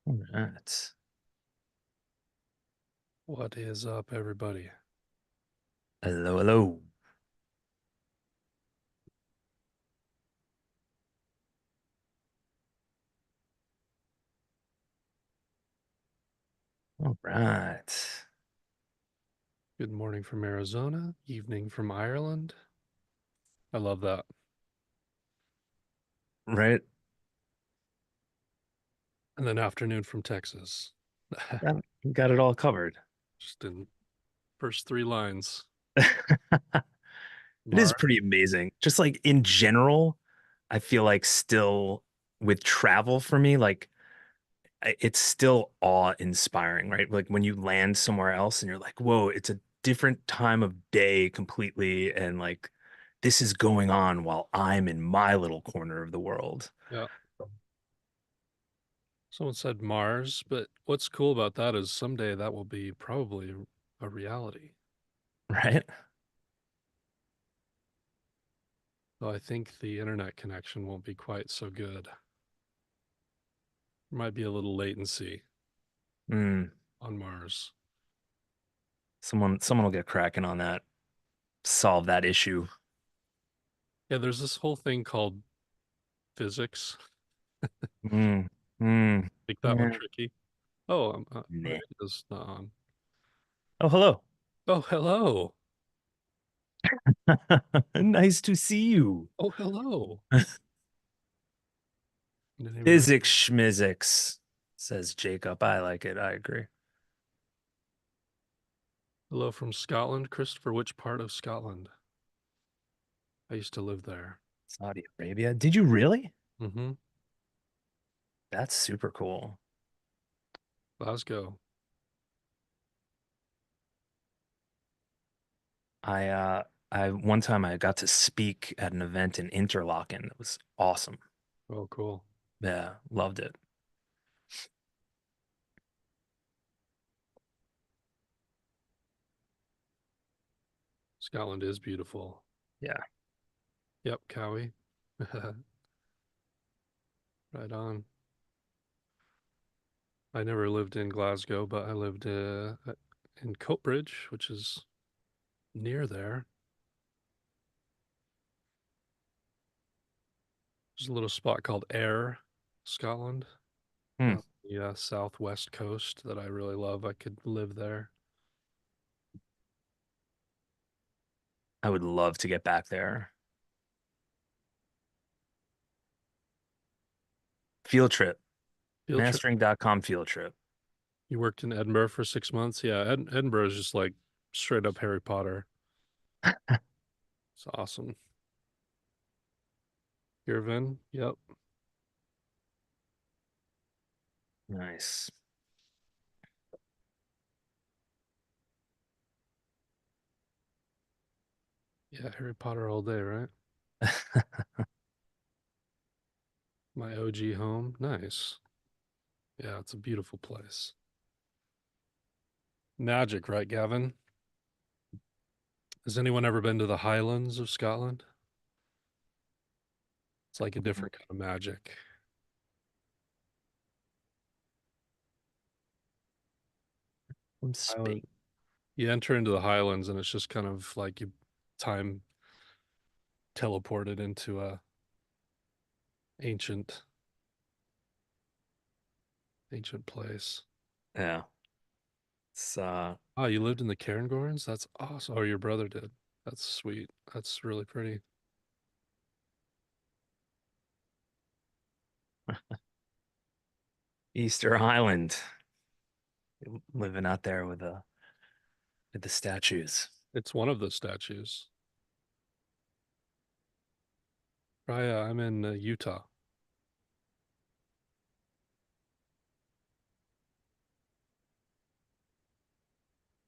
All right. What is up, everybody? Hello, hello. All right. Good morning from Arizona, evening from Ireland. I love that. Right. And then afternoon from Texas. Got it all covered. Just in first three lines. It is Mars. pretty amazing. Just like in general, I feel like still with travel for me, like it's still awe-inspiring, right? Like when you land somewhere else and you're like, whoa, it's a different time of day completely, and like this is going on while I'm in my little corner of the world, Yeah. Someone said Mars, but what's cool about that is someday that will be probably a reality. right? Though I think the internet connection won't be quite so good. There might be a little latency Mm, on Mars. someone will get cracking on that, solve that issue. Yeah, there's this whole thing called physics. Mm, mm, Make that one yeah. tricky. Oh, my Nah. video's not on. Oh, hello. Oh, hello. Nice to see you. Oh, hello. Didn't even know. Physics schmizics, says Jacob. I like it. I agree. Hello from Scotland. Christopher, which part of Scotland? I used to live there. Saudi Arabia. Did you really? Mm-hmm. That's super cool. Glasgow. I uh I one time I got to speak at an event in Interlaken. It was awesome. Oh, cool. Yeah, loved it. Scotland is beautiful. Yeah. Yep, Cowie. Right on. I never lived in Glasgow, but I lived in Coatbridge, which is near there. There's a little spot called Ayr, Scotland, Hmm. on the southwest coast that I really love. I could live there. I would love to get back there. Field trip. Field trip. Mastering.com field trip. You worked in Edinburgh for 6 months? Yeah, Edinburgh is just like straight up Harry Potter. It's awesome. Irvin, yep. Nice. Yeah, Harry Potter all day, right? My OG home. Nice. Yeah, it's a beautiful place. Magic, right, Gavin? Has anyone ever been to the Highlands of Scotland? It's like a different kind of magic. From Spain. Highland. You enter into the Highlands and it's just kind of like you time teleported into a ancient ancient place. Yeah. It's Oh, you lived in the Cairngorms? That's awesome. Oh, your brother did. That's sweet. That's really pretty. Easter Island. Living out there with the statues. It's one of the statues. Raya, I'm in Utah.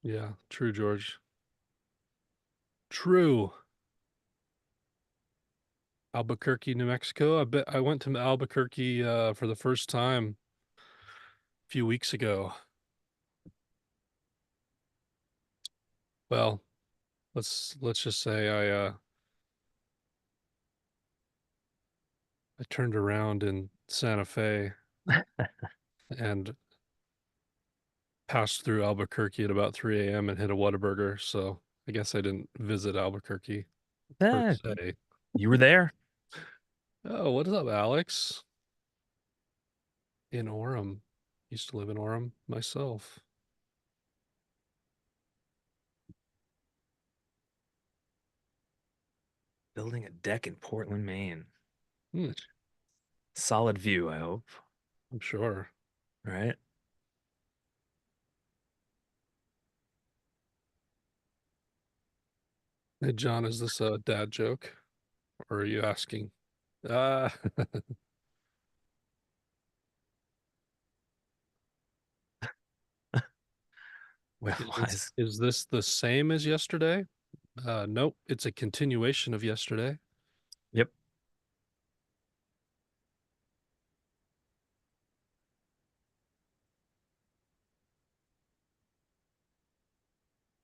Yeah, true, George. True. Albuquerque, New Mexico. I bet I went to Albuquerque for the first time a few weeks ago. Well, let's just say I turned around in Santa Fe and passed through Albuquerque at about 3 a.m. and hit a Whataburger. So I guess I didn't visit Albuquerque per Eh, se. you were there. Oh, what is up, Alex? In Orem. Used to live in Orem myself. Building a deck in Portland, Maine. Hmm, Solid view, I hope. I'm sure. Right? Hey, John, is this a dad joke? Or are you asking? Uh, Well, is this the same as yesterday? Nope, it's a continuation of yesterday. yep.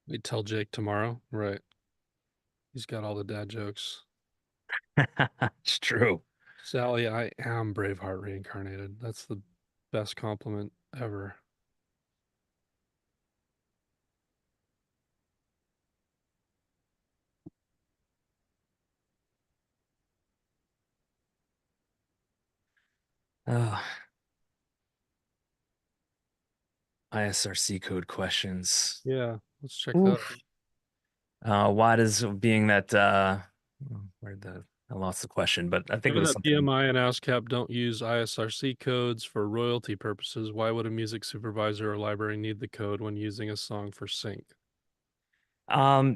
We tell Jake tomorrow. Right. He's got all the dad jokes. It's true. Sally, I am Braveheart reincarnated. That's the best compliment ever. Oh, ISRC code questions. Yeah, let's check that. Oof. Why does being that where the I lost the question, but I think it Given was that something. PMI and ASCAP don't use ISRC codes for royalty purposes, why would a music supervisor or library need the code when using a song for sync? Um,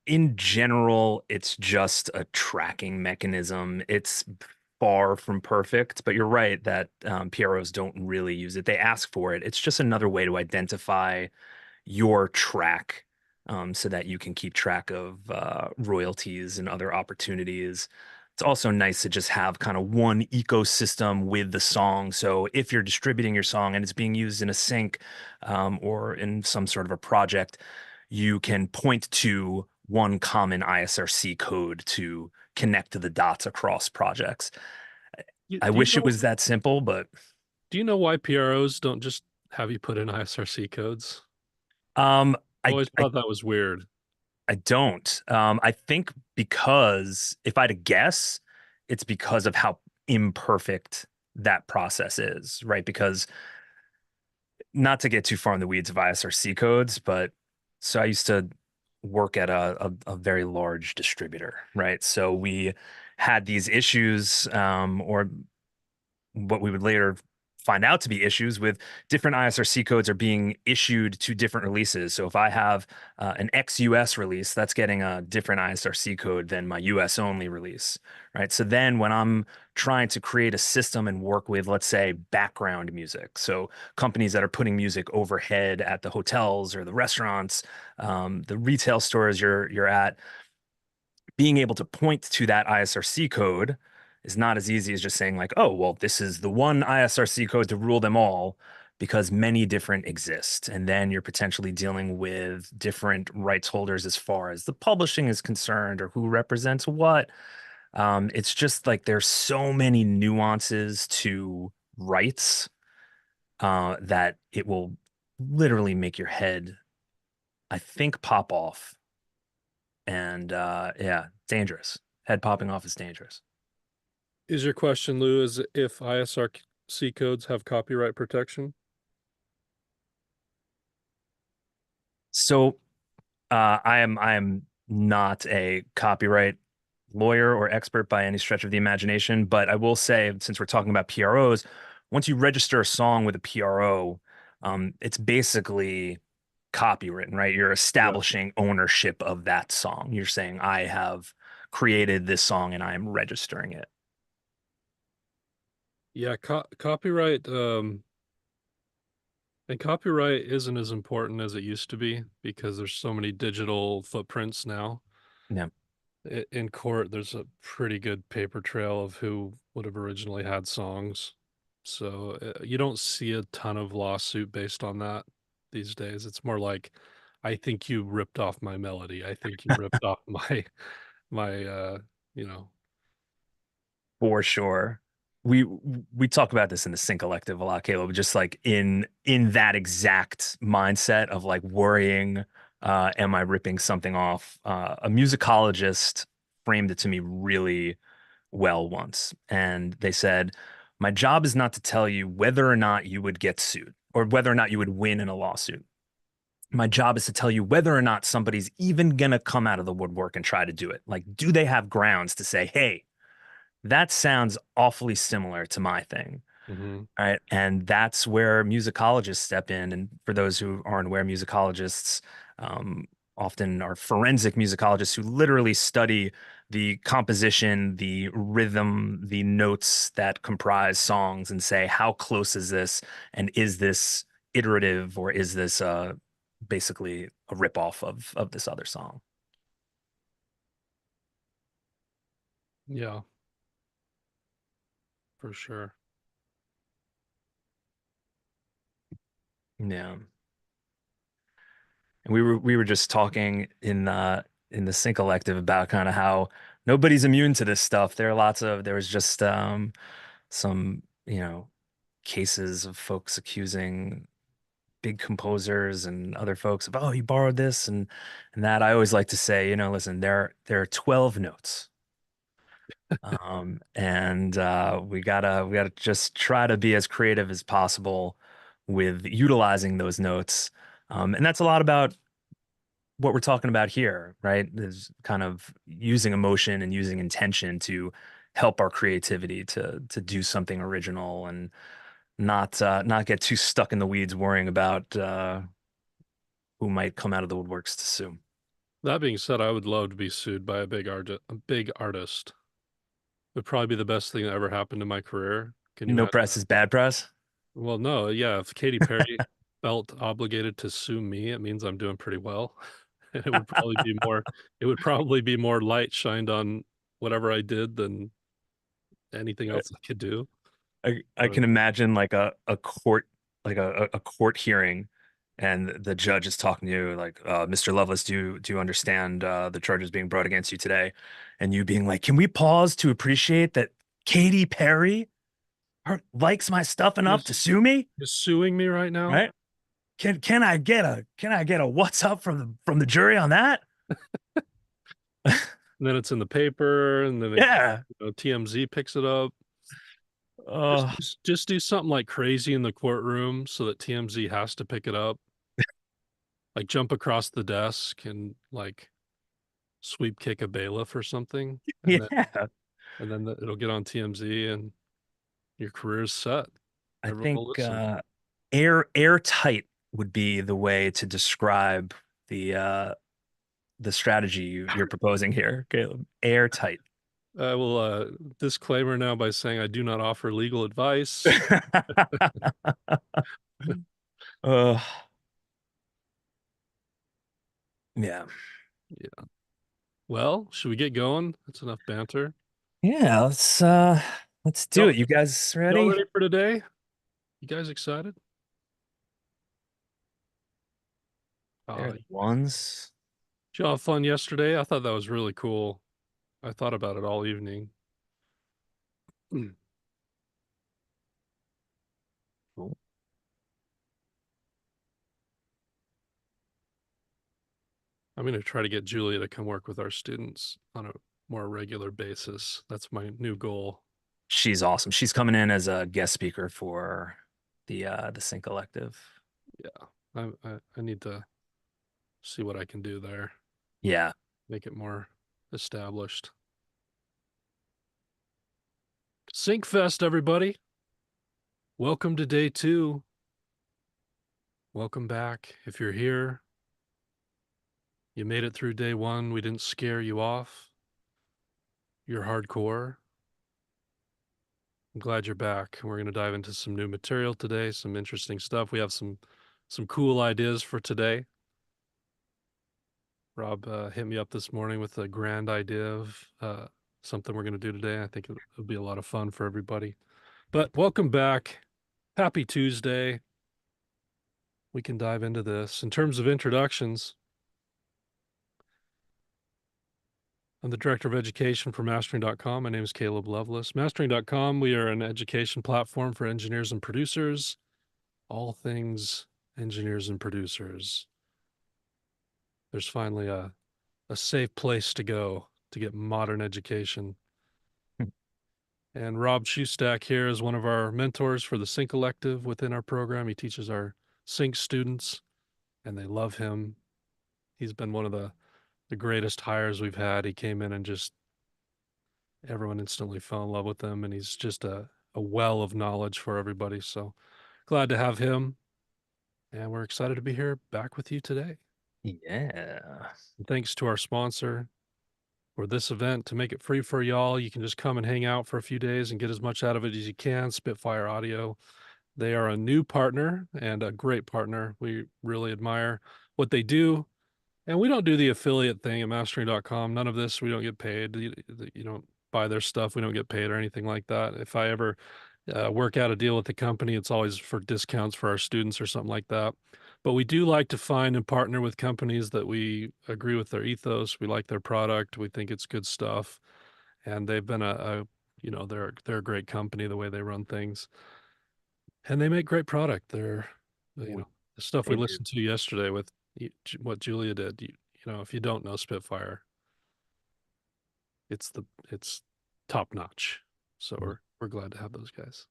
in general, it's just a tracking mechanism. It's far from perfect, but you're right that PROs don't really use it. They ask for it. It's just another way to identify your track so that you can keep track of royalties and other opportunities. It's also nice to just have kind of one ecosystem with the song. So if you're distributing your song and it's being used in a sync or in some sort of a project, you can point to one common ISRC code to connect to the dots across projects. You, I do you wish it know was that simple, but do you know why PROs don't just have you put in ISRC codes? um, I, Always I thought that was weird. I don't. I think because if I had to guess, it's because of how imperfect that process is, right? Because not to get too far in the weeds of ISRC codes, but so I used to work at a very large distributor, right? So we had these issues, or what we would later find out to be issues with different ISRC codes are being issued to different releases. So if I have an ex-US release, that's getting a different ISRC code than my US only release, right? So then when I'm trying to create a system and work with, let's say, background music, so companies that are putting music overhead at the hotels or the restaurants, the retail stores you're at, being able to point to that ISRC code is not as easy as just saying like, oh, well, this is the one ISRC code to rule them all because many different exist. And then you're potentially dealing with different rights holders as far as the publishing is concerned or who represents what. It's just like there's so many nuances to rights that it will literally make your head, I think, pop off. And yeah, dangerous. Head popping off is dangerous. Is your question, Lou, is if ISRC codes have copyright protection? So I am not a copyright lawyer or expert by any stretch of the imagination, but I will say, since we're talking about PROs, once you register a song with a PRO, it's basically copywritten, right? You're Yeah. establishing ownership of that song. You're saying, I have created this song and I am registering it. Yeah, copyright And copyright isn't as important as it used to be because there's so many digital footprints now. Yeah, In court, there's a pretty good paper trail of who would have originally had songs. So you don't see a ton of lawsuit based on that these days. It's more like, I think you ripped off my melody. I think you ripped off my you know. for sure. We we talk about this in the Sync Collective a lot, Caleb, just like in that exact mindset of like worrying, am I ripping something off? A musicologist framed it to me really well once, and they said, "My job is not to tell you whether or not you would get sued or whether or not you would win in a lawsuit. My job is to tell you whether or not somebody's even gonna come out of the woodwork and try to do it. Like, do they have grounds to say, hey, that sounds awfully similar to my thing?" Mhm. All right. And that's where musicologists step in. And for those who aren't aware, musicologists um, often are forensic musicologists who literally study the composition, the rhythm, the notes that comprise songs and say, how close is this? And is this iterative or is this basically a ripoff of this other song? Yeah, for sure. Yeah. And we were just talking in the Sync Collective about kind of how nobody's immune to this stuff. There was just some, cases of folks accusing big composers and other folks of, oh, he borrowed this and that. I always like to say, listen, there are 12 notes. And we gotta just try to be as creative as possible with utilizing those notes. And that's a lot about what we're talking about here, right? Is kind of using emotion and using intention to help our creativity to do something original and not get too stuck in the weeds worrying about who might come out of the woodworks to sue. That being said, I would love to be sued by a big artist. Would probably be the best thing that ever happened in my career. Can you No imagine press that? is bad press. Well, no, yeah. If Katy Perry felt obligated to sue me, it means I'm doing pretty well. And it would probably be more light shined on whatever I did than anything else I could do. I But can imagine like a court like a court hearing and the judge is talking to you like Mr. Lovelace, do you understand the charges being brought against you today? And you being like, can we pause to appreciate that Katy Perry likes my stuff enough to just sue me? just suing me right now. Right? Can I get a what's up from the jury on that? And then it's in the paper, and then Yeah. TMZ picks it up. Uh Just do something like crazy in the courtroom so that TMZ has to pick it up. Like jump across the desk and like sweep kick a bailiff or something, yeah. it'll get on TMZ and your career's set. I Everyone think will listen. airtight would be the way to describe the strategy you're proposing here, Caleb. Airtight. I will disclaimer now by saying I do not offer legal advice. uh, yeah. Yeah. Well, should we get going? That's enough banter. Yeah, let's do Y'all, it. You guys y'all ready? ready for today? You guys excited? There Uh, are the ones. did y'all have fun yesterday? I thought that was really cool. I thought about it all evening. I'm Cool. going to try to get Julia to come work with our students on a more regular basis. That's my new goal. She's awesome. She's coming in as a guest speaker for the Sync Collective. Yeah. I need to see what I can do there, Yeah. make it more established. Syncfest, everybody. Welcome to day 2. Welcome back. If you're here, you made it through day 1. We didn't scare you off. You're hardcore. I'm glad you're back. We're going to dive into some new material today, some interesting stuff. We have some some cool ideas for today. Rob hit me up this morning with a grand idea of something we're going to do today. I think it'll be a lot of fun for everybody. But welcome back. Happy Tuesday. We can dive into this. In terms of introductions, I'm the Director of Education for Mastering.com. My name is Caleb Lovelace. Mastering.com, we are an education platform for engineers and producers, all things engineers and producers. There's finally a safe place to go to get modern education. And Rob Shoestack here is one of our mentors for the Sync Elective within our program. He teaches our Sync students, and they love him. He's been one of the greatest hires we've had. He came in and just everyone instantly fell in love with him, and he's just a well of knowledge for everybody. So glad to have him, and we're excited to be here back with you today. Yeah. And thanks to our sponsor for this event. To make it free for y'all, you can just come and hang out for a few days and get as much out of it as you can. Spitfire Audio. They are a new partner and a great partner. We really admire what they do. And we don't do the affiliate thing at mastering.com. None of this, we don't get paid. You don't buy their stuff. We don't get paid or anything like that. If I ever work out a deal with the company, it's always for discounts for our students or something like that. But we do like to find and partner with companies that we agree with their ethos. We like their product. We think it's good stuff. And they've been they're a great company, the way they run things. And they make great product. They're, We, the stuff we they do. listened to yesterday with what Julia did, if you don't know Spitfire, it's top notch. So we're glad to have those guys.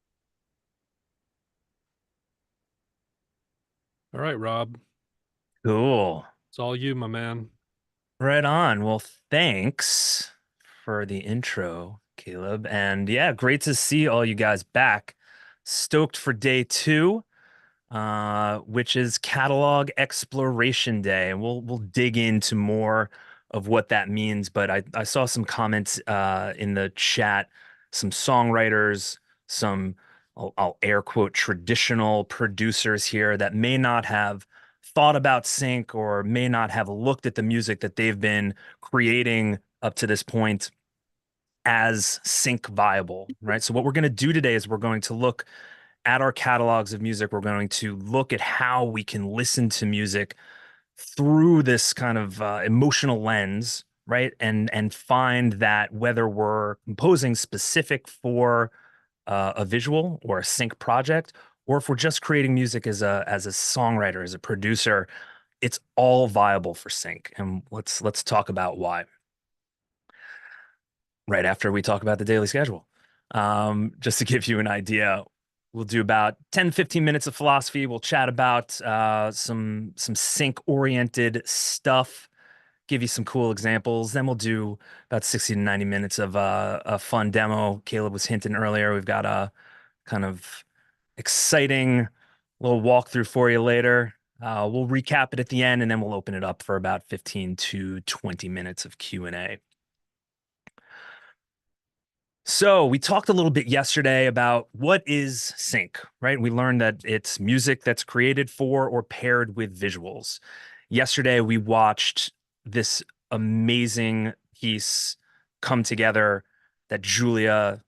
All right, Rob, Cool. it's all you, my man. Right on. Well, thanks for the intro, Caleb. And yeah, great to see all you guys back. Stoked for day two, which is Catalog Exploration Day. And we'll dig into more of what that means. But I saw some comments in the chat, some songwriters, some I'll air quote traditional producers here that may not have thought about sync or may not have looked at the music that they've been creating up to this point as sync viable, right? So what we're going to do today is we're going to look at our catalogs of music. We're going to look at how we can listen to music through this kind of emotional lens, right? And find that whether we're composing specific for a visual or a sync project, or if we're just creating music as a songwriter, as a producer, it's all viable for sync. And let's talk about why right after we talk about the daily schedule. Just to give you an idea, we'll do about 10, 15 minutes of philosophy. We'll chat about some sync oriented stuff, give you some cool examples. Then we'll do about 60 to 90 minutes of a fun demo. Caleb was hinting earlier. We've got a kind of exciting little walkthrough for you later. We'll recap it at the end, and then we'll open it up for about 15 to 20 minutes of Q&A. So we talked a little bit yesterday about what is sync, right? We learned that it's music that's created for or paired with visuals. Yesterday we watched this amazing piece come together that Julia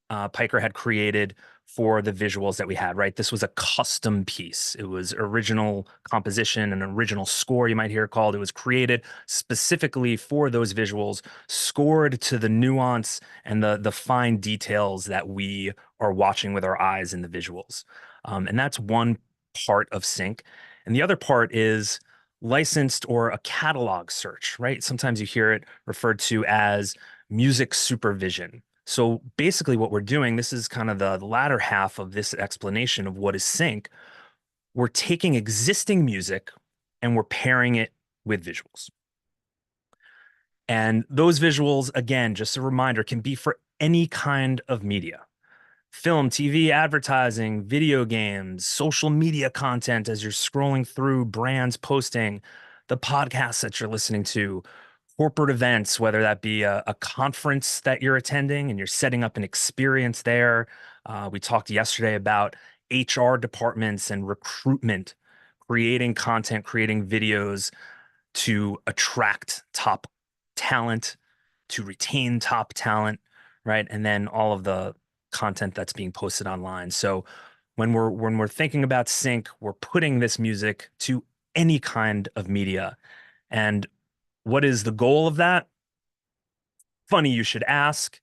Piker had created for the visuals that we had, right? This was a custom piece. It was original composition, an original score, you might hear it called. It was created specifically for those visuals, scored to the nuance and the fine details that we are watching with our eyes in the visuals. And that's one part of sync. And the other part is licensed or a catalog search, right? Sometimes you hear it referred to as music supervision. So basically, what we're doing, this is kind of the latter half of this explanation of what is sync. We're taking existing music and we're pairing it with visuals. And those visuals, again, just a reminder, can be for any kind of media: film, TV, advertising, video games, social media content as you're scrolling through brands posting, the podcasts that you're listening to, corporate events, whether that be a conference that you're attending and you're setting up an experience there. We talked yesterday about HR departments and recruitment, creating content, creating videos to attract top talent, to retain top talent, right? And then all of the content that's being posted online. So when we're thinking about sync, we're putting this music to any kind of media. And what is the goal of that? Funny you should ask.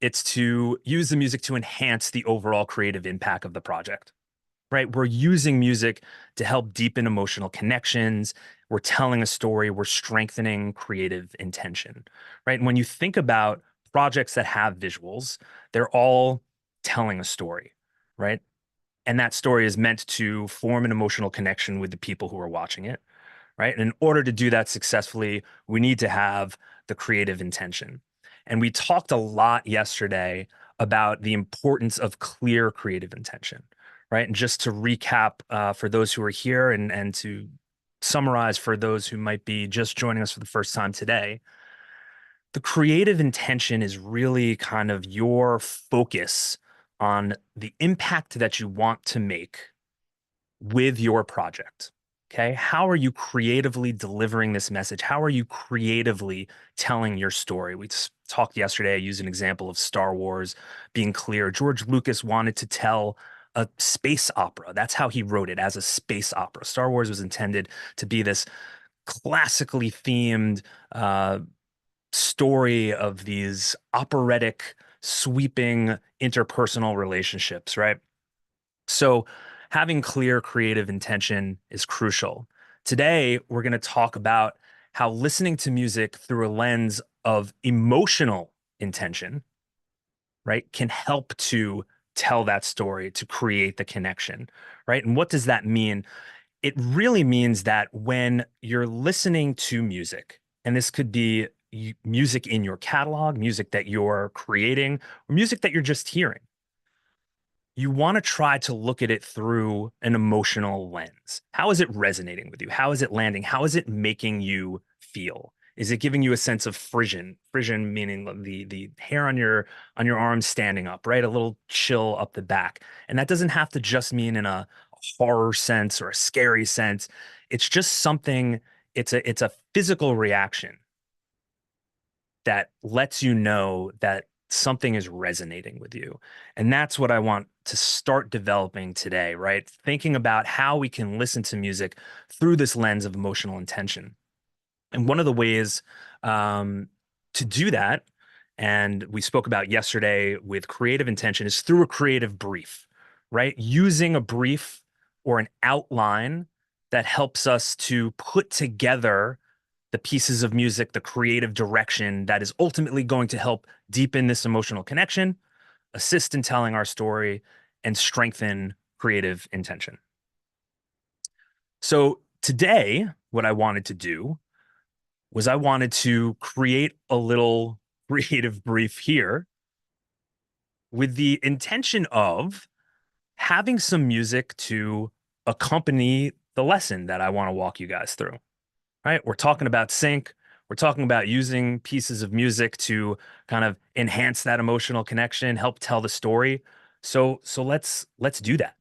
It's to use the music to enhance the overall creative impact of the project, right? We're using music to help deepen emotional connections. We're telling a story. We're strengthening creative intention, right? And when you think about projects that have visuals, they're all telling a story, right? And that story is meant to form an emotional connection with the people who are watching it, right? And in order to do that successfully, we need to have the creative intention. And we talked a lot yesterday about the importance of clear creative intention, right? And just to recap for those who are here and to summarize for those who might be just joining us for the first time today, the creative intention is really kind of your focus on the impact that you want to make with your project. Okay. How are you creatively delivering this message? How are you creatively telling your story? We talked yesterday, I used an example of Star Wars being clear. George Lucas wanted to tell a space opera. That's how he wrote it, as a space opera. Star Wars was intended to be this classically themed story of these operatic, sweeping interpersonal relationships, right? So, having clear creative intention is crucial. Today, we're going to talk about how listening to music through a lens of emotional intention, right, can help to tell that story, to create the connection, right? And what does that mean? It really means that when you're listening to music, and this could be music in your catalog, music that you're creating, or music that you're just hearing, you want to try to look at it through an emotional lens. How is it resonating with you? How is it landing? How is it making you feel? Is it giving you a sense of frisson? Frisson meaning the hair on your arms standing up, right? A little chill up the back. And that doesn't have to just mean in a horror sense or a scary sense. It's just something, it's a physical reaction that lets you know that something is resonating with you. And that's what I want to start developing today, right? Thinking about how we can listen to music through this lens of emotional intention. And one of the ways um, to do that, and we spoke about yesterday with creative intention, is through a creative brief, right? Using a brief or an outline that helps us to put together the pieces of music, the creative direction that is ultimately going to help deepen this emotional connection, assist in telling our story, and strengthen creative intention. So today, what I wanted to do was I wanted to create a little creative brief here with the intention of having some music to accompany the lesson that I want to walk you guys through. Right? We're talking about sync. We're talking about using pieces of music to kind of enhance that emotional connection, help tell the story. So let's do that.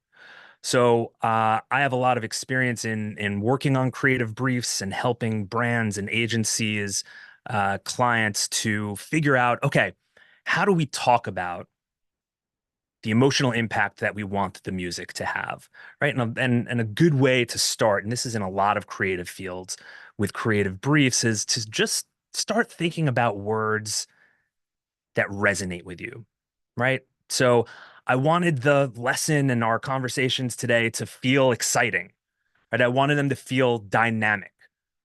So I have a lot of experience in working on creative briefs and helping brands and agencies, clients to figure out, okay, how do we talk about the emotional impact that we want the music to have, right? And a good way to start, and this is in a lot of creative fields with creative briefs, is to just start thinking about words that resonate with you, right? So I wanted the lesson and our conversations today to feel exciting, right? I wanted them to feel dynamic.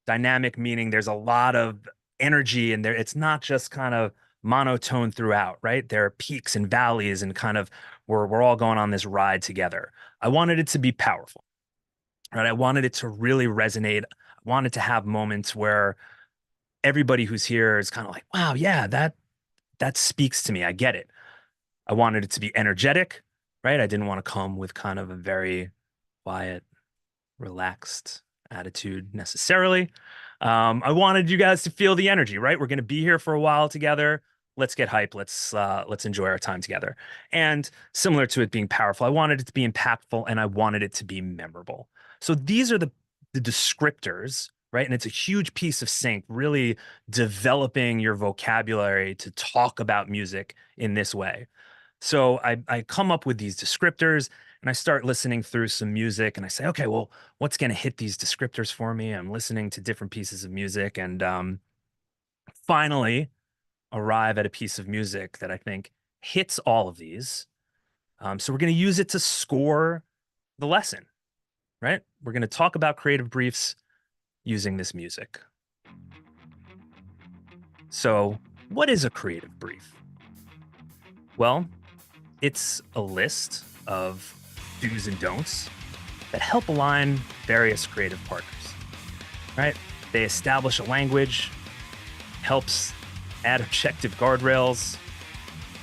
Dynamic meaning there's a lot of energy and there it's not just kind of monotone throughout, right? There are peaks and valleys and kind of we're all going on this ride together. I wanted it to be powerful, right? I wanted it to really resonate. I wanted to have moments where everybody who's here is kind of like, wow, yeah, that speaks to me. I get it. I wanted it to be energetic, right? I didn't want to come with kind of a very quiet, relaxed attitude necessarily. I wanted you guys to feel the energy, right? We're going to be here for a while together. let's get hype. Let's enjoy our time together. And similar to it being powerful, I wanted it to be impactful and I wanted it to be memorable. So these are the descriptors, right? And it's a huge piece of sync, really developing your vocabulary to talk about music in this way. So I come up with these descriptors and I start listening through some music and I say, okay, well, what's going to hit these descriptors for me? I'm listening to different pieces of music and finally arrive at a piece of music that I think hits all of these. So we're going to use it to score the lesson, right? We're going to talk about creative briefs using this music. So, what is a creative brief? Well, it's a list of do's and don'ts that help align various creative partners, right? They establish a language, helps add objective guardrails,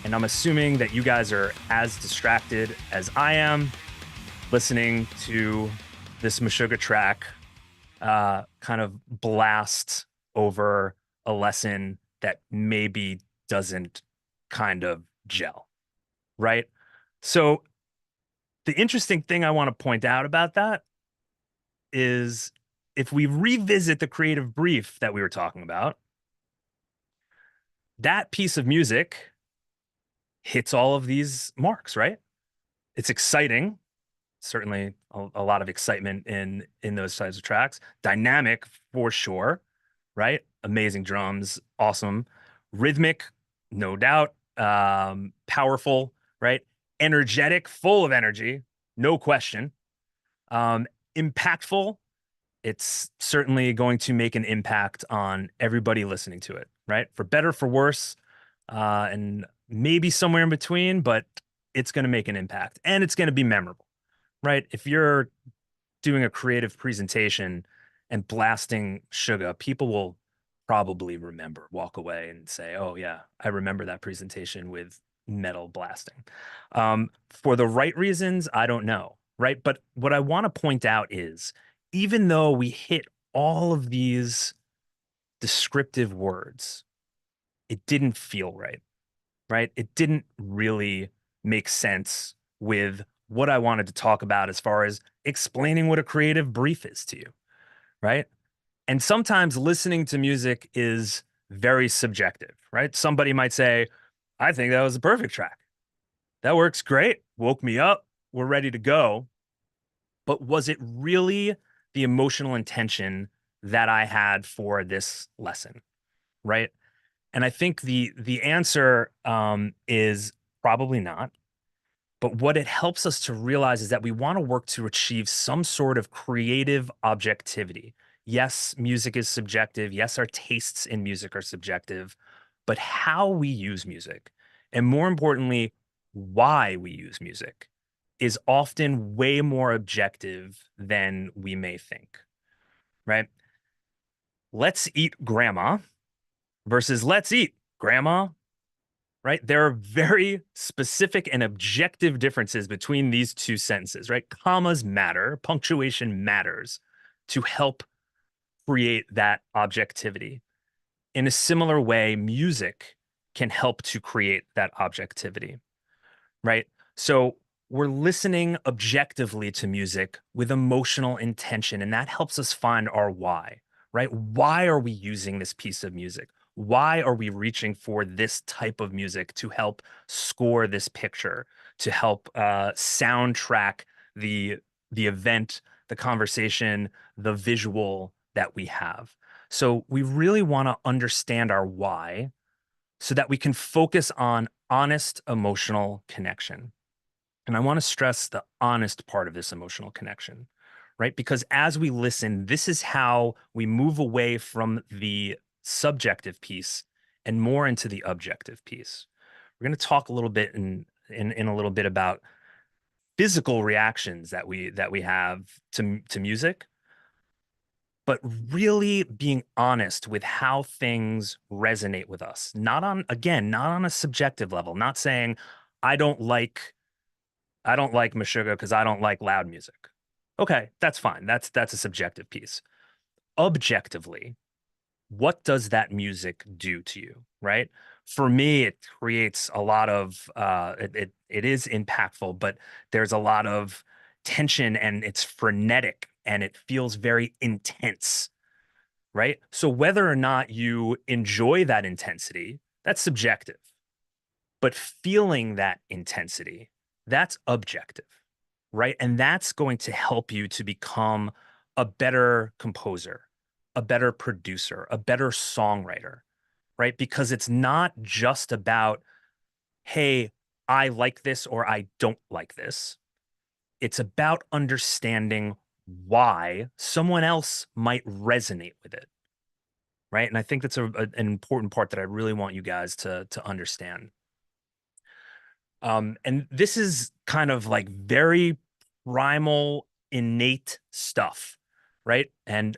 and I'm assuming that you guys are as distracted as I am listening to this Meshuggah track kind of blast over a lesson that maybe doesn't kind of gel, right? So the interesting thing I want to point out about that is if we revisit the creative brief that we were talking about, that piece of music hits all of these marks, right? It's exciting, certainly a lot of excitement in those types of tracks. Dynamic for sure, right? Amazing drums, awesome. Rhythmic, no doubt. Powerful, right? Energetic, full of energy, no question. Um, Impactful. It's certainly going to make an impact on everybody listening to it, right? For better, for worse, and maybe somewhere in between, but it's going to make an impact and it's going to be memorable, right? If you're doing a creative presentation and blasting Suga, people will probably remember, walk away and say, oh, yeah, I remember that presentation with metal blasting. For the right reasons, I don't know, right? But what I want to point out is even though we hit all of these descriptive words, it didn't feel right, right? It didn't really make sense with what I wanted to talk about as far as explaining what a creative brief is to you, right? And sometimes listening to music is very subjective, right? Somebody might say, I think that was a perfect track. That works great. Woke me up. We're ready to go. But was it really the emotional intention that I had for this lesson, right? And I think the answer is probably not. But what it helps us to realize is that we want to work to achieve some sort of creative objectivity. Yes, music is subjective. Yes, our tastes in music are subjective, but how we use music, and more importantly, why we use music, is often way more objective than we may think, right? Let's eat grandma versus let's eat grandma, right? There are very specific and objective differences between these two sentences, right? Commas matter, punctuation matters to help create that objectivity. In a similar way, music can help to create that objectivity, right? So we're listening objectively to music with emotional intention, and that helps us find our why, right? Why are we using this piece of music? Why are we reaching for this type of music to help score this picture, to help soundtrack the the event, the conversation, the visual that we have? So we really want to understand our why so that we can focus on honest emotional connection. And I want to stress the honest part of this emotional connection, right? Because as we listen, this is how we move away from the subjective piece and more into the objective piece. We're going to talk a little bit in a little bit about physical reactions that we have to music, but really being honest with how things resonate with us. Not on, again, not on a subjective level, not saying I don't like I don't like Meshuggah because I don't like loud music. Okay, that's fine. That's a subjective piece. Objectively, what does that music do to you, right? For me, it creates a lot of it is impactful, but there's a lot of tension and it's frenetic and it feels very intense, right? So whether or not you enjoy that intensity, that's subjective. But feeling that intensity, that's objective, right? And that's going to help you to become a better composer, a better producer, a better songwriter, right? Because it's not just about, hey, I like this or I don't like this. It's about understanding why someone else might resonate with it, right? And I think that's an important part that I really want you guys to understand. And this is kind of like very primal, innate stuff, right? And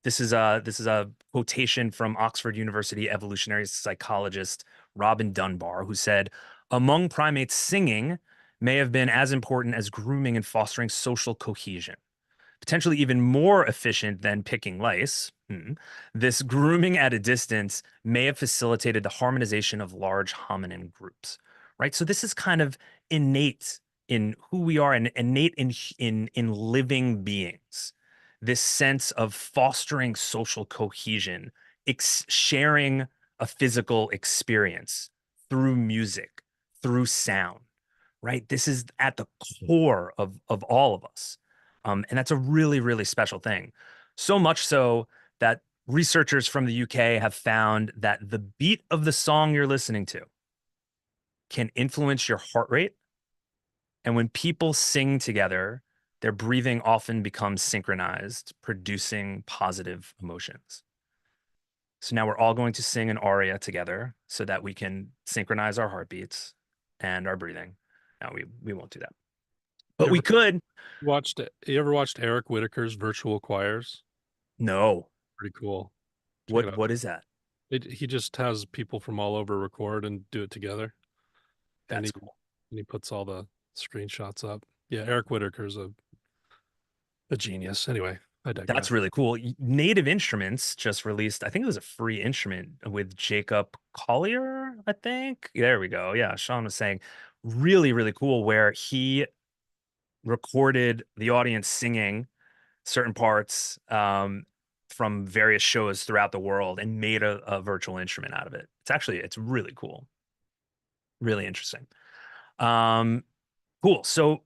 this is a quotation from Oxford University evolutionary psychologist Robin Dunbar, who said, "Among primates, singing may have been as important as grooming and fostering social cohesion." Potentially even more efficient than picking lice. This grooming at a distance may have facilitated the harmonization of large hominin groups, right? So this is kind of innate in who we are and innate in living beings. This sense of fostering social cohesion, sharing a physical experience through music, through sound, right? This is at the core of all of us. And that's a really, really special thing. So much so that researchers from the UK have found that the beat of the song you're listening to can influence your heart rate. And when people sing together, their breathing often becomes synchronized, producing positive emotions. So now we're all going to sing an aria together so that we can synchronize our heartbeats and our breathing. No, we won't do that. But You we ever could. you ever watched Eric Whitaker's Virtual Choirs? No. Pretty cool. Check it What out. what is that? He just has people from all over record and do it together, and That's cool. he puts all the screenshots up. Yeah, Eric Whitaker's a genius. Anyway, I That's digress. really cool. Native Instruments just released, I think it was a free instrument with Jacob Collier, I think. There we go. Yeah, Sean was saying really, really cool where he recorded the audience singing certain parts from various shows throughout the world and made a virtual instrument out of it. It's really cool. Really interesting. Um, cool. So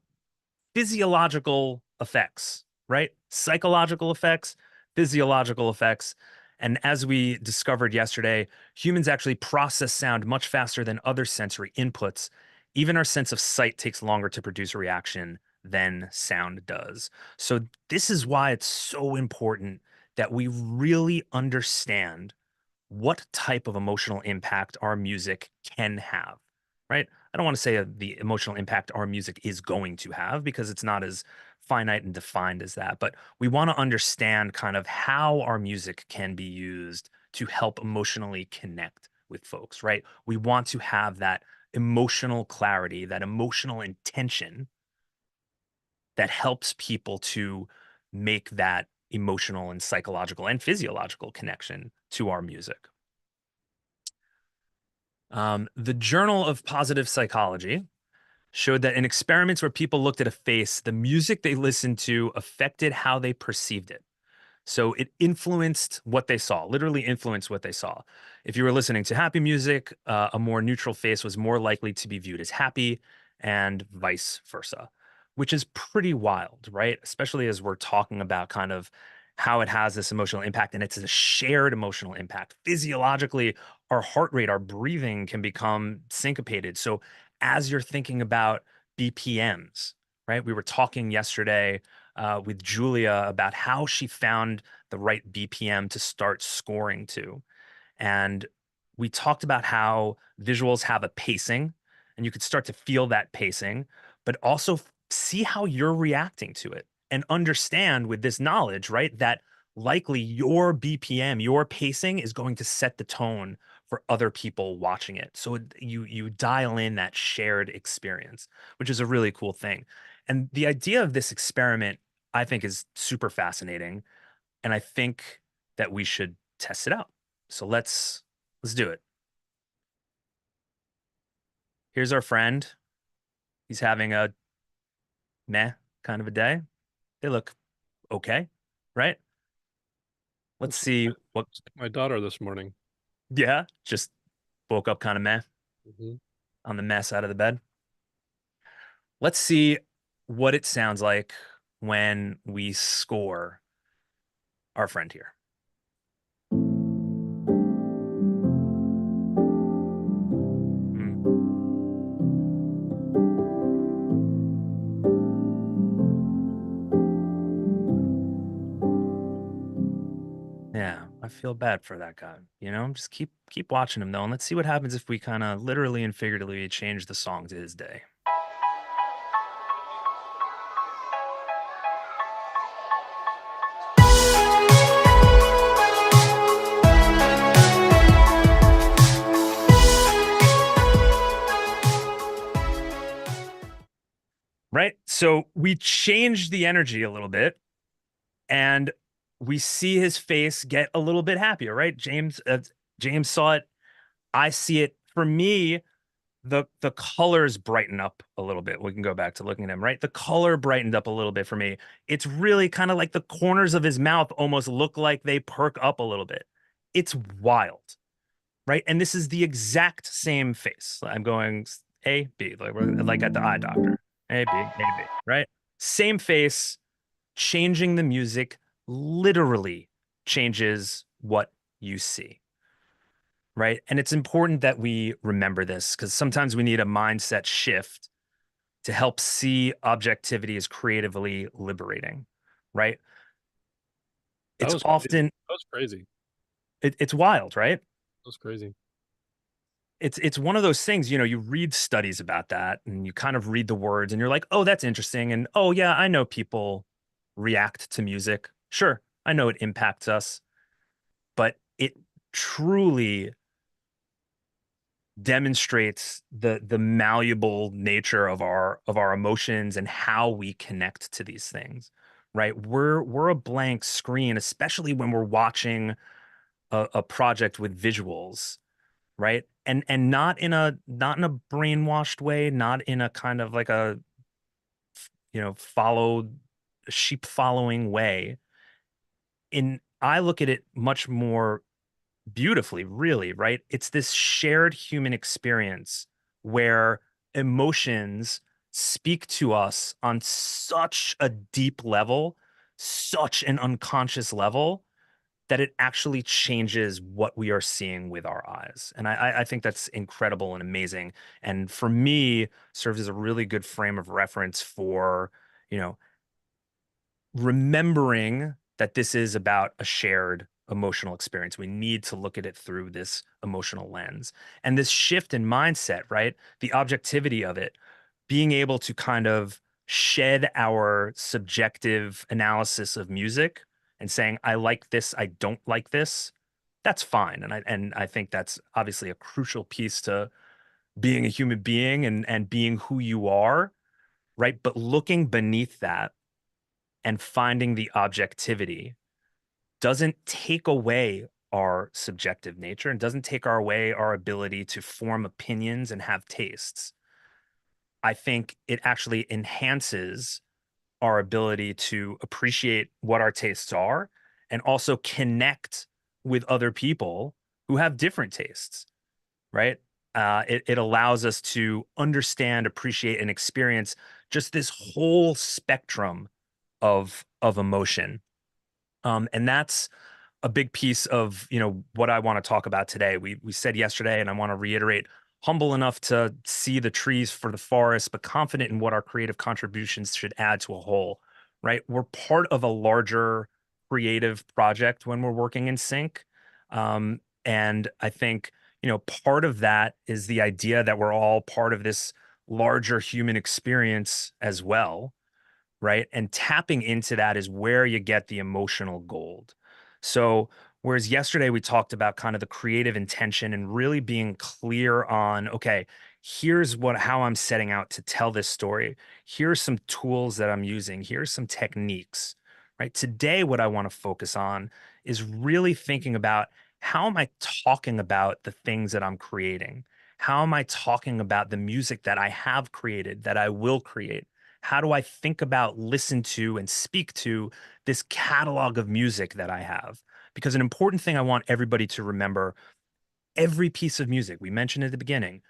physiological effects, right? Psychological effects, physiological effects. And as we discovered yesterday, humans actually process sound much faster than other sensory inputs. Even our sense of sight takes longer to produce a reaction than sound does. So, this is why it's so important that we really understand what type of emotional impact our music can have, right? I don't want to say the emotional impact our music is going to have because it's not as finite and defined as that, but we want to understand kind of how our music can be used to help emotionally connect with folks, right? We want to have that emotional clarity, that emotional intention that helps people to make that emotional and psychological and physiological connection to our music. The Journal of Positive Psychology showed that in experiments where people looked at a face, the music they listened to affected how they perceived it. So it influenced what they saw, literally influenced what they saw. If you were listening to happy music, a more neutral face was more likely to be viewed as happy and vice versa, which is pretty wild, right? Especially as we're talking about kind of how it has this emotional impact and it's a shared emotional impact. Physiologically, our heart rate, our breathing can become syncopated. So as you're thinking about BPMs, right? We were talking yesterday with Julia about how she found the right BPM to start scoring to. And we talked about how visuals have a pacing and you could start to feel that pacing, but also see how you're reacting to it and understand with this knowledge, right, that likely your BPM, your pacing is going to set the tone for other people watching it. So you dial in that shared experience, which is a really cool thing. And the idea of this experiment, I think, is super fascinating. And I think that we should test it out. So let's do it. Here's our friend. He's having a meh kind of a day. They look okay, right? Let's It's see what, it's like my daughter this morning. yeah, just woke up kind of meh Hmm. on the meh side of the bed. Let's see what it sounds like when we score our friend here. Hmm. Yeah, I feel bad for that guy. Just keep watching him though, and let's see what happens if we kind of literally and figuratively change the song to his day. Right? So we changed the energy a little bit, and we see his face get a little bit happier, right? James saw it. I see it. For me, the colors brighten up a little bit. We can go back to looking at him, right? The color brightened up a little bit for me. It's really kind of like the corners of his mouth almost look like they perk up a little bit. It's wild, right? And this is the exact same face. I'm going A, B, like we're like at the eye doctor. A, B, A, B, right? Same face, changing the music literally changes what you see, right? And it's important that we remember this because sometimes we need a mindset shift to help see objectivity as creatively liberating, right? That It's was crazy. often That was crazy. it's wild, right? That was crazy. It's one of those things, you read studies about that and you kind of read the words and you're like, "Oh, that's interesting." And, "Oh, yeah, I know people react to music. Sure, I know it impacts us." But it truly demonstrates the malleable nature of our emotions and how we connect to these things, right? We're a blank screen, especially when we're watching a project with visuals, right? And not in a brainwashed way, not in a kind of like a follow sheep following way. I look at it much more beautifully, really, right? It's this shared human experience where emotions speak to us on such a deep level, such an unconscious level, that it actually changes what we are seeing with our eyes. And I think that's incredible and amazing. And for me, serves as a really good frame of reference for, you know, remembering that this is about a shared emotional experience. We need to look at it through this emotional lens. And this shift in mindset, right? The objectivity of it, being able to kind of shed our subjective analysis of music and saying, I like this, I don't like this, that's fine. And I think that's obviously a crucial piece to being a human being and being who you are, right? But looking beneath that and finding the objectivity doesn't take away our subjective nature and doesn't take away our ability to form opinions and have tastes. I think it actually enhances our ability to appreciate what our tastes are and also connect with other people who have different tastes, right? It allows us to understand, appreciate, and experience just this whole spectrum of emotion. And that's a big piece of what I want to talk about today. We said yesterday, and I want to reiterate: humble enough to see the trees for the forest, but confident in what our creative contributions should add to a whole. Right? We're part of a larger creative project when we're working in sync, and I think part of that is the idea that we're all part of this larger human experience as well, right? And tapping into that is where you get the emotional gold. So, whereas yesterday we talked about kind of the creative intention and really being clear on, okay, here's how I'm setting out to tell this story. Here's some tools that I'm using. Here's some techniques, right? Today, what I want to focus on is really thinking about how am I talking about the things that I'm creating? How am I talking about the music that I have created, that I will create? How do I think about, listen to, and speak to this catalog of music that I have? Because an important thing I want everybody to remember, every piece of music we mentioned at the beginning,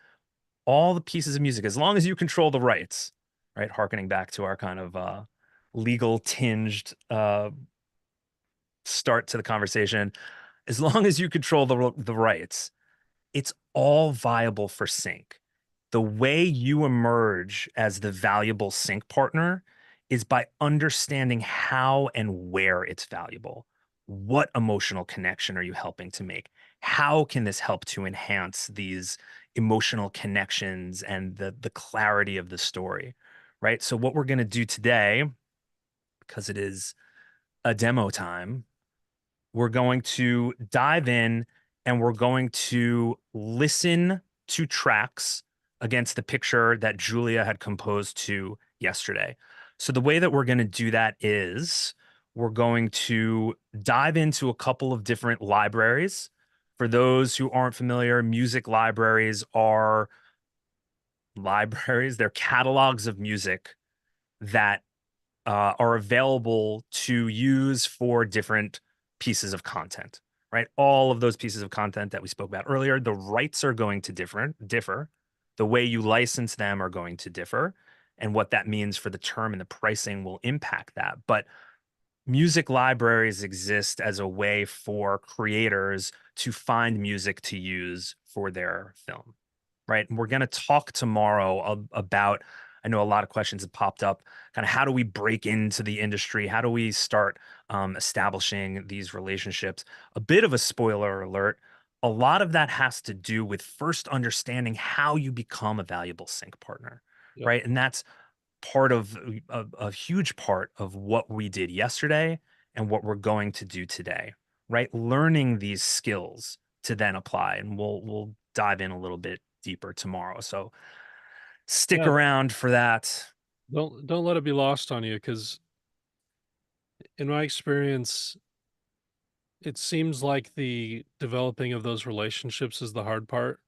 all the pieces of music, as long as you control the rights, right? Harkening back to our kind of legal tinged start to the conversation, as long as you control the rights, it's all viable for sync. The way you emerge as the valuable sync partner is by understanding how and where it's valuable. What emotional connection are you helping to make? How can this help to enhance these emotional connections and the clarity of the story? Right. So, what we're going to do today, because it is a demo time, we're going to dive in and we're going to listen to tracks against the picture that Julia had composed to yesterday. So, the way that we're going to do that is we're going to dive into a couple of different libraries. For those who aren't familiar, music libraries are libraries, they're catalogs of music that are available to use for different pieces of content, right? All of those pieces of content that we spoke about earlier, the rights are going to differ. The way you license them are going to differ. And what that means for the term and the pricing will impact that. But music libraries exist as a way for creators to find music to use for their film, right? And we're going to talk tomorrow about, I know a lot of questions have popped up, kind of how do we break into the industry? How do we start establishing these relationships? A bit of a spoiler alert. A lot of that has to do with first understanding how you become a valuable sync partner, Yep. right? And that's part of a huge part of what we did yesterday and what we're going to do today, right? Learning these skills to then apply, and we'll dive in a little bit deeper tomorrow. So stick Yeah, around for that. don't let it be lost on you because in my experience, it seems like the developing of those relationships is the hard part.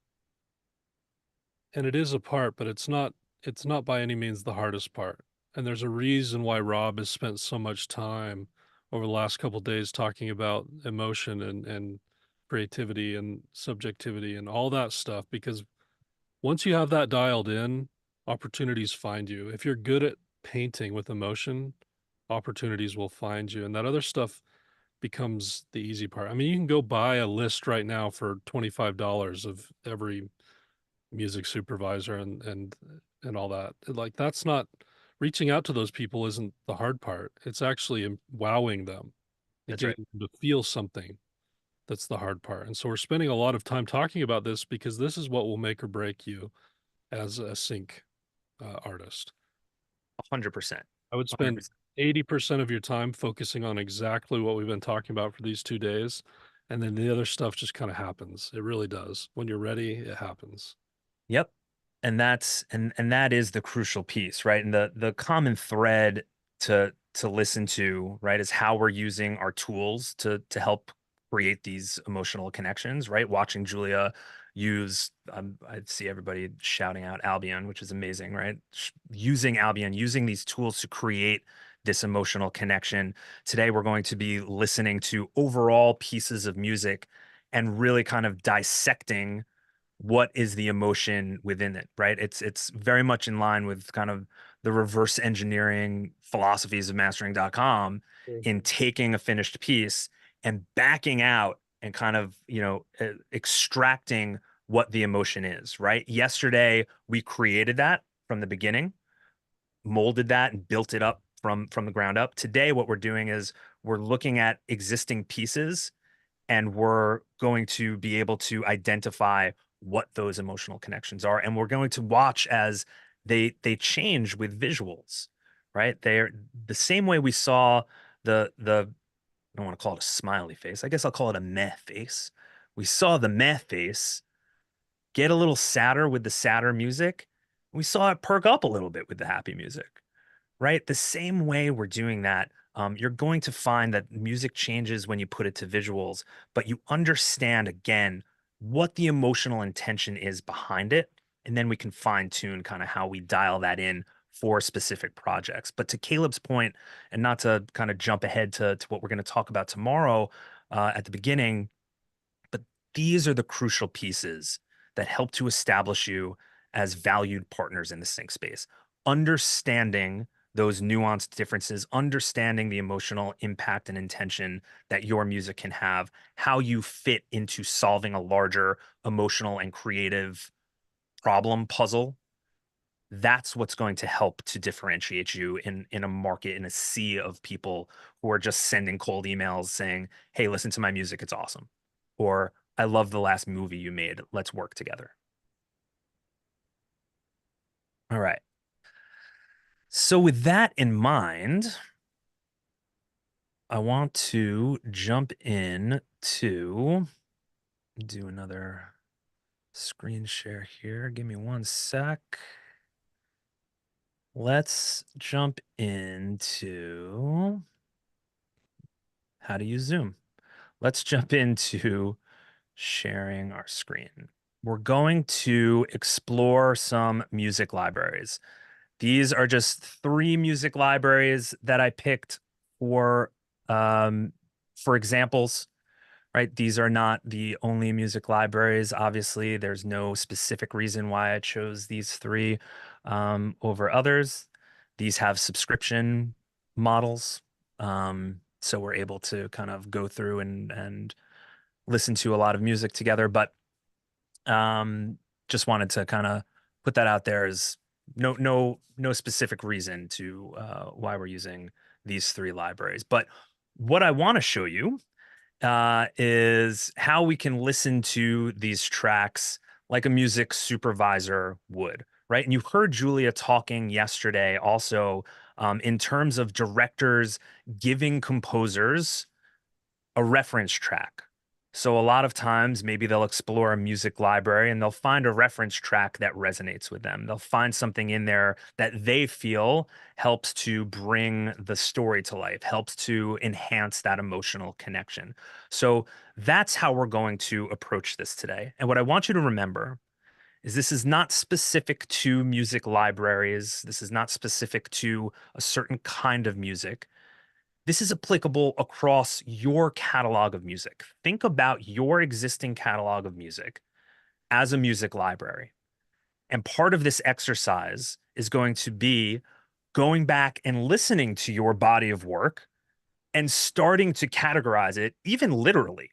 And it is a part, but it's not by any means the hardest part. And there's a reason why Rob has spent so much time over the last couple days talking about emotion and creativity and subjectivity and all that stuff because once you have that dialed in, opportunities find you. If you're good at painting with emotion, opportunities will find you. And that other stuff becomes the easy part. I mean, you can go buy a list right now for $25 of every music supervisor and all that. Like that's not reaching out to those people isn't the hard part. It's actually wowing them and That's right. getting them to feel something that's the hard part. And so we're spending a lot of time talking about this because this is what will make or break you as a sync artist. 100%. I would spend 100%. 80% of your time focusing on exactly what we've been talking about for these 2 days. And then the other stuff just kind of happens. It really does. When you're ready, it happens. Yep. And that is the crucial piece, right? And the common thread to listen to, right, is how we're using our tools to help create these emotional connections, right? Watching Julia use, I see everybody shouting out Albion, which is amazing, right? Using Albion, using these tools to create this emotional connection. Today, we're going to be listening to overall pieces of music and really kind of dissecting what is the emotion within it, right? It's very much in line with kind of the reverse engineering philosophies of mastering.com in taking a finished piece and backing out and kind of, extracting what the emotion is, right? Yesterday we created that from the beginning, molded that and built it up from the ground up. Today what we're doing is we're looking at existing pieces and we're going to be able to identify what those emotional connections are, and we're going to watch as they change with visuals, right? They're the same way we saw the I don't want to call it a smiley face, I guess I'll call it a meh face. We saw the meh face get a little sadder with the sadder music. We saw it perk up a little bit with the happy music, right? The same way we're doing that, you're going to find that music changes when you put it to visuals, but you understand again what the emotional intention is behind it, and then we can fine tune kind of how we dial that in for specific projects. But to Caleb's point, and not to kind of jump ahead to what we're going to talk about tomorrow at the beginning, but these are the crucial pieces that help to establish you as valued partners in the sync space. Understanding those nuanced differences, understanding the emotional impact and intention that your music can have, how you fit into solving a larger emotional and creative problem puzzle. That's what's going to help to differentiate you in a market, in a sea of people who are just sending cold emails saying, "Hey, listen to my music, it's awesome," or "I love the last movie you made, let's work together." All right. So with that in mind, I want to jump in to do another screen share here. Give me one sec. Let's jump into how to use Zoom. Let's jump into sharing our screen. We're going to explore some music libraries. These are just three music libraries that I picked for um, for examples, right? These are not the only music libraries. Obviously, there's no specific reason why I chose these three over others. These have subscription models, so we're able to kind of go through and listen to a lot of music together. But um, just wanted to kind of put that out there as no specific reason to why we're using these three libraries. But what I want to show you is how we can listen to these tracks like a music supervisor would, right? And you heard Julia talking yesterday also in terms of directors giving composers a reference track. So a lot of times, maybe they'll explore a music library and they'll find a reference track that resonates with them. They'll find something in there that they feel helps to bring the story to life, helps to enhance that emotional connection. So that's how we're going to approach this today. And what I want you to remember is this is not specific to music libraries. This is not specific to a certain kind of music. This is applicable across your catalog of music. Think about your existing catalog of music as a music library. And part of this exercise is going to be going back and listening to your body of work and starting to categorize it, even literally,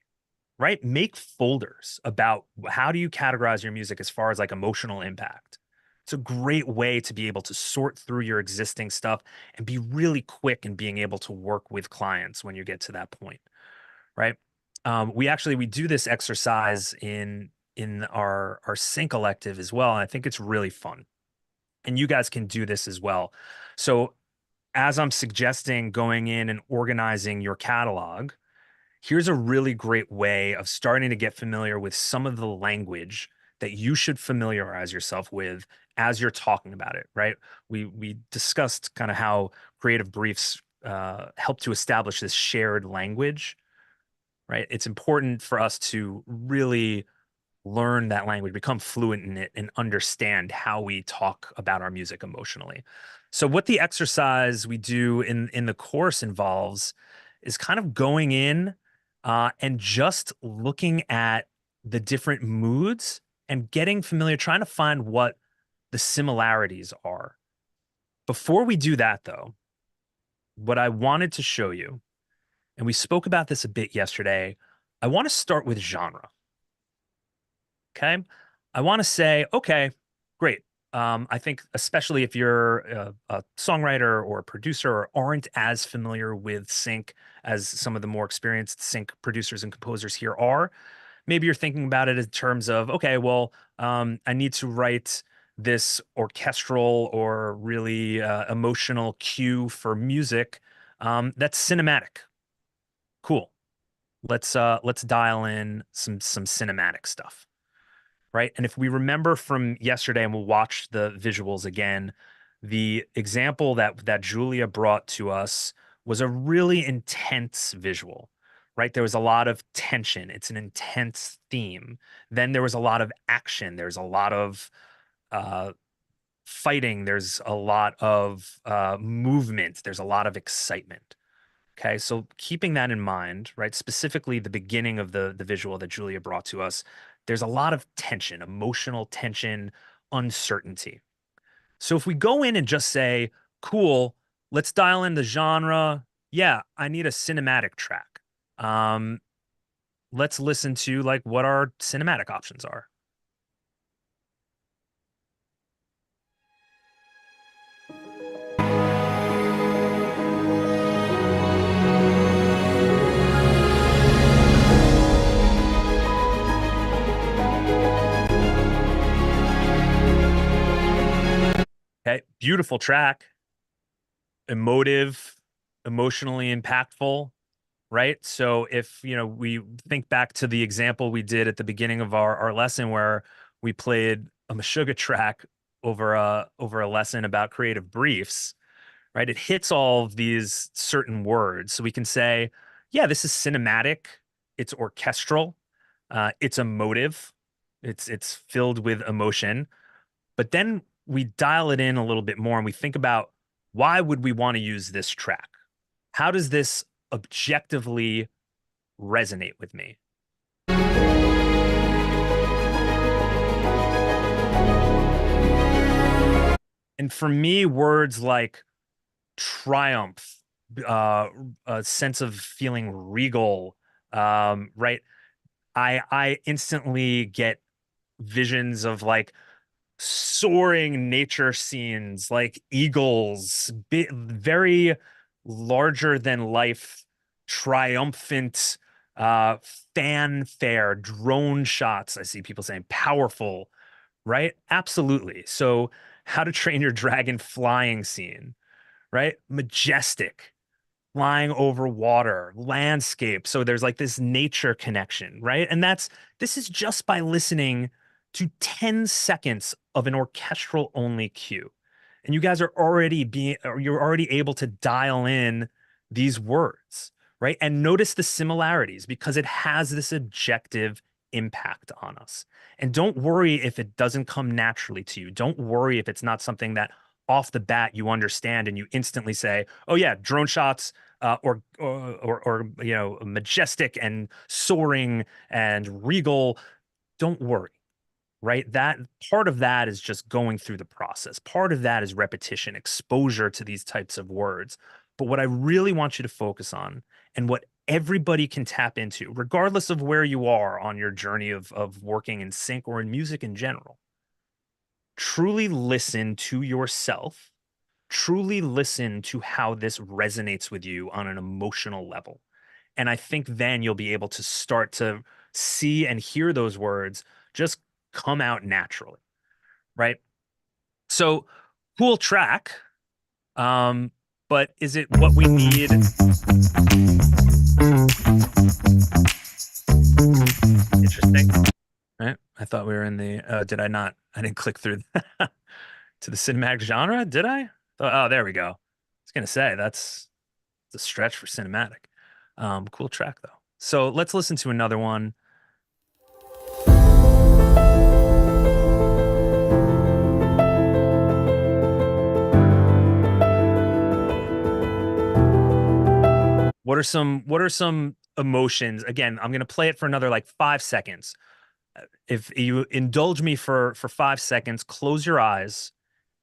right? Make folders about how do you categorize your music as far as like emotional impact. It's a great way to be able to sort through your existing stuff and be really quick in being able to work with clients when you get to that point, right? We do this exercise in our sync elective as well, and I think it's really fun. And you guys can do this as well. So as I'm suggesting going in and organizing your catalog, here's a really great way of starting to get familiar with some of the language that you should familiarize yourself with as you're talking about it, right? We discussed kind of how creative briefs help to establish this shared language, right? It's important for us to really learn that language, become fluent in it, and understand how we talk about our music emotionally. So what the exercise we do in the course involves is kind of going in and just looking at the different moods and getting familiar, trying to find what the similarities are. Before we do that, though, what I wanted to show you, and we spoke about this a bit yesterday, I want to start with genre. Okay. I want to say, okay, great. I think, especially if you're a songwriter or a producer or aren't as familiar with sync as some of the more experienced sync producers and composers here are, maybe you're thinking about it in terms of, okay, well, I need to write this orchestral or really emotional cue for music that's cinematic. Cool. Let's dial in some cinematic stuff, right? And if we remember from yesterday, and we'll watch the visuals again, the example that Julia brought to us was a really intense visual. right? There was a lot of tension. It's an intense theme. Then there was a lot of action. There's a lot of uh, fighting. There's a lot of movement. There's a lot of excitement. Okay, so keeping that in mind, right? Specifically, the beginning of the visual that Julia brought to us, there's a lot of tension, emotional tension, uncertainty. So if we go in and just say, cool, let's dial in the genre. Yeah, I need a cinematic track. Um, let's listen to like what our cinematic options are. Okay, beautiful track, emotive, emotionally impactful, right? So if, we think back to the example we did at the beginning of our lesson where we played a Meshuggah track over a lesson about creative briefs, right? It hits all of these certain words. So we can say, yeah, this is cinematic, it's orchestral, it's emotive, it's filled with emotion. But then we dial it in a little bit more and we think about why would we want to use this track? How does this objectively resonate with me? And for me, words like triumph, uh, a sense of feeling regal, right? I instantly get visions of like soaring nature scenes, like eagles, very larger than life, triumphant uh fanfare, drone shots. I see people saying powerful, right? Absolutely. So, How to Train Your Dragon flying scene, right? Majestic, flying over water, landscape. So there's like this nature connection, right? And this is just by listening to 10 seconds of an orchestral only cue. And you guys are already or you're already able to dial in these words, right? And notice the similarities because it has this objective impact on us. And don't worry if it doesn't come naturally to you. Don't worry if it's not something that off the bat you understand and you instantly say, "Oh yeah, drone shots, or majestic and soaring and regal." Don't worry, right? That part of that is just going through the process. Part of that is repetition, exposure to these types of words. But what I really want you to focus on, and what everybody can tap into, regardless of where you are on your journey of working in sync or in music in general, truly listen to yourself, truly listen to how this resonates with you on an emotional level. And I think then you'll be able to start to see and hear those words just come out naturally, right? So cool track. Um, but is it what we need? Interesting. Right. I thought we were in the did I not? I didn't click through to the cinematic genre, did I? Oh, there we go. I was gonna say that's the stretch for cinematic. Cool track though. So let's listen to another one. What are some emotions? Again, I'm gonna play it for another like 5 seconds. If you indulge me for 5 seconds, close your eyes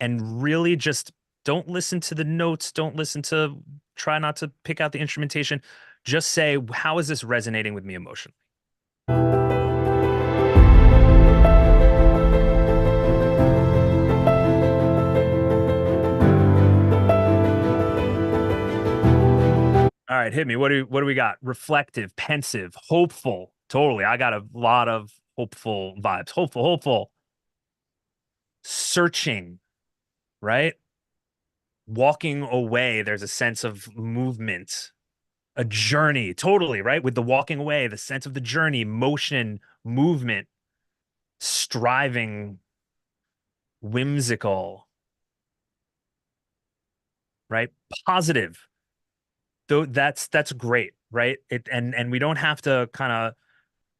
and really just don't listen to the notes. Don't listen to try not to pick out the instrumentation. Just say, how is this resonating with me emotionally? All right, hit me. What do we got? Reflective, pensive, hopeful. Totally. I got a lot of hopeful vibes. Hopeful, hopeful. Searching, right? Walking away, there's a sense of movement, a journey. Totally, right? With the walking away, the sense of the journey, motion, movement, striving, whimsical, right? Positive. Though that's great. right? And we don't have to kind of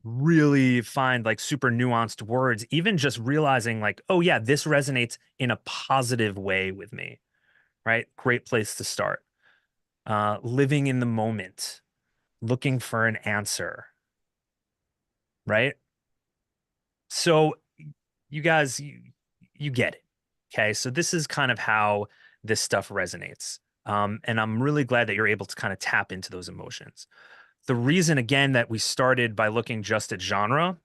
really find like super nuanced words, even just realizing like, oh yeah, this resonates in a positive way with me, right? Great place to start. Living in the moment, looking for an answer, right? So you guys, you get it. Okay. So this is kind of how this stuff resonates. And I'm really glad that you're able to kind of tap into those emotions. The reason, again, that we started by looking just at genre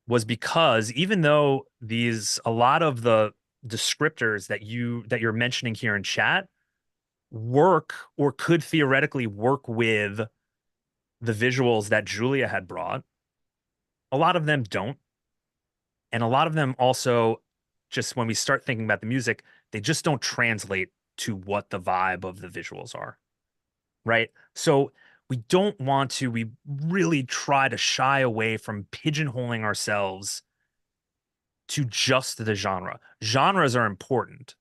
was because even though a lot of the descriptors that you're mentioning here in chat work or could theoretically work with the visuals that Julia had brought, a lot of them don't. And a lot of them also, just when we start thinking about the music, they just don't translate to what the vibe of the visuals are, right? So we really try to shy away from pigeonholing ourselves to just the genre. Genres are important,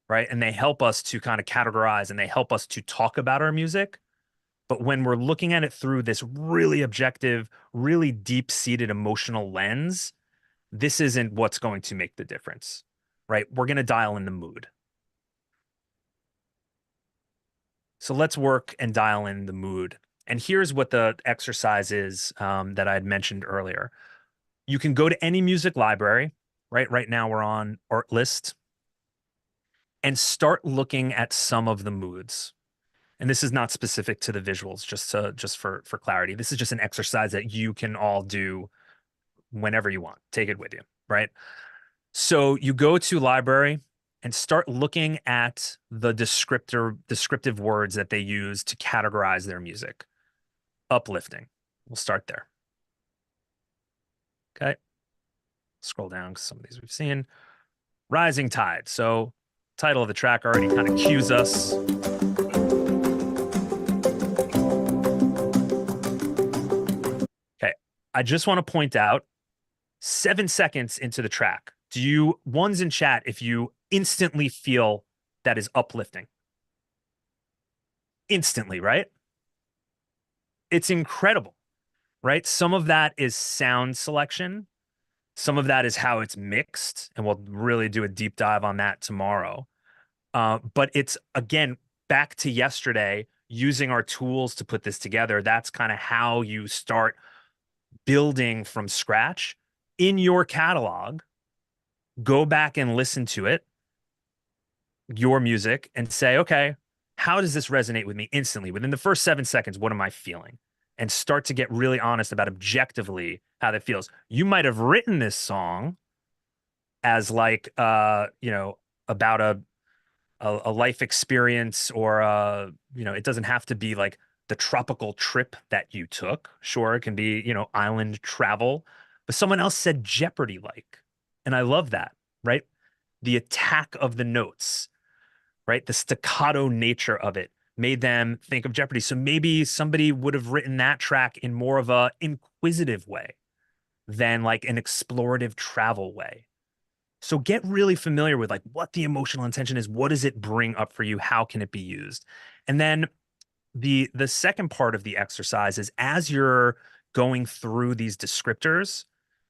right? And they help us to kind of categorize and they help us to talk about our music. But when we're looking at it through this really objective, really deep-seated emotional lens, this isn't what's going to make the difference, right? We're going to dial in the mood. So let's work and dial in the mood. And here's what the exercise is that I had mentioned earlier. You can go to any music library, right? Right now we're on Artlist and start looking at some of the moods. And this is not specific to the visuals, just for clarity. This is just an exercise that you can all do whenever you want. Take it with you, right? So you go to library and start looking at the descriptive words that they use to categorize their music. Uplifting. We'll start there. Okay. Scroll down because some of these we've seen. Rising Tide. So title of the track already kind of cues us. Okay. I just want to point out 7 seconds into the track. Do you ones in chat if you instantly feel that is uplifting? Instantly, right? It's incredible, right? Some of that is sound selection. Some of that is how it's mixed, and we'll really do a deep dive on that tomorrow. But it's again back to yesterday, using our tools to put this together. That's kind of how you start building from scratch in your catalog. Go back and listen to it, your music, and say, okay, how does this resonate with me instantly? Within the first 7 seconds, what am I feeling? And start to get really honest about objectively how that feels. You might have written this song as like about a life experience or it doesn't have to be like the tropical trip that you took. Sure, it can be, island travel, but someone else said Jeopardy like. And I love that, right? The attack of the notes, right? The staccato nature of it made them think of Jeopardy. So maybe somebody would have written that track in more of a inquisitive way than like an explorative travel way. So get really familiar with like what the emotional intention is. What does it bring up for you? How can it be used? And then the second part of the exercise is as you're going through these descriptors,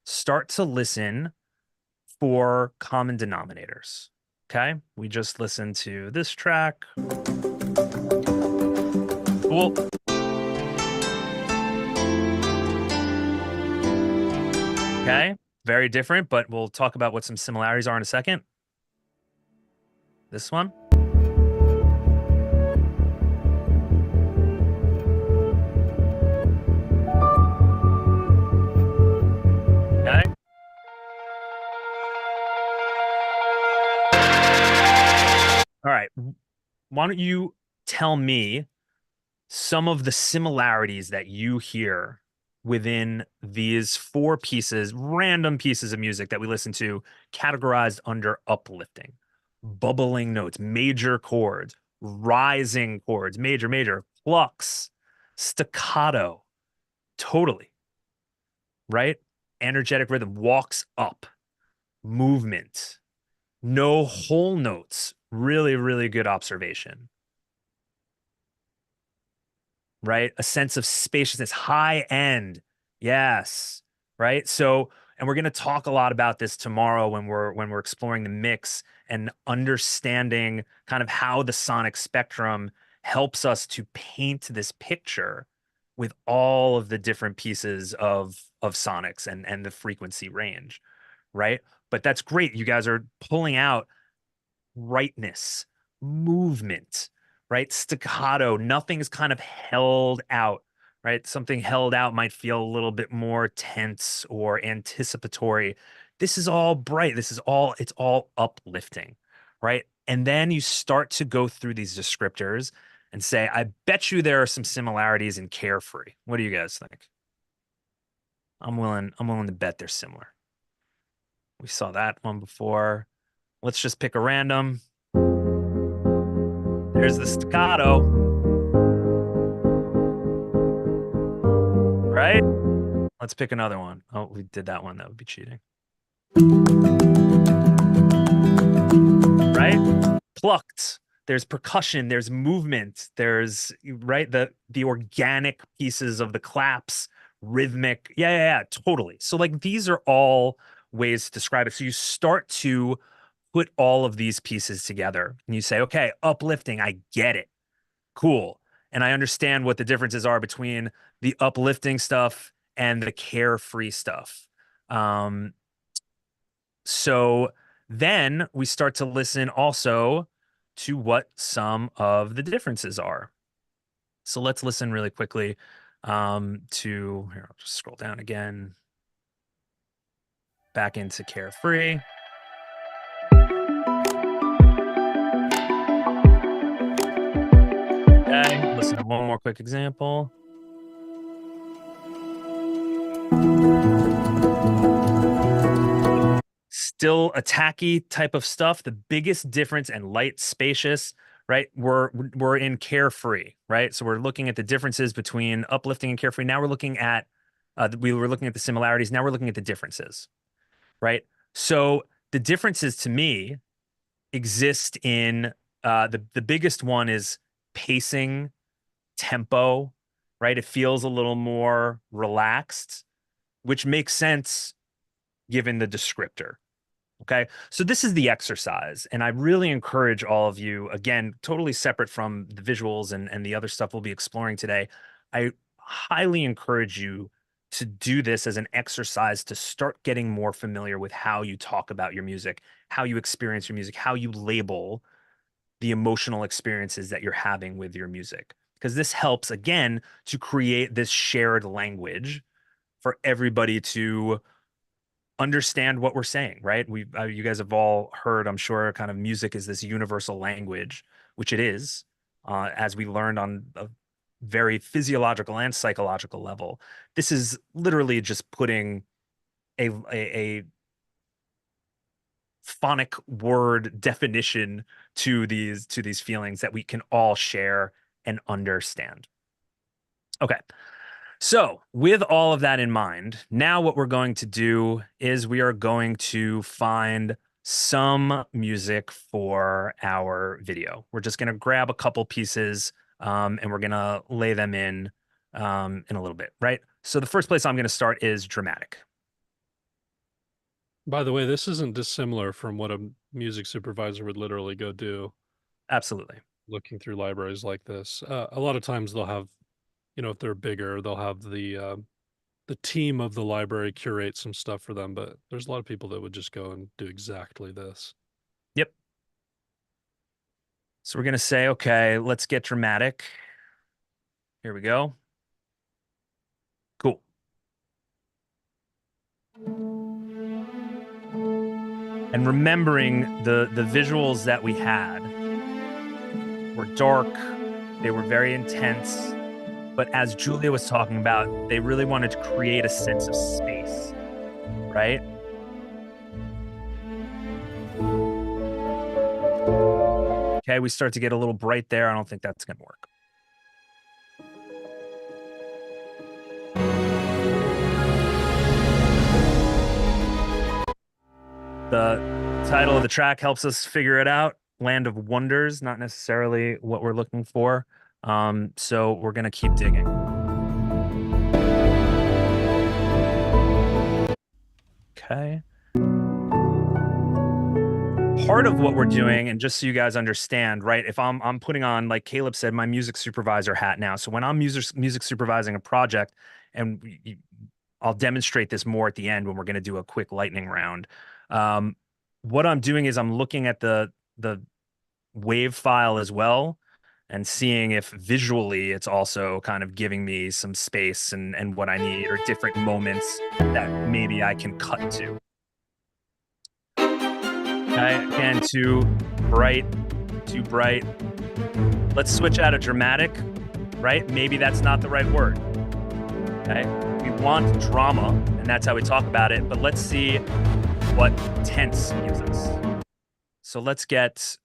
start to listen for common denominators. Okay. We just listened to this track. Cool. Okay. Very different, but we'll talk about what some similarities are in a second. This one. Okay. All right. Why don't you tell me some of the similarities that you hear within these four pieces, random pieces of music that we listen to, categorized under uplifting, bubbling notes, major chords, rising chords, major, major, plucks, staccato, totally, right? Energetic rhythm, walks up, movement, no whole notes. Really, really good observation. right? A sense of spaciousness, high end. Yes, right? So, and we're going to talk a lot about this tomorrow when we're exploring the mix and understanding kind of how the sonic spectrum helps us to paint this picture with all of the different pieces of sonics and the frequency range, right? But that's great. You guys are pulling out rightness, movement, right? Staccato, nothing's kind of held out, right? Something held out might feel a little bit more tense or anticipatory. This is all bright. It's all uplifting, right? And then you start to go through these descriptors and say, I bet you there are some similarities in Carefree. What do you guys think? I'm willing to bet they're similar. We saw that one before. Let's just pick a random. There's the staccato, right? Let's pick another one. Oh, we did that one. That would be cheating, right? Plucked. There's percussion, there's movement, there's right the organic pieces of the claps, rhythmic. Yeah, yeah, yeah, totally. So like these are all ways to describe it. So you start to put all of these pieces together and you say, okay, uplifting, I get it. Cool. And I understand what the differences are between the uplifting stuff and the carefree stuff. Um, so then we start to listen also to what some of the differences are. So let's listen really quickly to, here, I'll just scroll down again, back into carefree. Okay, listen to one more quick example. Still a tacky type of stuff. The biggest difference and light, spacious, right? We're in carefree, right? So we're looking at the differences between uplifting and carefree. Now we're looking at we were looking at the similarities. Now we're looking at the differences, right? So the differences to me exist in the biggest one is pacing, tempo, right? It feels a little more relaxed, which makes sense given the descriptor. Okay. So this is the exercise. And I really encourage all of you, again, totally separate from the visuals and the other stuff we'll be exploring today. I highly encourage you to do this as an exercise to start getting more familiar with how you talk about your music, how you experience your music, how you label the emotional experiences that you're having with your music. Because this helps, again, to create this shared language for everybody to understand what we're saying, right? You guys have all heard, I'm sure, kind of music is this universal language, which it is, as we learned on a very physiological and psychological level. This is literally just putting a phonic word definition to these feelings that we can all share and understand. Okay. So, with all of that in mind, now what we're going to do is we are going to find some music for our video. We're just going to grab a couple pieces and we're going to lay them in a little bit, right? So, the first place I'm going to start is dramatic. By the way, this isn't dissimilar from what a music supervisor would literally go do Absolutely. looking through libraries like this. A lot of times they'll have, if they're bigger, they'll have the team of the library curate some stuff for them, but there's a lot of people that would just go and do exactly this. Yep. So, we're going to say, okay, let's get dramatic. Here we go. Cool. And remembering the visuals that we had were dark, they were very intense, but as Julia was talking about, they really wanted to create a sense of space, right? Okay, we start to get a little bright there. I don't think that's going to work. The title of the track helps us figure it out. Land of Wonders, not necessarily what we're looking for. So we're gonna keep digging. Okay. Part of what we're doing, and just so you guys understand, right? If I'm putting on, like Caleb said, my music supervisor hat now. So when I'm music supervising a project, and I'll demonstrate this more at the end when we're going to do a quick lightning round. Um, what I'm doing is I'm looking at the wave file as well and seeing if visually it's also kind of giving me some space and what I need or different moments that maybe I can cut to. Okay, again, bright, too bright. Let's switch out of dramatic, right? Maybe that's not the right word. Okay. We want drama, and that's how we talk about it, but let's see what tense gives us. So let's get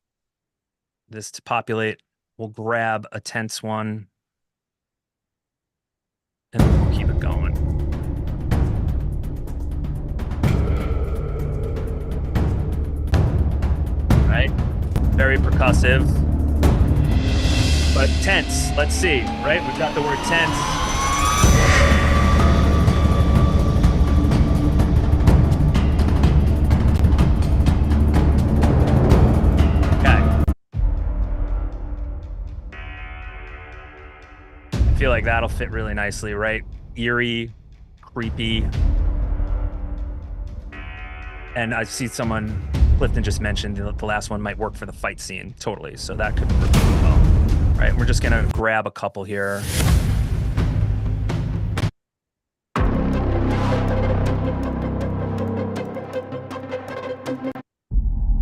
this to populate. We'll grab a tense one and then we'll keep it going. Right? Very percussive, but tense. Let's see, right? We've got the word tense. I feel like that'll fit really nicely, right? Eerie, creepy. And I see someone, Clifton just mentioned the last one might work for the fight scene. Totally. So that could work really well. Right. We're just going to grab a couple here.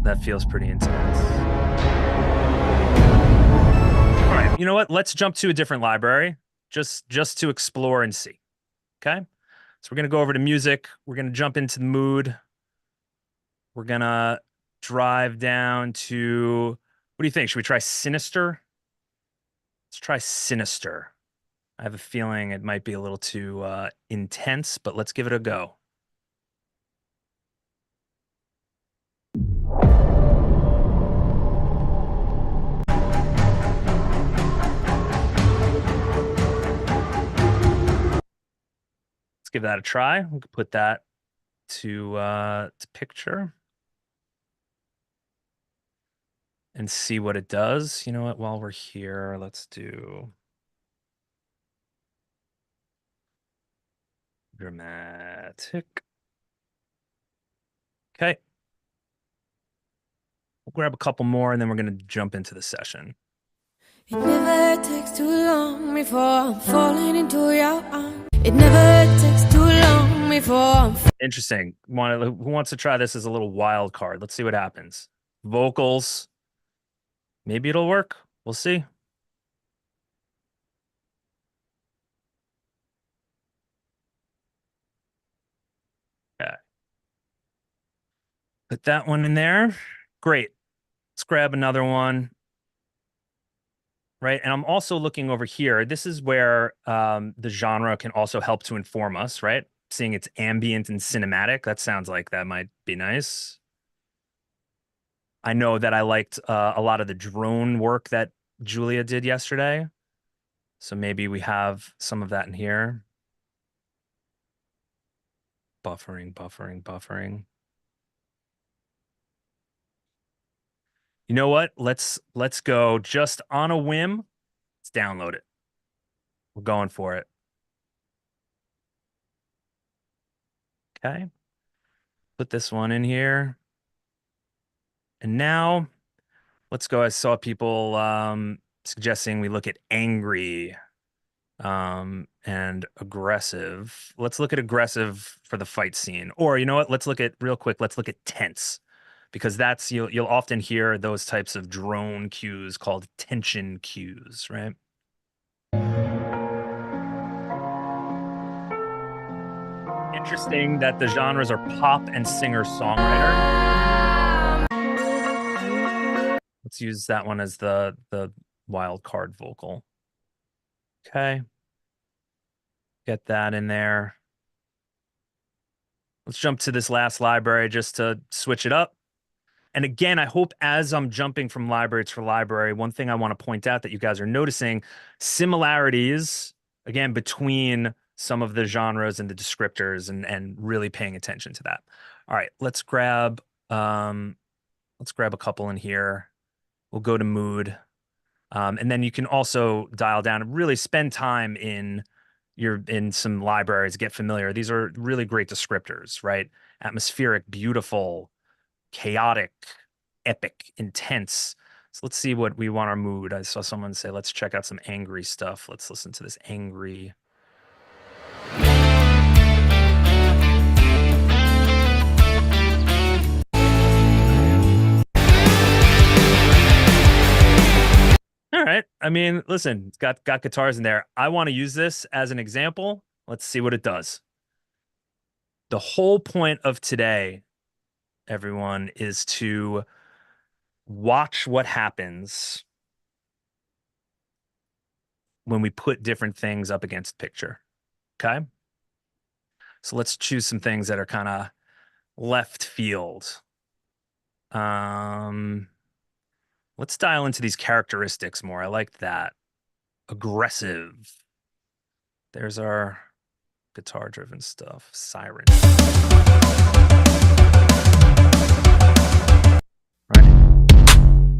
That feels pretty intense. All right. You know what? Let's jump to a different library just to explore and see. Okay. So we're going to go over to music. We're going to jump into the mood. We're going to drive down to, what do you think? Should we try Sinister? Let's try Sinister. I have a feeling it might be a little too intense, but let's give it a go. Let's give that a try. We could put that to picture and see what it does. You know what? While we're here, let's do dramatic. Okay. We'll grab a couple more and then we're going to jump into the session. It never takes too long before I'm falling into your arms. It never takes too long before I'm... Interesting. Who wants to try this as a little wild card? Let's see what happens. Vocals. Maybe it'll work. We'll see. Okay. Put that one in there. Great. Let's grab another one. Right. And I'm also looking over here. This is where the genre can also help to inform us, right? Seeing it's ambient and cinematic. That sounds like that might be nice. I know that I liked a lot of the drone work that Julia did yesterday. So maybe we have some of that in here. Buffering, buffering, buffering. You know what? Let's go just on a whim. Let's download it. We're going for it. Okay. Put this one in here. And now let's go. I saw people suggesting we look at angry and aggressive. Let's look at aggressive for the fight scene. Or you know what? Let's look at real quick. Let's look at tense because that's you'll often hear those types of drone cues called tension cues, right? Interesting that the genres are pop and singer-songwriter. Let's use that one as the wild card vocal. Okay. Get that in there. Let's jump to this last library just to switch it up. And again, I hope as I'm jumping from library to library, one thing I want to point out that you guys are noticing similarities, again, between some of the genres and the descriptors and really paying attention to that. All right, um, let's grab a couple in here. We'll go to mood. And then you can also dial down and really spend time in some libraries, get familiar. These are really great descriptors, right? Atmospheric, beautiful, chaotic, epic, intense. So let's see what we want our mood. I saw someone say, let's check out some angry stuff. Let's listen to this angry. All right. I mean, listen, it's got guitars in there. I want to use this as an example. Let's see what it does. The whole point of today, everyone, is to watch what happens when we put different things up against picture. Okay. So let's choose some things that are kind of left field. Um, let's dial into these characteristics more. I like that. Aggressive. There's our guitar driven stuff. Siren. Right.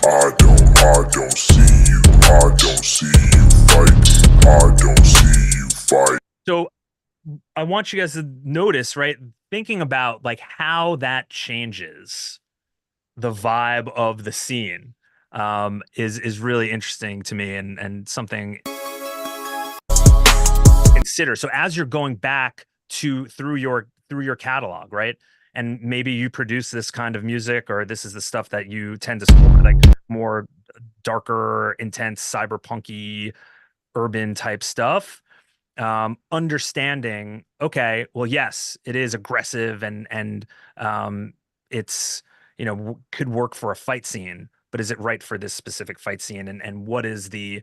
I don't see you. I don't see you fight. I don't see you fight. So I want you guys to notice, right? Thinking about like how that changes the vibe of the scene is really interesting to me and something to consider. So as you're going back through your catalog, right? And maybe you produce this kind of music, or this is the stuff that you tend to score, like more darker, intense, cyberpunky, urban type stuff. Understanding, okay, well, yes, it is aggressive and it's could work for a fight scene, but is it right for this specific fight scene? And what is the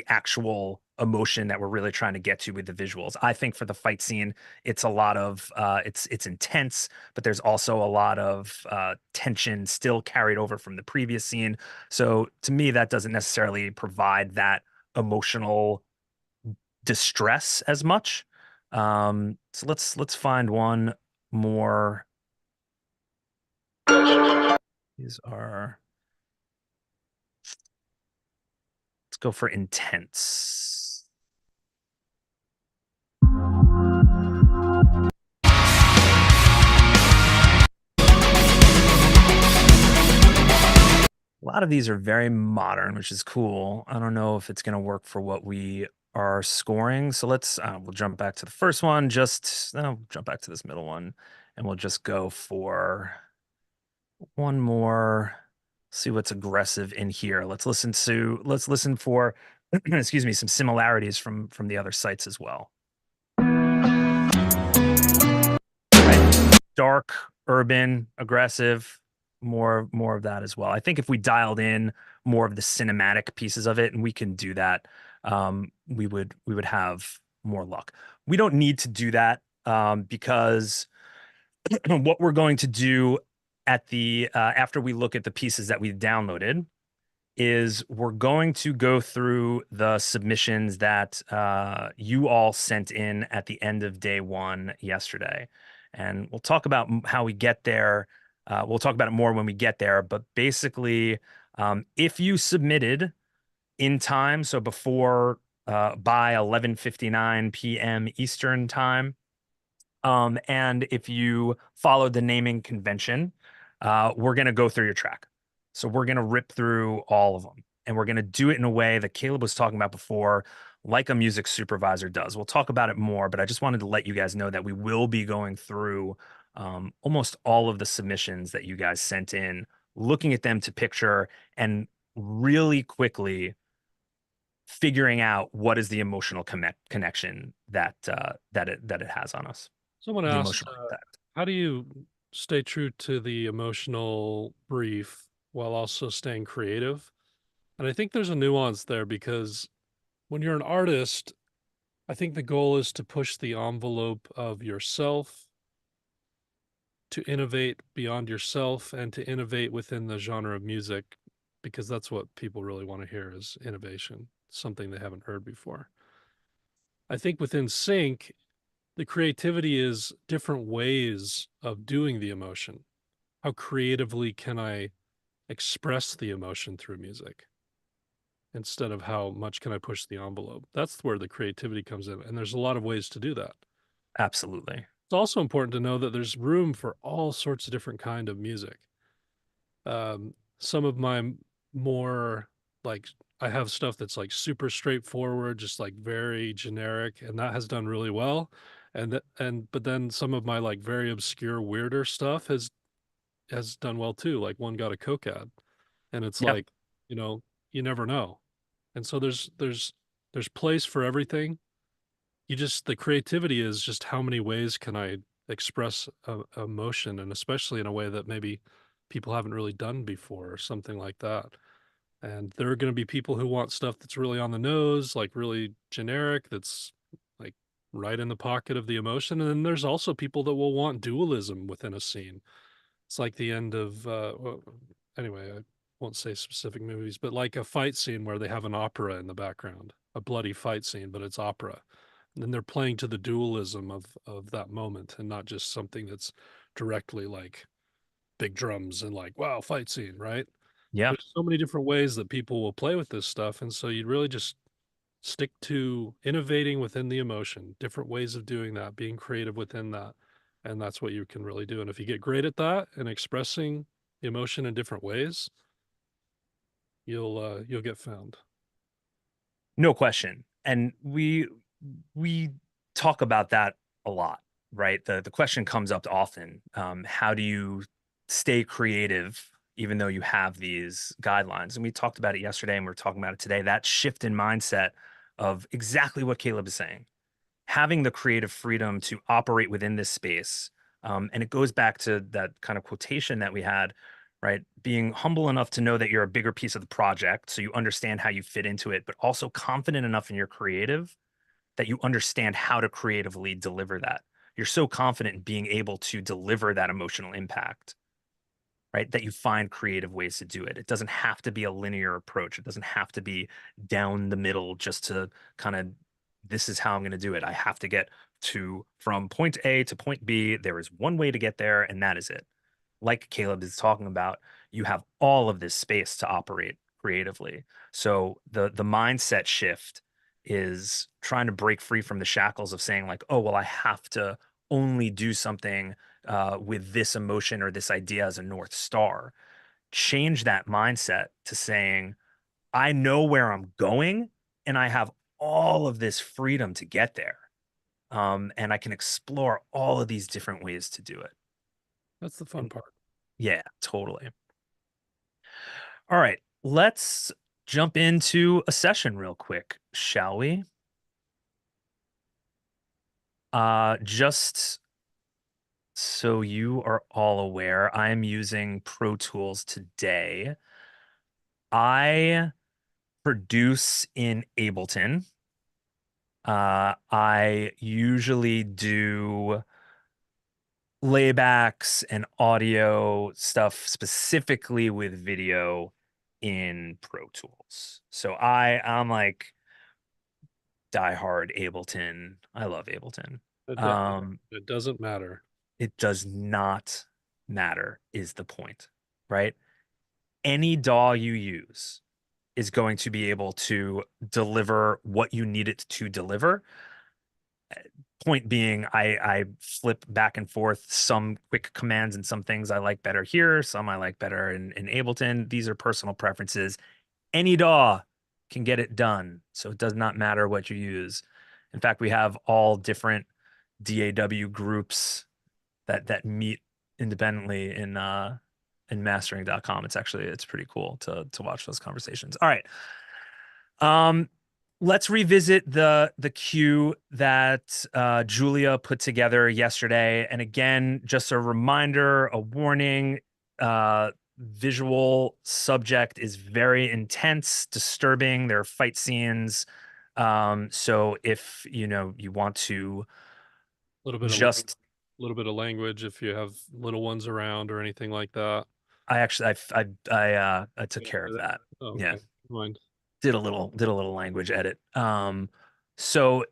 actual emotion that we're really trying to get to with the visuals? I think for the fight scene, it's a lot of it's intense, but there's also a lot of tension still carried over from the previous scene. So to me, that doesn't necessarily provide that emotional distress as much. So let's find one more. These are, let's go for intense. A lot of these are very modern, which is cool. I don't know if it's going to work for what we are scoring. So we'll jump back to the first one. Jump back to this middle one, and we'll just go for one more. See what's aggressive in here. Let's listen for, excuse me, some similarities from the other sites as well. Right. Dark, urban, aggressive, more of that as well. I think if we dialed in more of the cinematic pieces of it, and we can do that, we would have more luck. We don't need to do that because what we're going to do at the after we look at the pieces that we've downloaded is we're going to go through the submissions that you all sent in at the end of day one yesterday. And we'll talk about how we get there. We'll talk about it more when we get there. But basically, if you submitted in time, so before by 11:59 p.m. Eastern time, and if you followed the naming convention, we're going to go through your track. So we're going to rip through all of them, and we're going to do it in a way that Caleb was talking about before, like a music supervisor does. We'll talk about it more, but I just wanted to let you guys know that we will be going through almost all of the submissions that you guys sent in, looking at them to picture and really quickly figuring out what is the emotional connection that it has on us. Someone The asked, emotional impact. how do you stay true to the emotional brief while also staying creative? And I think there's a nuance there because when you're an artist, I think the goal is to push the envelope of yourself to innovate beyond yourself and to innovate within the genre of music, because that's what people really want to hear is innovation, something they haven't heard before. I think within sync, the creativity is different ways of doing the emotion. How creatively can I express the emotion through music instead of how much can I push the envelope? That's where the creativity comes in. And there's a lot of ways to do that. Absolutely. It's also important to know that there's room for all sorts of different kind of music. Some of my more like I have stuff that's like super straightforward, just like very generic, and that has done really well. But then some of my like very obscure, weirder stuff has done well too. Like one got a Coke ad, and it's Yeah. like, you know, you never know. And so there's place for everything. You just the creativity is just how many ways can I express emotion, and especially in a way that maybe people haven't really done before or something like that. And there are going to be people who want stuff that's really on the nose, like really generic, that's like right in the pocket of the emotion. And then there's also people that will want dualism within a scene. It's like the end of well, anyway, I won't say specific movies, but like a fight scene where they have an opera in the background, a bloody fight scene, but it's opera. And then they're playing to the dualism of that moment and not just something that's directly like big drums and like, wow, fight scene, right? Yeah. There's so many different ways that people will play with this stuff. And so you really just stick to innovating within the emotion, different ways of doing that, being creative within that. And that's what you can really do. And if you get great at that and expressing emotion in different ways, you'll get found. No question. And we talk about that a lot, right? The question comes up often. How do you stay creative even though you have these guidelines? And we talked about it yesterday and we're talking about it today. That shift in mindset of exactly what Caleb is saying, having the creative freedom to operate within this space. And it goes back to that kind of quotation that we had, right? Being humble enough to know that you're a bigger piece of the project, so you understand how you fit into it, but also confident enough in your creative that you understand how to creatively deliver that. You're so confident in being able to deliver that emotional impact, right? That you find creative ways to do it. It doesn't have to be a linear approach. It doesn't have to be down the middle just to kind of, this is how I'm going to do it. I have to get to from point A to point B. There is one way to get there, and that is it. Like Caleb is talking about, you have all of this space to operate creatively. So the mindset shift is trying to break free from the shackles of saying like, oh, well, I have to only do something with this emotion or this idea as a North Star. Change that mindset to saying, I know where I'm going and I have all of this freedom to get there. And I can explore all of these different ways to do it. That's the fun And part. yeah, totally. All right, let's jump into a session real quick, shall we? Just so you are all aware, I'm using Pro Tools today. I produce in Ableton. I usually do laybacks and audio stuff specifically with video in Pro Tools. So I'm like diehard Ableton. I love Ableton. It, do- Um, it doesn't matter. it does not matter is the point, right? Any DAW you use is going to be able to deliver what you need it to deliver. Point being, I flip back and forth some quick commands and some things I like better here, some I like better in Ableton. These are personal preferences. Any DAW can get it done, so it does not matter what you use. In fact, we have all different DAW groups that meet independently in mastering.com. It's pretty cool to watch those conversations. All right. Um, let's revisit the cue that Julia put together yesterday. And again, just a reminder, a warning, visual subject is very intense, disturbing. There are fight scenes. So if you want to A little bit of just little bit of language if you have little ones around or anything like that. I actually I took Yeah, care of do that. that. Oh, Yeah. okay. Mind. Did a little language edit. So,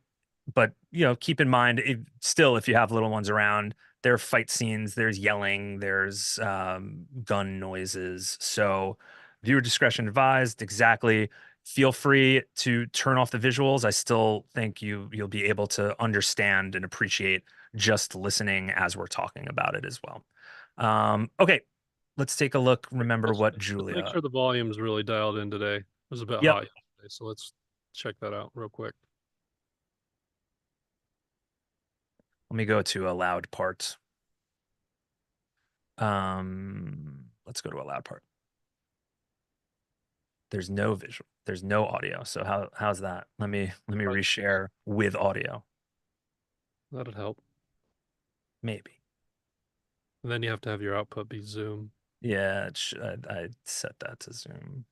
but keep in mind, still, if you have little ones around, there are fight scenes, there's yelling, there's gun noises. So, viewer discretion advised. Exactly. Feel free to turn off the visuals. I still think you'll be able to understand and appreciate just listening as we're talking about it as well. Okay, let's take a look. Remember what Let's make Julia. sure the volume's really dialed in today. It was a bit Yep. hot yesterday, so let's check that out real quick. Let me go to a loud part. Let's go to a loud part. There's no visual. There's no audio. So how's that? Let me reshare with audio. That'd help. Maybe. And then you have to have your output be Zoom. Yeah, I set that to Zoom.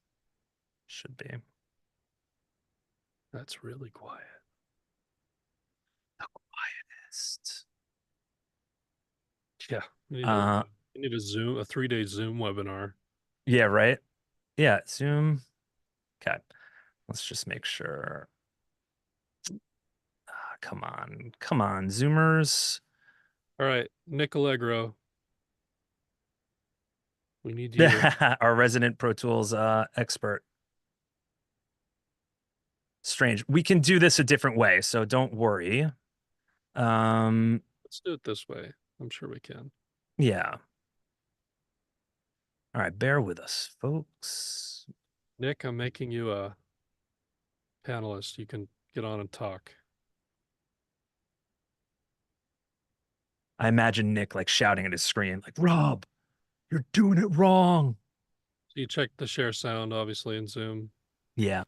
Should be. That's really quiet. The quietest. Yeah. Uh, We need a Zoom, a 3-day Zoom webinar. yeah, right. Yeah, Zoom. Okay. Let's just make sure. Come on, Zoomers. All right, Nick Allegro. We need you to Our resident Pro Tools expert. Strange. We can do this a different way, so don't worry. let's do it this way. I'm sure we can. Yeah. All right, bear with us, folks. Nick, I'm making you a panelist. You can get on and talk. I imagine Nick like shouting at his screen, like, Rob, you're doing it wrong. So you check the share sound, obviously, in Zoom. Yeah.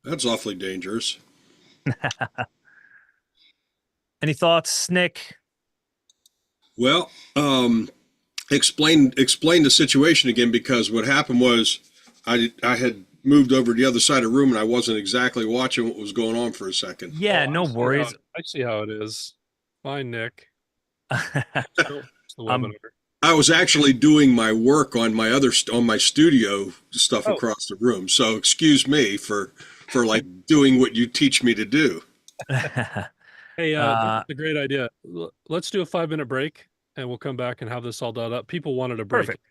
That's awfully dangerous. Any thoughts, Nick? Well, explain the situation again, because what happened was I had moved over to the other side of the room and I wasn't exactly watching what was going on for a second. Yeah, no worries. I see how it is. Fine, Nick. The webinar. I was actually doing my work on my studio stuff Oh. across the room. So excuse me for like doing what you teach me to do. Hey, that's a great idea. Let's do a 5-minute break and we'll come back and have this all done up. People wanted a break. Perfect.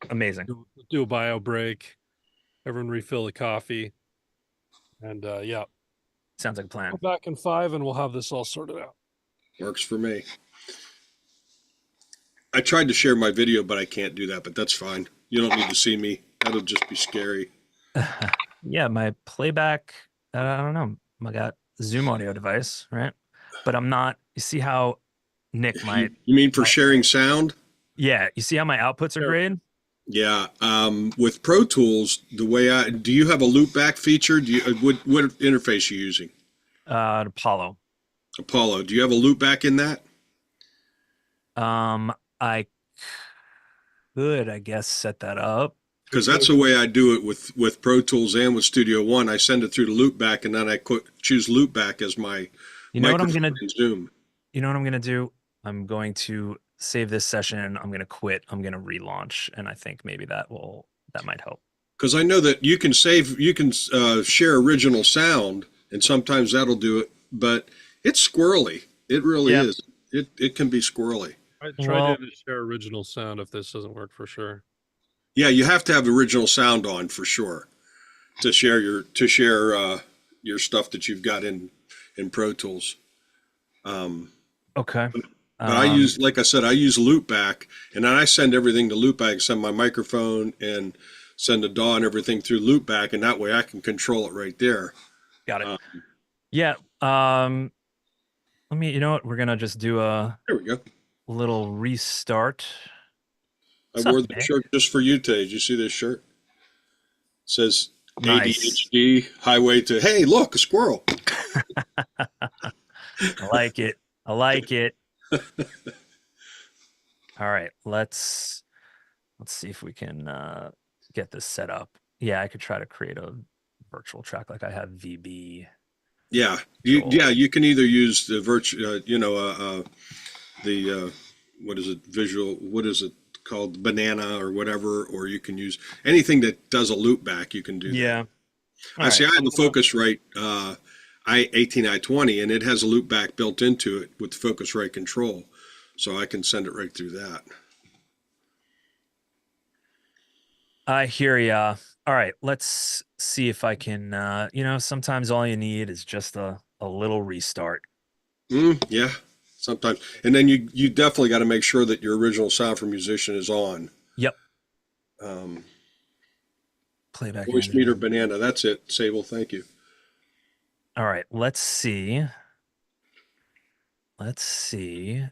Amazing. Do a bio break. Everyone refill the coffee. And yeah. Sounds like a plan. Come back in 5 and we'll have this all sorted out. Works for me. I tried to share my video, but I can't do that, but that's fine. You don't need to see me. That'll just be scary. Yeah, my playback, I don't know. I got Zoom audio device, right? But I'm not, you see how Nick might. You mean for sharing sound? Yeah, you see how my outputs are Sure. great? Yeah. With Pro Tools, do you have a loop back feature? What interface are you using? Apollo. Apollo. Do you have a loop back in that? I could, I guess, set that up. Because that's the way I do it with Pro Tools and with Studio One. I send it through to loopback, and then I choose loopback as my You know what I'm microphone gonna in Zoom. You know what I'm gonna do? I'm going to save this session. I'm gonna quit. I'm gonna relaunch, and I think maybe that might help. Because I know that you can share original sound, and sometimes that'll do it. But it's squirrely. It really Yep. is. It can be squirrely. Try to share original sound if this doesn't work for sure. Yeah, you have to have original sound on for sure to share your stuff that you've got in Pro Tools. Okay. But I use, like I said, I use Loopback, and then I send everything to Loopback, send my microphone and send the DAW and everything through Loopback, and that way I can control it right there. Got it. Yeah. You know what? We're gonna just do a There we go. little restart. I wore the shirt just for you today. Did you see this shirt? It says Nice. ADHD highway to, hey, look, a squirrel. I like it. I like it. All right, let's see if we can get this set up. Yeah, I could try to create a virtual track like I have VB. Yeah, you can either use the virtual, what is it, visual, what is it called, banana or whatever, or you can use anything that does a loop back, you can do that. Yeah. All I see, right. I have the Focusrite I18i20, and it has a loop back built into it with the Focusrite control. So I can send it right through that. I hear ya. All right, let's see if I can, sometimes all you need is just a little restart. Yeah, sometimes. And then you definitely got to make sure that your original sound for musician is on. Yep. Um, Playback Voice meter engine. banana. That's it. Sable. Thank you. All right, let's see. Let's see.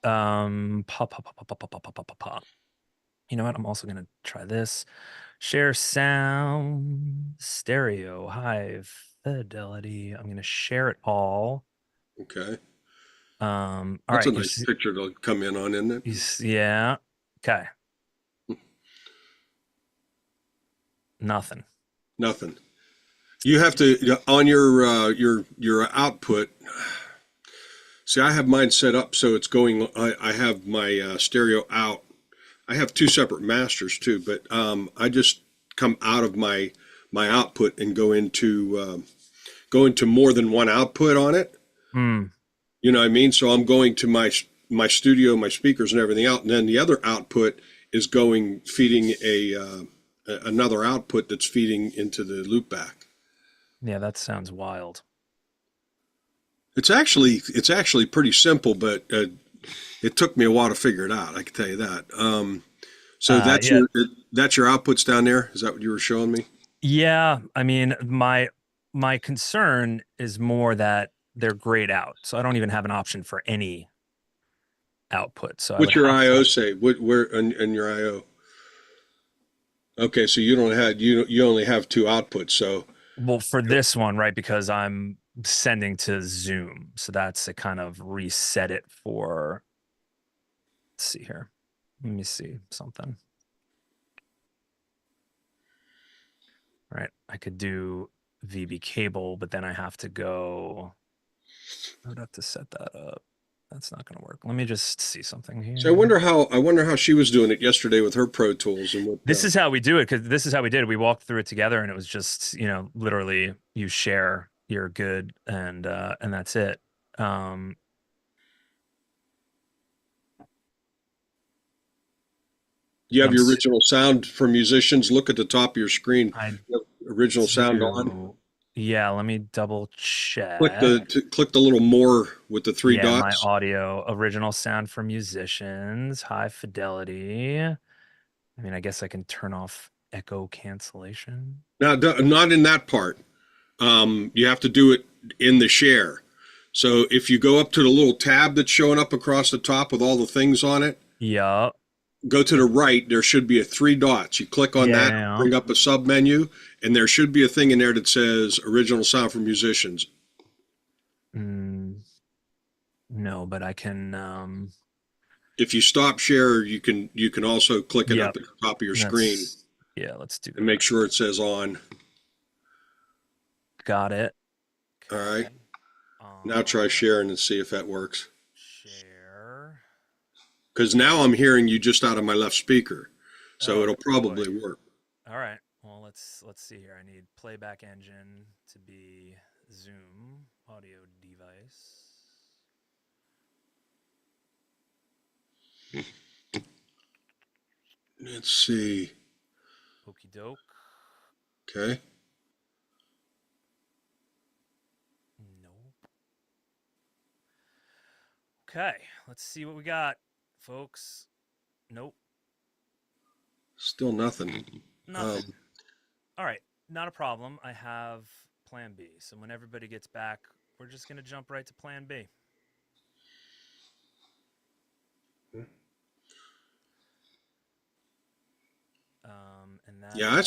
Pop, pop, pop, pop, pop, pop, pop, pop, pop, pop. You know what? I'm also gonna try this. Share sound, stereo, high fidelity. I'm gonna share it all. Okay. All That's a right, nice picture to come in on, isn't it? yeah. Okay. Nothing. Nothing. You have to on your output. See, I have mine set up so it's going. I have my stereo out. I have two separate masters too, but I just come out of my output and go into more than one output on it. Hmm. You know what I mean? So I'm going to my studio, my speakers and everything out, and then the other output is feeding another output that's feeding into the loopback. Yeah, that sounds wild. It's actually pretty simple, but it took me a while to figure it out. I can tell you that. So Yeah. that's your outputs down there. Is that what you were showing me? Yeah, I mean, my concern is more that they're grayed out, so I don't even have an option for any output. So I would What's your have I/O to, say? Where in your I/O? Okay, so you don't have you only have two outputs. So well, for this one, right? Because I'm sending to Zoom, so that's to kind of reset it for. Let's see here. Let me see something. All right, I could do VB cable, but then I have to go. I would have to set that up. That's not going to work. Let me just see something so here. I wonder how she was doing it yesterday with her Pro Tools and what. This is how we do it, because this is how we did it. We walked through it together, and it was just, literally you share, you're good, and that's it. You And have your original sound for musicians. Look at the top of your screen. I You have original sound on. do. Yeah, let me double Click check. click the little more with the three Yeah, my dots. audio, original sound for musicians, high fidelity. I mean, I guess I can turn off echo cancellation. Now, not in that part. You have to do it in the share. So if you go up to the little tab that's showing up across the top with all the things on it, Yeah. go to the right. There should be three dots. You click on that, Yeah. bring up a sub menu, and there should be a thing in there that says original sound for musicians. No, but I can. If you stop share, you can also click it up Yep. at the top of your screen Yeah, let's do and make that. sure it says on. Got it. All right. Okay. Now try sharing and see if that works. Share. Because now I'm hearing you just out of my left speaker, so Oh, it'll probably boy. work. All right. Well, let's see here. I need playback engine to be Zoom audio device. Let's see. Okie doke. Okay. Nope. Okay, let's see what we got, folks. Nope. Still nothing. Nothing. All right, not a problem. I have plan B. So when everybody gets back, we're just going to jump right to plan B. And that Yeah,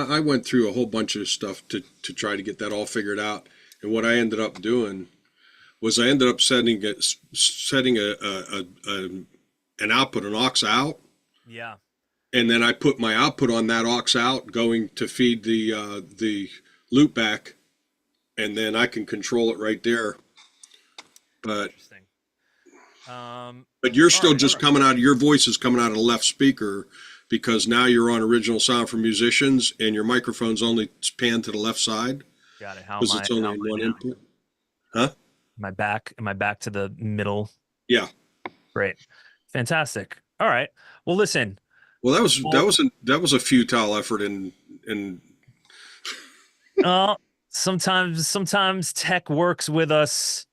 I went through a whole bunch of stuff to try to get that all figured out, and what I ended up doing was I ended up setting an output, an aux out. Yeah. And then I put my output on that aux out going to feed the loop back, and then I can control it right there. But Interesting. But you're All still right, all just right. coming out, your voice is coming out of the left speaker because now you're on original sound for musicians and your microphone's only panned to the left side Got it. because it's How only am in I one now? input. Huh? Am I back? Am I back to the middle? Yeah. Great. Fantastic. All right. Well, listen. Well, Well, that was a futile effort in uh, sometimes tech works with us.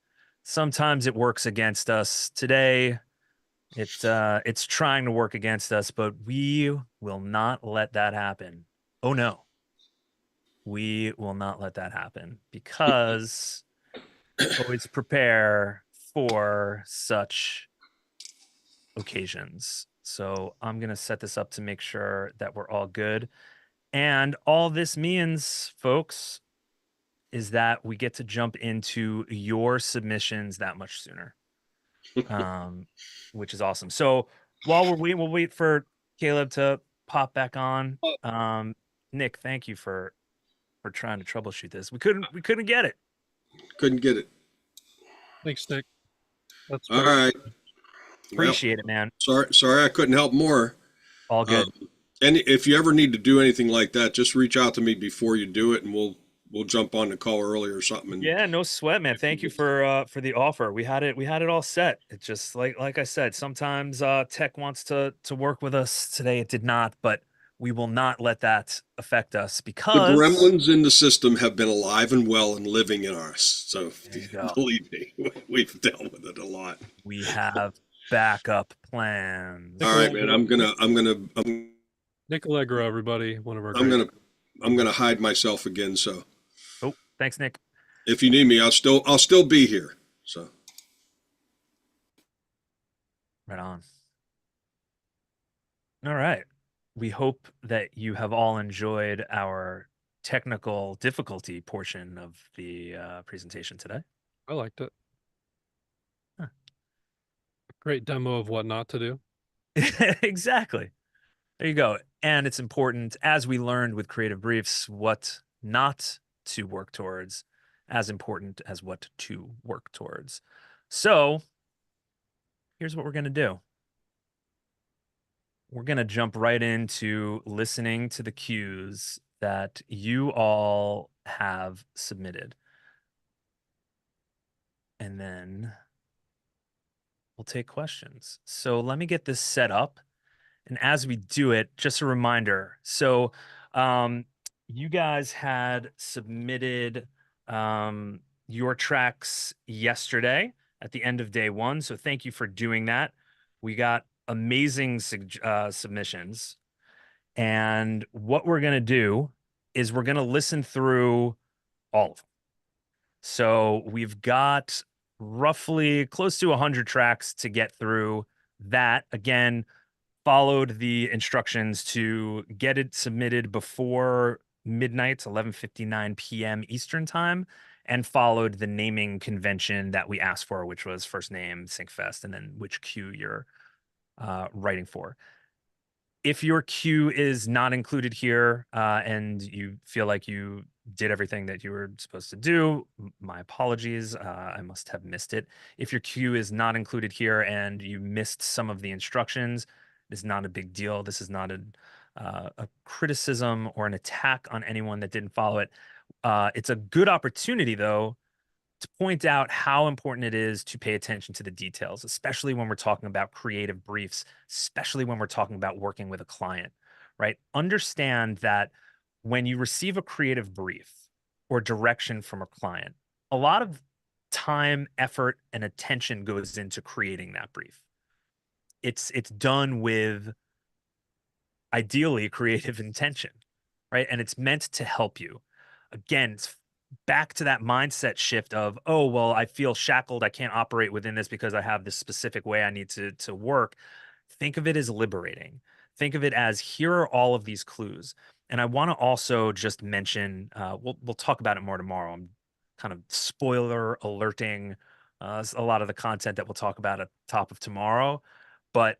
Sometimes it works against us. Today, it's trying to work against us, but we will not let that happen. Oh no. We will not let that happen because always prepare for such occasions. So I'm going to set this up to make sure that we're all good. And all this means, folks, is that we get to jump into your submissions that much sooner, um, which is awesome. So while we're waiting, we'll wait for Caleb to pop back on. Nick, thank you for trying to troubleshoot this. We couldn't get it. couldn't get it. Thanks, Nick. That's All very right. Well, Appreciate it, man. sorry I couldn't help more. All good. And if you ever need to do anything like that, just reach out to me before you do it, and we'll jump on the call early or something. And Yeah, no sweat, man. Thank you for the offer. We had it all set. It just like I said, sometimes tech wants to work with us. Today it did not, but we will not let that affect us the because gremlins in the system have been alive and well and living in us. So there you go. believe me, we've dealt with it a lot. We have backup plans. All right, man. Nick Allegro, everybody. One of our I'm great. gonna hide myself again. So Oh, thanks, Nick. if you need me, I'll still be here. So Right on. All right. We hope that you have all enjoyed our technical difficulty portion of the presentation today. I liked it. Huh. Great demo of what not to do. Exactly. There you go. And it's important, as we learned with creative briefs, what not to work towards, as important as what to work towards. So here's what we're going to do. We're going to jump right into listening to the cues that you all have submitted. And then we'll take questions. So let me get this set up. And as we do it, just a reminder. So you guys had submitted your tracks yesterday at the end of day one. So thank you for doing that. We got amazing submissions. And what we're going to do is we're going to listen through all of them. So we've got roughly close to 100 tracks to get through. That, again, followed the instructions to get it submitted before midnight, 11:59 p.m. Eastern time, and followed the naming convention that we asked for, which was first name, Syncfest, and then which cue you're writing for. If your cue is not included here and you feel like you did everything that you were supposed to do, my apologies. I must have missed it. If your cue is not included here and you missed some of the instructions, it's not a big deal. This is not a criticism or an attack on anyone that didn't follow it. It's a good opportunity, though, to point out how important it is to pay attention to the details, especially when we're talking about creative briefs, especially when we're talking about working with a client, right? Understand that when you receive a creative brief or direction from a client, a lot of time, effort, and attention goes into creating that brief. It's done with ideally creative intention, right? And it's meant to help you. Again, it's back to that mindset shift of, oh, well, I feel shackled. I can't operate within this because I have this specific way I need to work. Think of it as liberating. Think of it as here are all of these clues. And I want to also just mention, we'll talk about it more tomorrow. I'm kind of spoiler alerting a lot of the content that we'll talk about at the top of tomorrow. But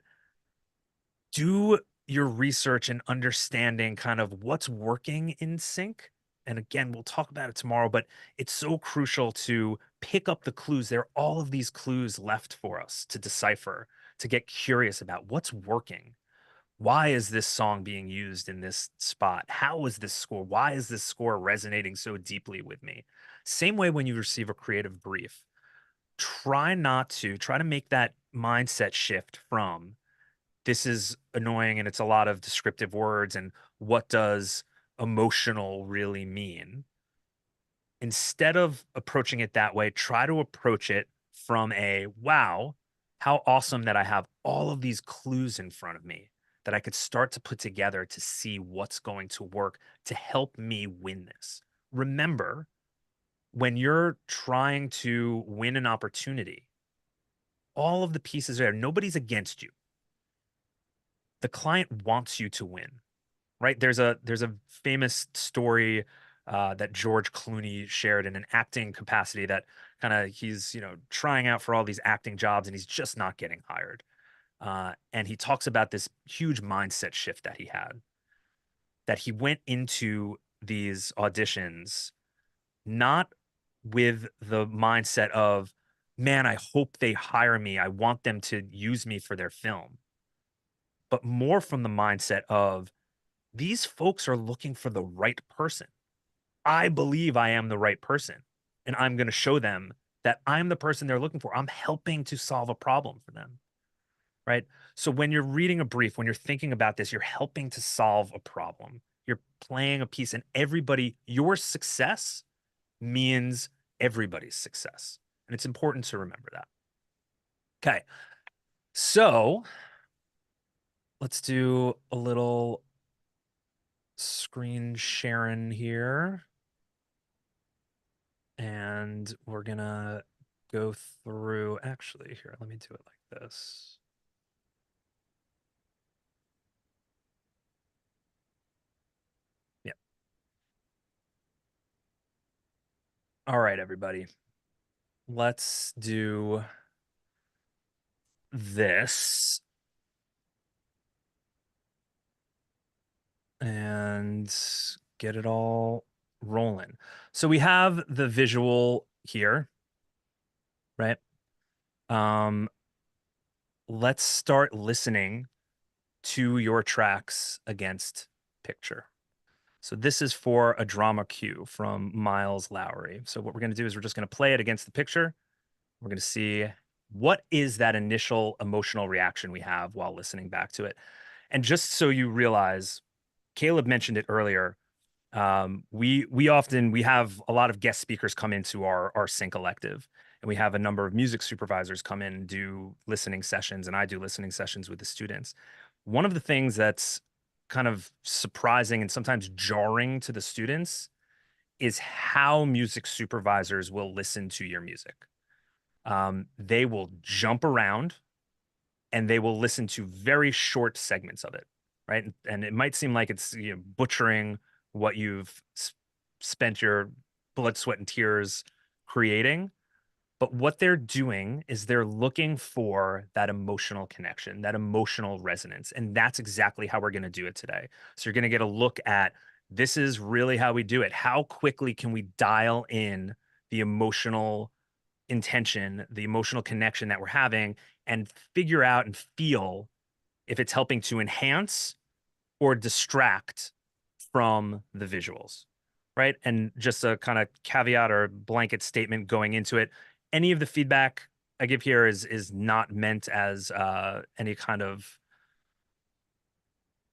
do your research and understanding kind of what's working in sync. And again, we'll talk about it tomorrow, but it's so crucial to pick up the clues. There are all of these clues left for us to decipher, to get curious about what's working. Why is this song being used in this spot? How is this score? Why is this score resonating so deeply with me? Same way when you receive a creative brief. Try to make that mindset shift from this is annoying and it's a lot of descriptive words and what does emotional really mean? Instead of approaching it that way, try to approach it from a wow, how awesome that I have all of these clues in front of me that I could start to put together to see what's going to work to help me win this. Remember, when you're trying to win an opportunity, all of the pieces are there. Nobody's against you. The client wants you to win, right? There's a famous story that George Clooney shared in an acting capacity that kind of he's trying out for all these acting jobs and he's just not getting hired. And he talks about this huge mindset shift that he had, that he went into these auditions not with the mindset of, man, I hope they hire me. I want them to use me for their film, but more from the mindset of, these folks are looking for the right person. I believe I am the right person, and I'm going to show them that I'm the person they're looking for. I'm helping to solve a problem for them, right? So when you're reading a brief, when you're thinking about this, you're helping to solve a problem. You're playing a piece, and your success means everybody's success. And it's important to remember that. Okay. So let's do a little screen sharing here. And we're gonna go through, actually, here, let me do it like this. Yeah. All right, everybody. Let's do this. And get it all rolling. So we have the visual here, right? Let's start listening to your tracks against picture. So this is for a drama cue from Miles Lowry. So what we're going to do is we're just going to play it against the picture. We're going to see what is that initial emotional reaction we have while listening back to it. And just so you realize, Caleb mentioned it earlier. We have a lot of guest speakers come into our sync elective, and we have a number of music supervisors come in and do listening sessions, and I do listening sessions with the students. One of the things that's kind of surprising and sometimes jarring to the students is how music supervisors will listen to your music. They will jump around and they will listen to very short segments of it, right? And it might seem like it's butchering what you've spent your blood, sweat, and tears creating. But what they're doing is they're looking for that emotional connection, that emotional resonance. And that's exactly how we're going to do it today. So you're going to get a look at, this is really how we do it. How quickly can we dial in the emotional intention, the emotional connection that we're having, and figure out and feel if it's helping to enhance or distract from the visuals, right? And just a kind of caveat or blanket statement going into it, any of the feedback I give here is not meant as any kind of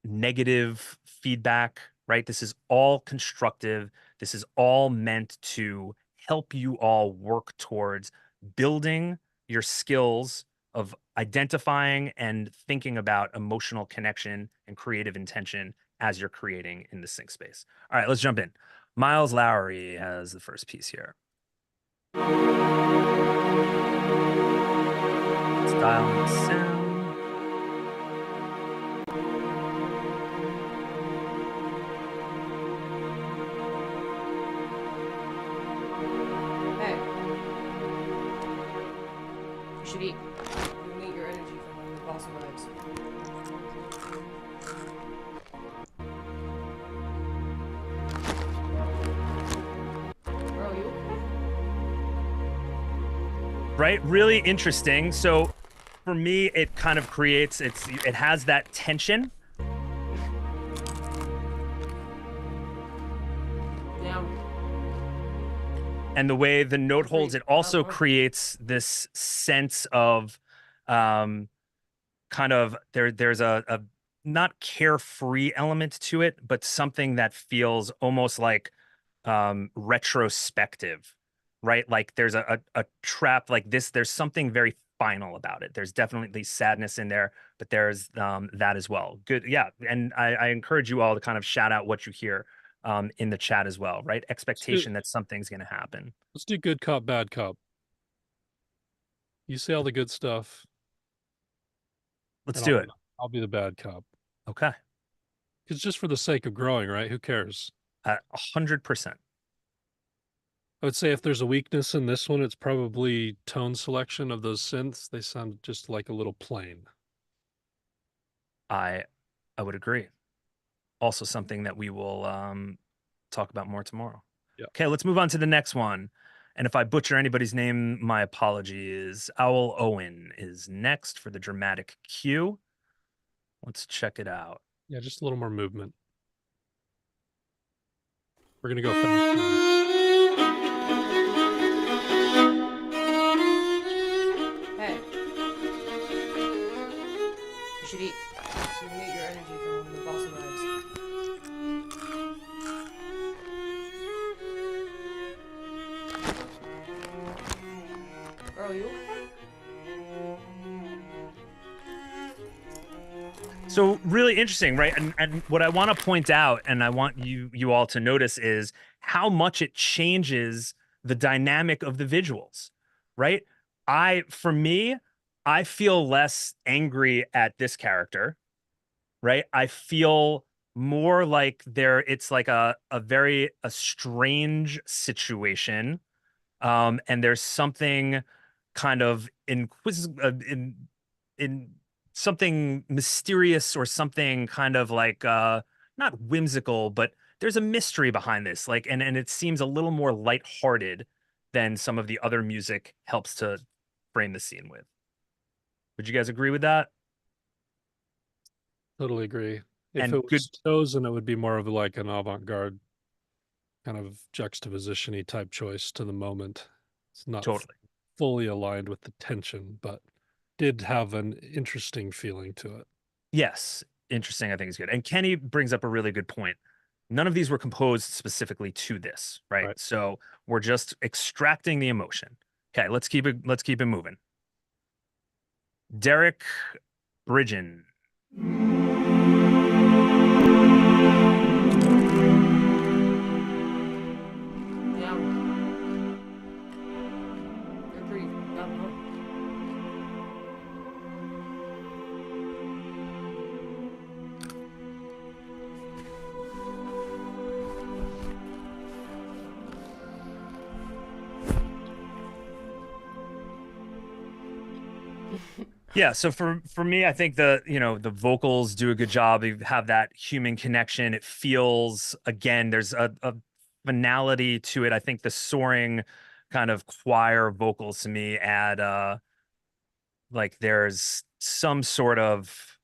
negative feedback, right? This is all constructive. This is all meant to help you all work towards building your skills of identifying and thinking about emotional connection and creative intention as you're creating in the sync space. All right, let's jump in. Miles Lowry has the first piece here. Style and sound. Hey. You should eat. You need your energy from the boss vibes. Bro, you okay? right? Really interesting. So for me, it kind of creates it has that tension. Down. And the way the note holds, it also Up, up. creates this sense of kind of there's a not carefree element to it, but something that feels almost like retrospective, right? Like there's a trap like this. There's something very final about it. There's definitely sadness in there, but there's that as well. Good, yeah. And I encourage you all to kind of shout out what you hear in the chat as well, right? Expectation that something's going to happen. Let's do good cop, bad cop. You say all the good stuff. Let's and do it. I'll be the bad cop. Okay. It's just for the sake of growing, right? Who cares? 100%. I would say if there's a weakness in this one, it's probably tone selection of those synths. They sound just like a little plain. I would agree. Also something that we will talk about more tomorrow. Yeah. Okay, let's move on to the next one. And if I butcher anybody's name, my apologies. Owl Owen is next for the dramatic cue. Let's check it out. Yeah, just a little more movement. We're gonna go fast. Hey. You should eat. You can get your energy from the boss arrives. Bro, you okay? So really interesting, right? And what I want to point out, and I want you all to notice, is how much it changes the dynamic of the visuals, right? For me, I feel less angry at this character, right? I feel more like it's like a strange situation. And there's something kind of in something mysterious or something kind of like not whimsical, but there's a mystery behind this. Like, and it seems a little more lighthearted than some of the other music helps to frame the scene with. Would you guys agree with that? Totally agree. If And it was chosen, it would be more of like an avant-garde kind of juxtaposition-y type choice to the moment. It's not totally. fully aligned with the tension, but did have an interesting feeling to it. Yes, interesting. I think is good. And Kenny brings up a really good point. None of these were composed specifically to this, right? Right. So we're just extracting the emotion. Okay, let's keep it moving. Derek Bridgen. Yeah. You're pretty down low. Yeah, so for me, I think the vocals do a good job. They have that human connection. It feels, again, there's a finality to it. I think the soaring kind of choir vocals to me add like there's some sort of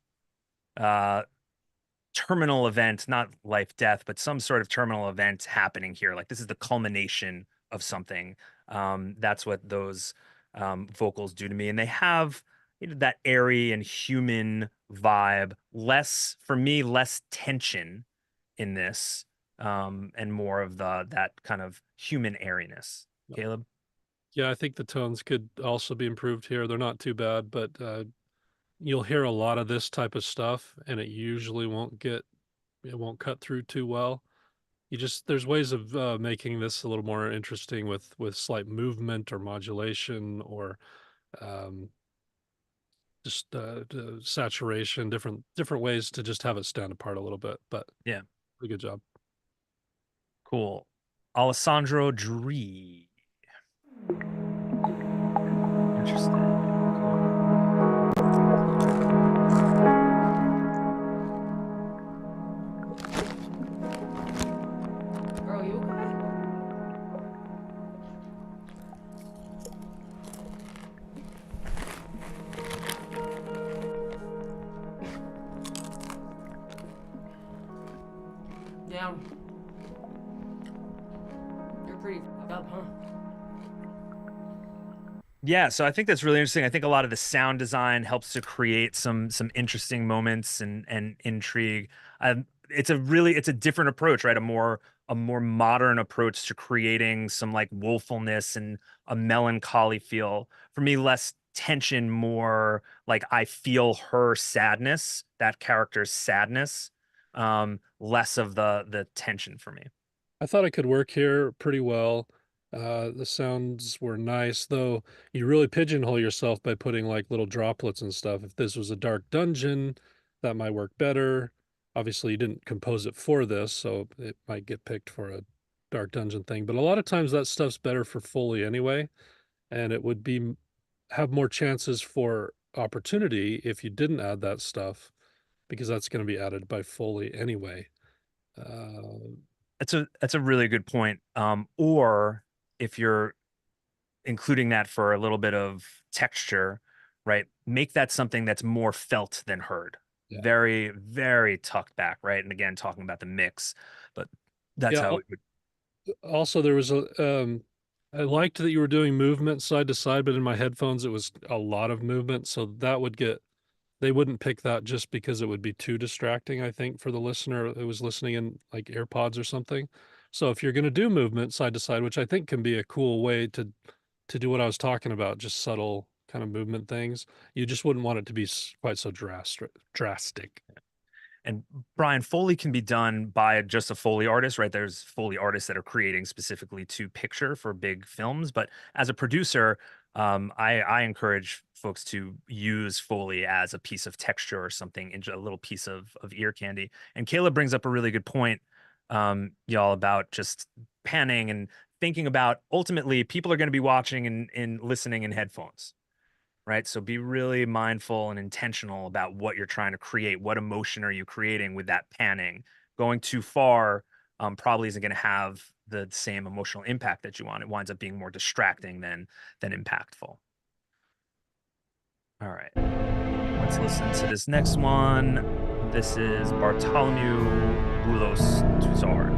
terminal event, not life death, but some sort of terminal event happening here. Like this is the culmination of something. That's what those vocals do to me, and they have that airy and human vibe. Less for me, less tension in this, and more of that kind of human airiness. Caleb? Yeah, I think the tones could also be improved here. They're not too bad, but you'll hear a lot of this type of stuff, and it usually it won't cut through too well. There's ways of making this a little more interesting with slight movement or modulation or um, just saturation, different ways to just have it stand apart a little bit. But Yeah, pretty good job. cool. Alessandro Dree. Interesting. Bro, you okay? Damn. You're pretty fucked up, huh? Yeah, so I think that's really interesting. I think a lot of the sound design helps to create some interesting moments and intrigue. It's a different approach, right? A more modern approach to creating some like woefulness and a melancholy feel. For me, less tension, more like I feel her sadness, that character's sadness, less of the tension for me. I thought it could work here pretty well. The sounds were nice, though you really pigeonhole yourself by putting like little droplets and stuff. If this was a dark dungeon, that might work better. Obviously, you didn't compose it for this, so it might get picked for a dark dungeon thing. But a lot of times that stuff's better for Foley anyway, and it would be have more chances for opportunity if you didn't add that stuff, because that's going to be added by Foley anyway. Uh, That's a really good point. Or if you're including that for a little bit of texture, right? Make that something that's more felt than heard. yeah. Very, very tucked back, right? And again, talking about the mix, but that's Yeah. how it would. Also, there was I liked that you were doing movement side to side, but in my headphones, it was a lot of movement. So that would get, they wouldn't pick that just because it would be too distracting, I think, for the listener who was listening in like AirPods or something. So if you're going to do movement side to side, which I think can be a cool way to do what I was talking about, just subtle kind of movement things, you just wouldn't want it to be quite so drastic. And Brian, Foley can be done by just a Foley artist, right? There's Foley artists that are creating specifically to picture for big films. But as a producer, I encourage folks to use Foley as a piece of texture or something, a little piece of ear candy. And Caleb brings up a really good point, y'all, about just panning and thinking about ultimately people are going to be watching and listening in headphones, right? So be really mindful and intentional about what you're trying to create. What emotion are you creating with that panning? Going too far probably isn't going to have the same emotional impact that you want. It winds up being more distracting than impactful. All right, let's listen to this next one. This is Bartholomew Bulos Tuzar.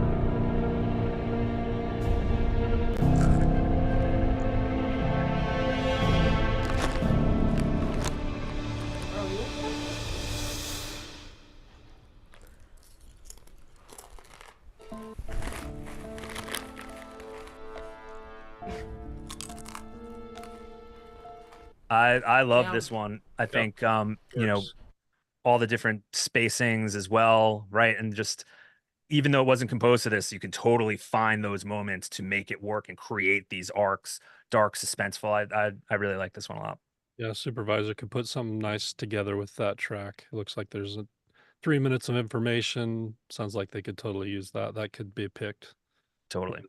I love Yeah. this one. I think Works. all the different spacings as well, right? And just even though it wasn't composed to this, you can totally find those moments to make it work and create these arcs, dark, suspenseful. I really like this one a lot. Yeah, supervisor could put something nice together with that track. It looks like there's 3 minutes of information. Sounds like they could totally use that. That could be picked. Totally.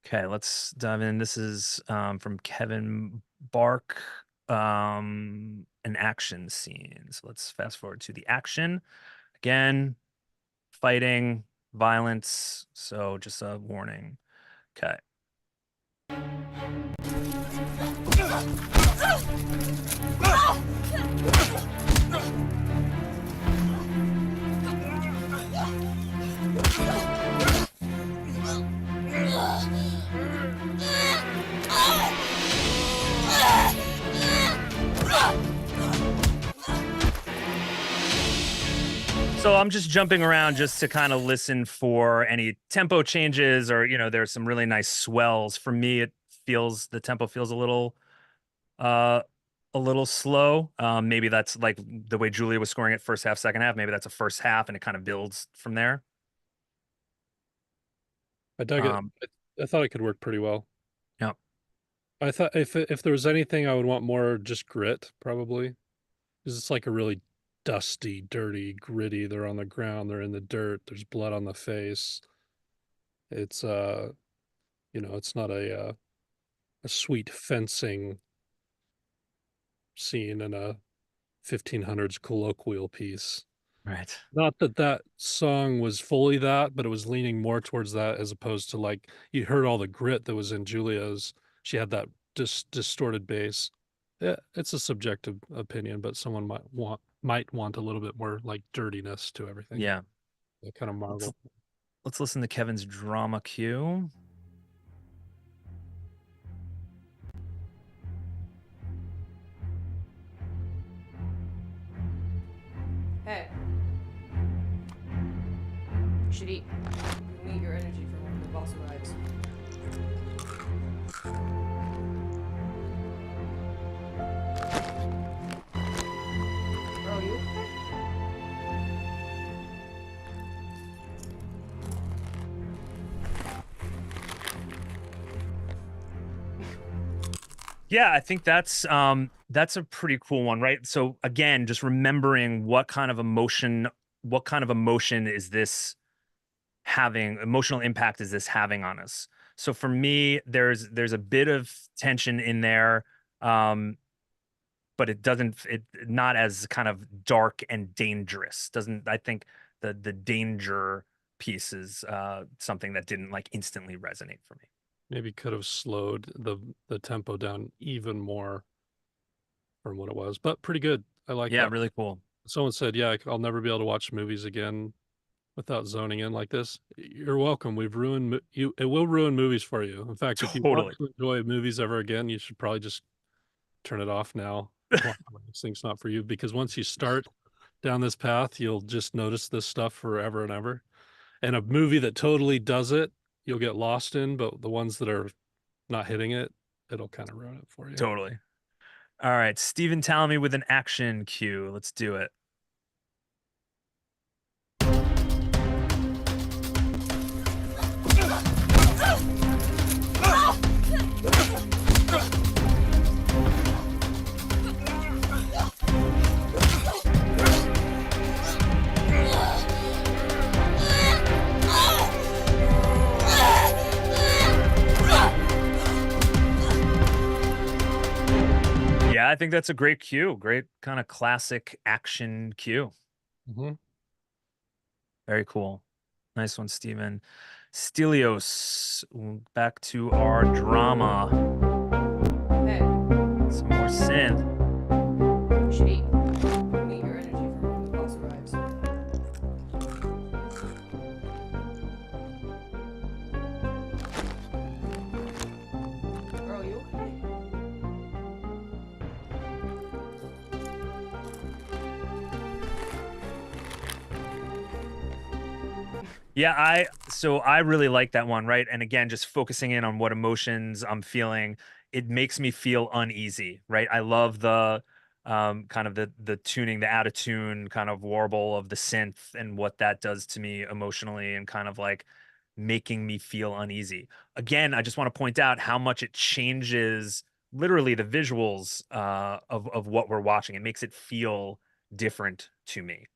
Okay, let's dive in. This is from Kevin Bark, an action scene. So let's fast forward to the action. Again, fighting, violence. So just a warning. Okay. So I'm just jumping around just to kind of listen for any tempo changes or, there's some really nice swells. For me, the tempo feels uh, a little slow. Maybe that's like the way Julia was scoring it first half, second half. Maybe that's a first half and it kind of builds from there. I dug it. Um, I thought it could work pretty well. yeah. I thought if there was anything, I would want more just grit, probably, because it's like a really dusty, dirty, gritty. They're on the ground. They're in the dirt. There's blood on the face. It's it's not a sweet fencing scene in a 1500s colloquial piece. Right. Not that that song was fully that, but it was leaning more towards that as opposed to like you heard all the grit that was in Julia's. She had that distorted bass. Yeah, it's a subjective opinion, but someone might want a little bit more like dirtiness to everything. Yeah. I kind of Let's marvel. let's listen to Kevin's drama cue. Hey. You should eat. You need your energy for one of the boss rides. Bro, you okay? Yeah, I think that's a pretty cool one, right? So again, just remembering what kind of emotion is this having, emotional impact is this having on us. So for me, there's a bit of tension in there, but it not as kind of dark and dangerous. Doesn't I think the danger piece is something that didn't like instantly resonate for me. Maybe could have slowed the tempo down even more from what it was, but pretty good. I like Yeah, that. really cool. Someone said, "Yeah, I'll never be able to watch movies again without zoning in like this." You're welcome. We've ruined you. It will ruin movies for you. In fact, if you want Totally. to enjoy movies ever again, you should probably just turn it off now. This thing's not for you because once you start down this path, you'll just notice this stuff forever and ever. And a movie that totally does it, you'll get lost in, but the ones that are not hitting it, it'll kind of ruin it for you. Totally. All right, Steven Talmy with an action cue. Let's do it. Yeah, I think that's a great cue. Great kind of classic action cue. Mm-hmm. Very cool. Nice one, Steven. Stelios, back to our drama. Hey. Some more synth. You should eat. You need your energy for one of the boss rides. Bro, you okay? Yeah, I really like that one, right? And again, just focusing in on what emotions I'm feeling, it makes me feel uneasy, right? I love the kind of the tuning, the out of tune kind of warble of the synth and what that does to me emotionally and kind of like making me feel uneasy. Again, I just want to point out how much it changes literally the visuals of what we're watching. It makes it feel different to me.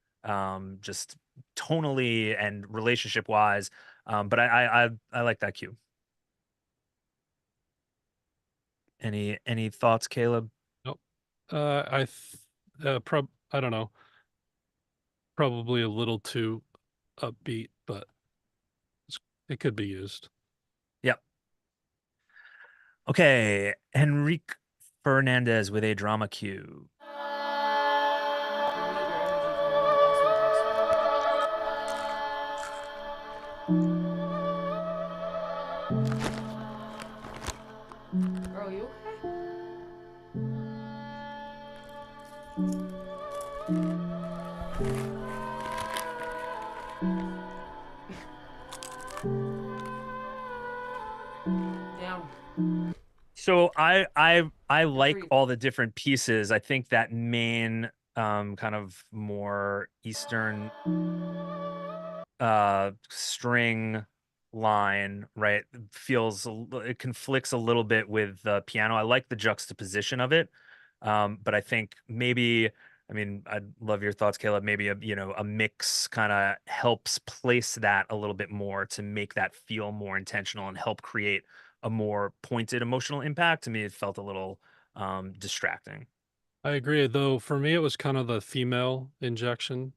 Just tonally and relationship wise. But I like that cue. Any thoughts, Caleb? Nope. I don't know. Probably a little too upbeat, but it could be used. Yep. Okay, Enrique Fernandez with a drama cue. You need your energy for one of the boss rides. Bro, you okay? Down. So I like Breathe. all the different pieces. I think that main kind of more Eastern string line, right, it conflicts a little bit with the piano. I like the juxtaposition of it. But I think maybe, I mean, I'd love your thoughts, Caleb. Maybe a mix kind of helps place that a little bit more to make that feel more intentional and help create a more pointed emotional impact. To me, it felt a little distracting. I agree, though. For me, it was kind of the female injection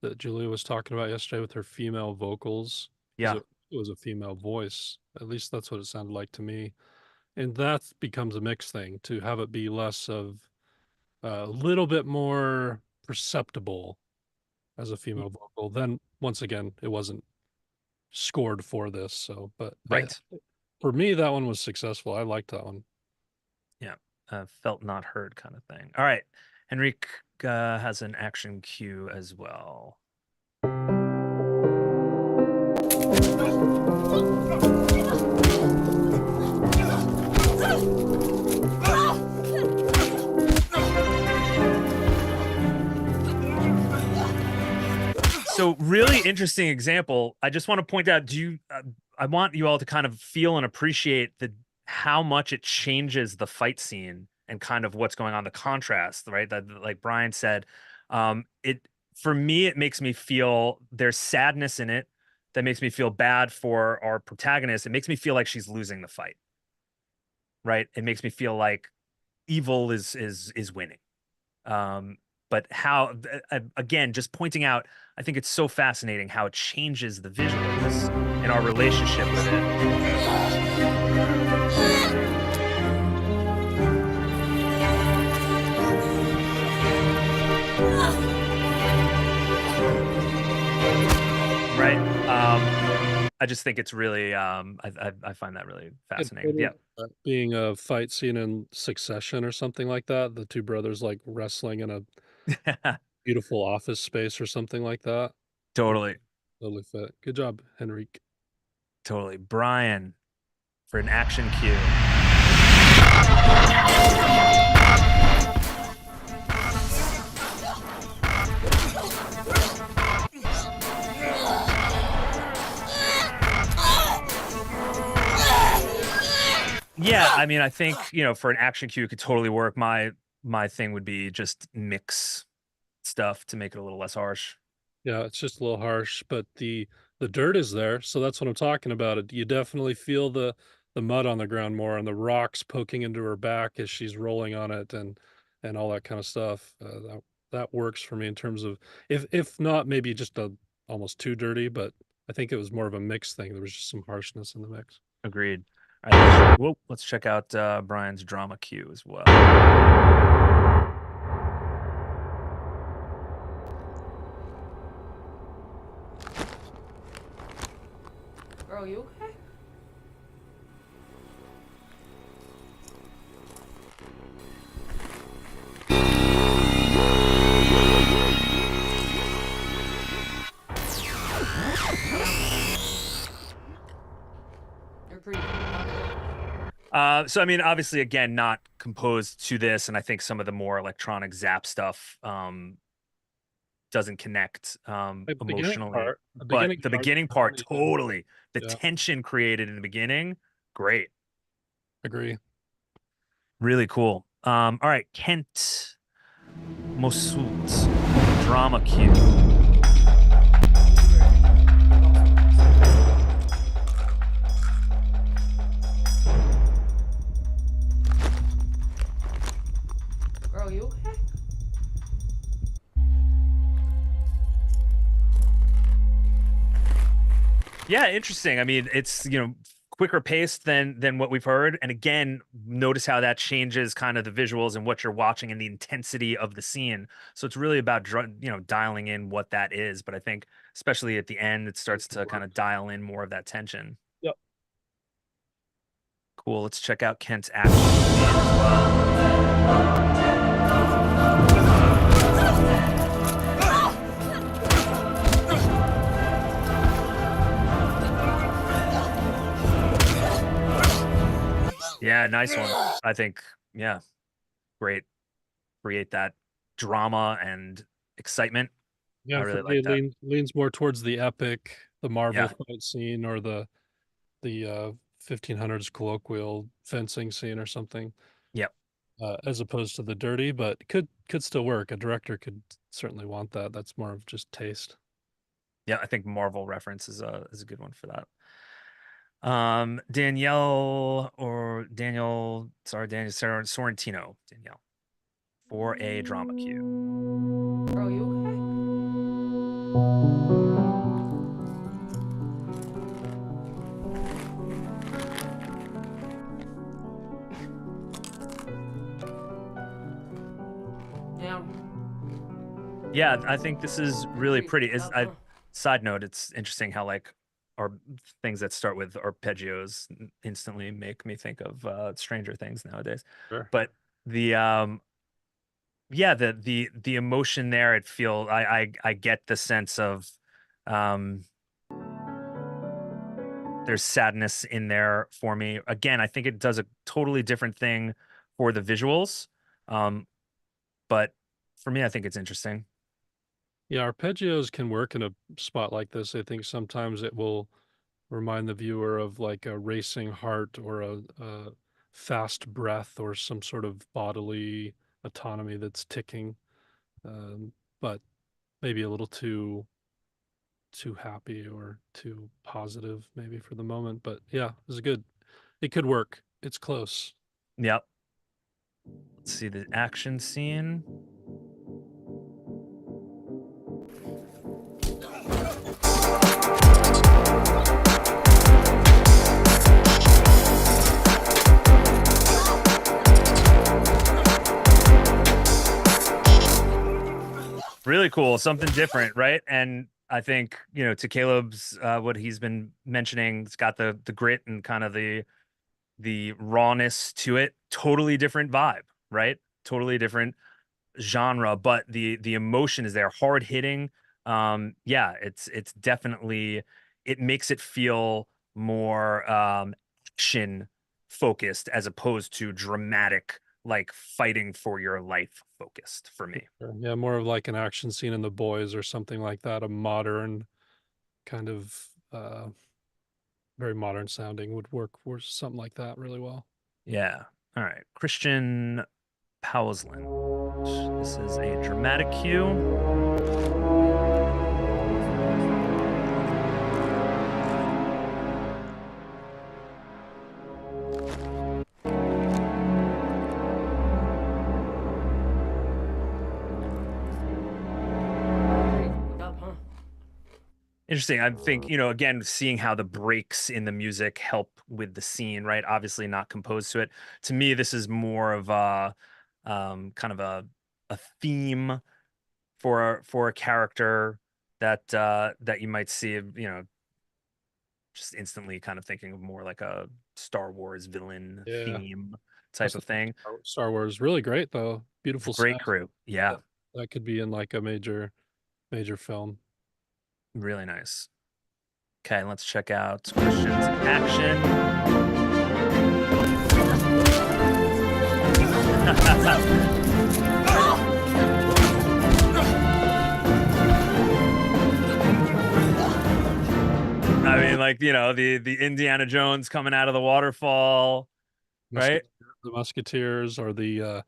that Julia was talking about yesterday with her female vocals, because Yeah. it was a female voice. At least that's what it sounded like to me. And that becomes a mixed thing to have it be less of a little bit more perceptible as a Y- female vocal. Then once again, it wasn't scored for this. So, but Right. for me, that one was successful. I liked that one. Yeah. Felt not heard kind of thing. All right. Henrique has an action cue as well. So really interesting example. I just want to point out, I want you all to kind of feel and appreciate how much it changes the fight scene and kind of what's going on, the contrast, right? That, like Brian said, it for me, it makes me feel there's sadness in it that makes me feel bad for our protagonist. It makes me feel like she's losing the fight, right? It makes me feel like evil is winning. But how, again, just pointing out, I think it's so fascinating how it changes the visuals and our relationship with it. Right. I just think it's really, I find that really fascinating. Yeah. Being a fight scene in Succession or something like that, the two brothers like wrestling in a beautiful office space or something like that. Totally. Totally fit. Good job, Henrique. Totally. Brian, for an action cue. Yeah, I mean, I think, for an action cue, it could totally work. My thing would be just mix stuff to make it a little less harsh. Yeah, it's just a little harsh, but the dirt is there, so that's what I'm talking about. It you definitely feel the mud on the ground more and the rocks poking into her back as she's rolling on it and all that kind of stuff. That works for me in terms of if not maybe just a almost too dirty, but I think it was more of a mix thing. There was just some harshness in the mix. Agreed. All right, let's check out Brian's drama cue as well. Bro, you okay? You're pretty. So I mean, obviously, again, not composed to this, and I think some of the more electronic zap stuff doesn't connect emotionally. But the beginning part, totally. The tension created in the beginning, great. Agree. Really cool. All right, Kent Mossoult, drama cue. Bro, you okay? Yeah, interesting. I mean, it's, quicker paced than what we've heard. And again, notice how that changes kind of the visuals and what you're watching and the intensity of the scene. So it's really about, dialing in what that is. But I think especially at the end, it starts to kind of dial in more of that tension. Yep. Cool. Let's check out Kent's action scene as well. Yeah, nice one. I think, yeah, great. Create that drama and excitement. Yeah, I really for me, like that. leans more towards the epic, the Marvel Yeah. fight scene, or the 1500s colloquial fencing scene or something. Yep. As opposed to the dirty, but could still work. A director could certainly want that. That's more of just taste. Yeah, I think Marvel reference is a good one for that. Danielle Sorrentino, Danielle, for a drama cue. Bro, you okay? Yeah. Yeah, I think this is really pretty. Side note, it's interesting how like our things that start with arpeggios instantly make me think of Stranger Things nowadays. Sure. But the yeah, the emotion there, it feel I get the sense of um there's sadness in there for me. Again, I think it does a totally different thing for the visuals. Um, but for me, I think it's interesting. Yeah, arpeggios can work in a spot like this. I think sometimes it will remind the viewer of like a racing heart or a fast breath or some sort of bodily autonomy that's ticking, but maybe a little too happy or too positive maybe for the moment. But yeah, it was good. It could work. It's close. Yep. Let's see the action scene. Really cool, something different, right? And I think, to Caleb's what he's been mentioning, it's got the grit and kind of the rawness to it. Totally different vibe, right? Totally different genre, but the emotion is there, hard hitting. Yeah, it's definitely, it makes it feel more action focused as opposed to dramatic, like fighting for your life focused for me. Yeah, more of like an action scene in The Boys or something like that. A modern kind of very modern sounding would work for something like that really well. Yeah. All right. Christian Pausland. This is a dramatic cue. Up, huh? Interesting. I think, again, seeing how the breaks in the music help with the scene, right? Obviously not composed to it. To me, this is more of a kind of a theme for a character that you might see, just instantly kind of thinking of more like a Star Wars villain Yeah. theme type Plus, of thing. Star Wars really great though. It's a Beautiful great sound. crew. Yeah, That could be in like a major film. really nice. Okay, let's check out Christian's action. I mean, like, the Indiana Jones coming out of the waterfall, right? The Musketeers or the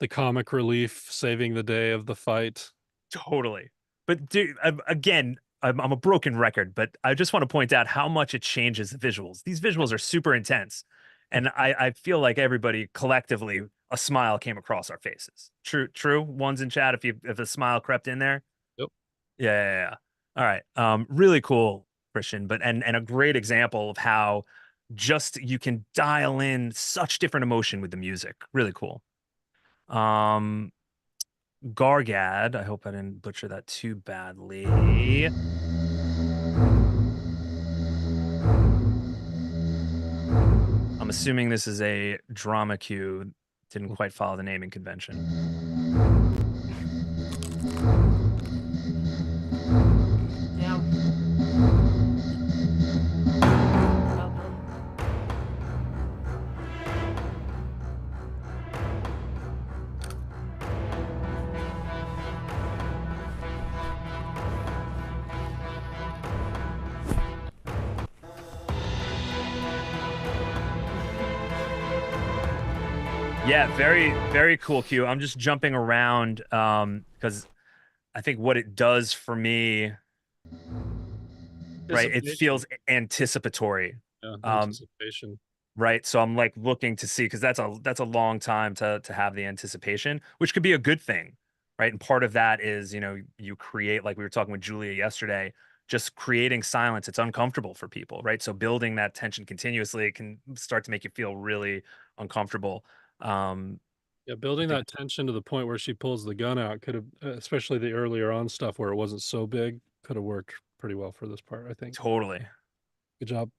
comic relief saving the day of the fight. Totally. But dude, again, I'm a broken record, but I just want to point out how much it changes the visuals. These visuals are super intense. And I feel like everybody collectively, a smile came across our faces. True. One's in chat if a smile crept in there. Yep. Yeah. All right. Really cool, Christian, but and a great example of how just you can dial in such different emotion with the music. Really cool. Um, Gargad, I hope I didn't butcher that too badly. I'm assuming this is a drama cue. Didn't quite follow the naming convention. Yeah. Up, huh? Yeah, very, very cool cue. I'm just jumping around because I think what it does for me, right, it Anticipation. feels anticipatory. Yeah, Um, anticipation. right. So I'm like looking to see because that's a long time to have the anticipation, which could be a good thing, right? And part of that is, you create, like we were talking with Julia yesterday, just creating silence. It's uncomfortable for people, right? So building that tension continuously can start to make you feel really uncomfortable. Um, Yeah, I building think that tension to the point where she pulls the gun out could have, especially the earlier on stuff where it wasn't so big, could have worked pretty well for this part, I think. Totally. Good job.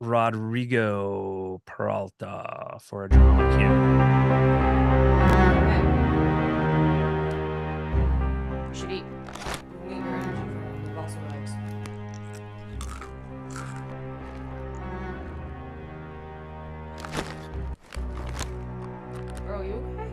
Rodrigo Peralta for a drama cue. Okay. You should eat. You need your energy from the balsa vibes. Bro, you okay?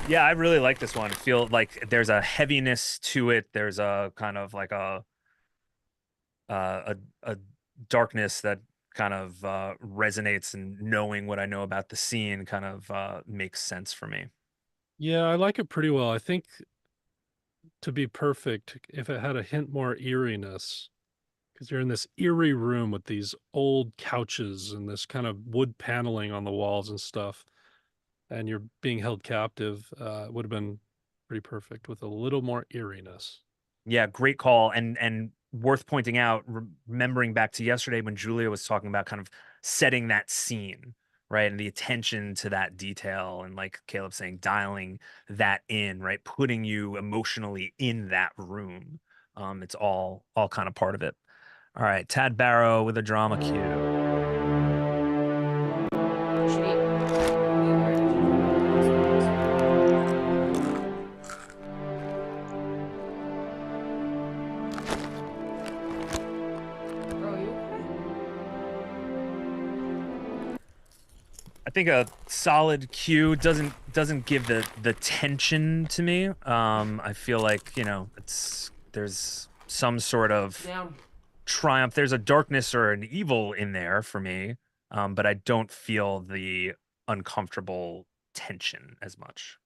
Yeah, I really like this one. I feel like there's a heaviness to it. There's a kind of like a darkness that kind of resonates, and knowing what I know about the scene kind of makes sense for me. Yeah, I like it pretty well. I think to be perfect, if it had a hint more eeriness, because you're in this eerie room with these old couches and this kind of wood paneling on the walls and stuff, and you're being held captive, would have been pretty perfect with a little more eeriness. Yeah, great call, and worth pointing out, remembering back to yesterday when Julia was talking about kind of setting that scene, right, and the attention to that detail, and like Caleb saying, dialing that in, right, putting you emotionally in that room. It's all kind of part of it. All right, Tad Barrow with a drama cue. You should eat. You need your energy from the balsa vibes. Bro, you okay? I think a solid cue doesn't give the tension to me. I feel like, there's some sort of Down. triumph. There's a darkness or an evil in there for me, but I don't feel the uncomfortable tension as much.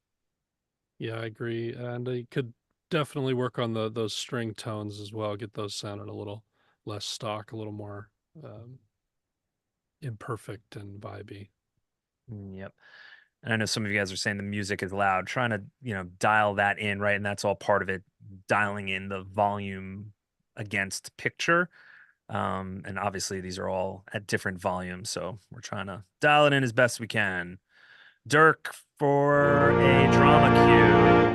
Yeah, I agree. And I could definitely work on those string tones as well, get those sounding a little less stock, a little more imperfect and vibey. Yep. And I know some of you guys are saying the music is loud, trying to, dial that in, right? And that's all part of it, dialing in the volume against picture. And obviously these are all at different volumes, so we're trying to dial it in as best we can. Dirk for a drama cue.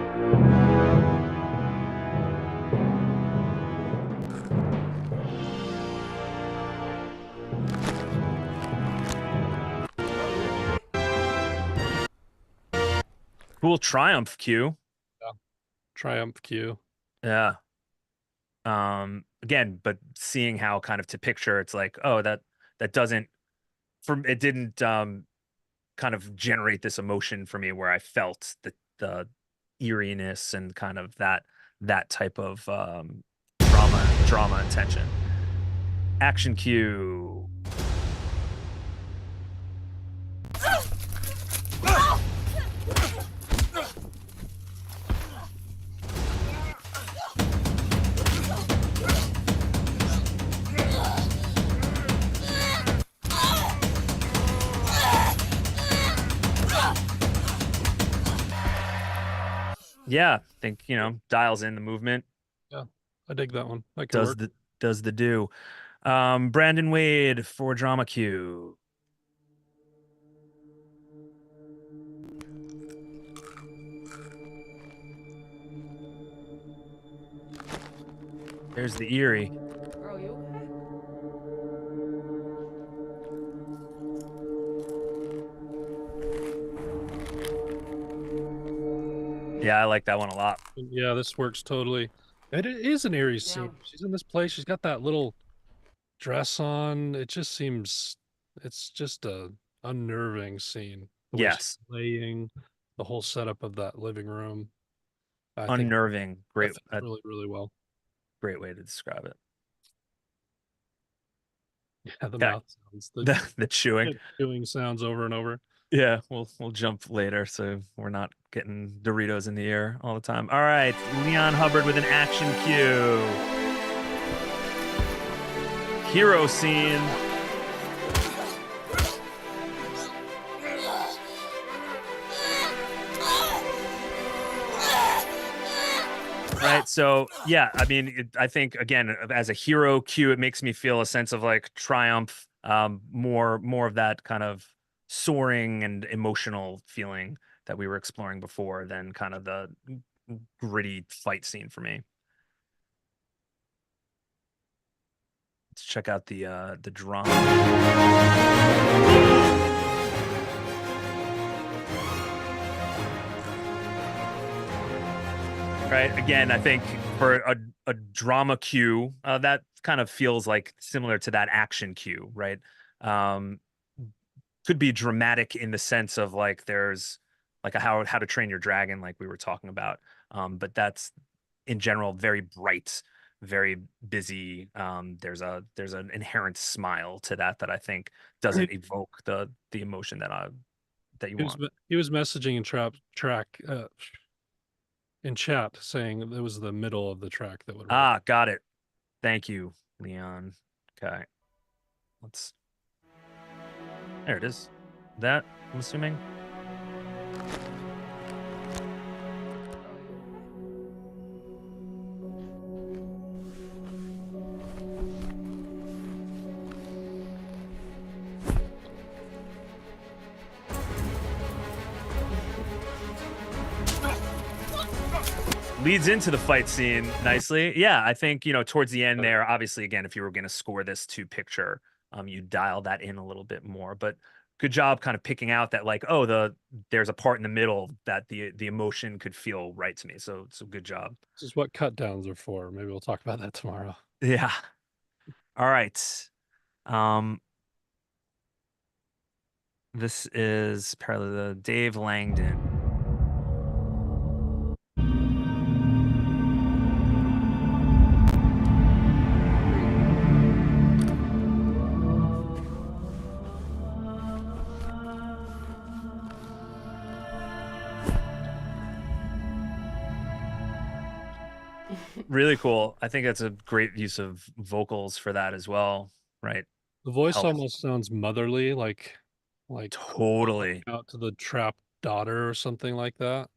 Cool triumph cue. Yeah. Triumph cue. Yeah. Again, but seeing how kind of to picture, it's like, oh, that doesn't, it didn't kind of generate this emotion for me where I felt the eeriness and kind of that type of drama and tension. Action cue. Yeah, I think, dials in the movement. Yeah, I dig that one. That could Does work. the do. Brandon Wade for drama cue. There's the eerie. Bro, you okay? Yeah, I like that one a lot. Yeah, this works totally. It is an eerie scene. Yeah. She's in this place. She's got that little dress on. It just seems it's just a unnerving scene. The way she's Yes. laying, the whole setup of that living room. I think Unnerving. Great. that fits really, really well. Great way to describe it. Yeah, the Okay. mouth sounds, The chewing. chewing sounds over and over. Yeah, we'll jump later, so we're not getting Doritos in the ear all the time. All right, Leon Hubbard with an action cue. Hero scene. Right, so yeah, I mean, I think again, as a hero cue, it makes me feel a sense of like triumph, more of that kind of soaring and emotional feeling that we were exploring before than kind of the gritty fight scene for me. Let's check out the drama. Right. Again, I think for a drama cue, that kind of feels like similar to that action cue, right? Could be dramatic in the sense of like there's like a how to Train Your Dragon, like we were talking about. But that's in general very bright, very busy. There's an inherent smile to that I think doesn't evoke the emotion that you want. He was messaging in chat saying it was the middle of the track that would work. Ah, got it. Thank you, Leon. Okay. There it is. That, I'm assuming. Leads into the fight scene nicely. Yeah, I think, towards the end there, obviously, again, if you were going to score this to picture, you dial that in a little bit more. But good job kind of picking out that, like, there's a part in the middle that the emotion could feel right to me. So good job. This is what cut downs are for. Maybe we'll talk about that tomorrow. Yeah. All right. This is parallel Dave Langdon. Really cool. I think that's a great use of vocals for that as well, right? The voice Helps. almost sounds motherly, like Totally. out to the trapped daughter or something like that.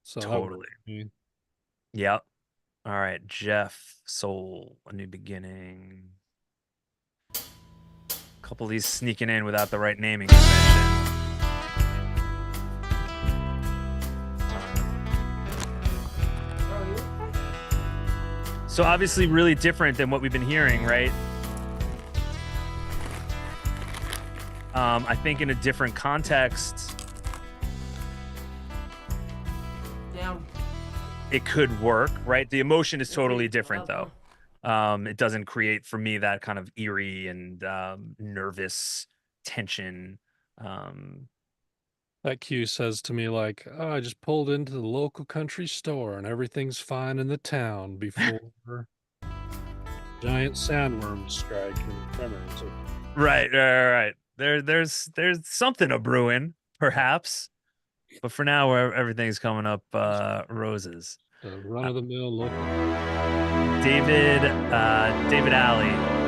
So Totally. Yep. All right, Jeff Soul, A New Beginning. A couple of these sneaking in without the right naming convention. So obviously really different than what we've been hearing, right? I think in a different context, it could work, right? The emotion is totally different though. It doesn't create for me that kind of eerie and nervous tension. That cue says to me like, oh, I just pulled into the local country store and everything's fine in the town before giant sandworms strike and tremors. Right. There's something a brewing, perhaps. But for now, everything's coming up roses. The run-of-the-mill local. David Alley.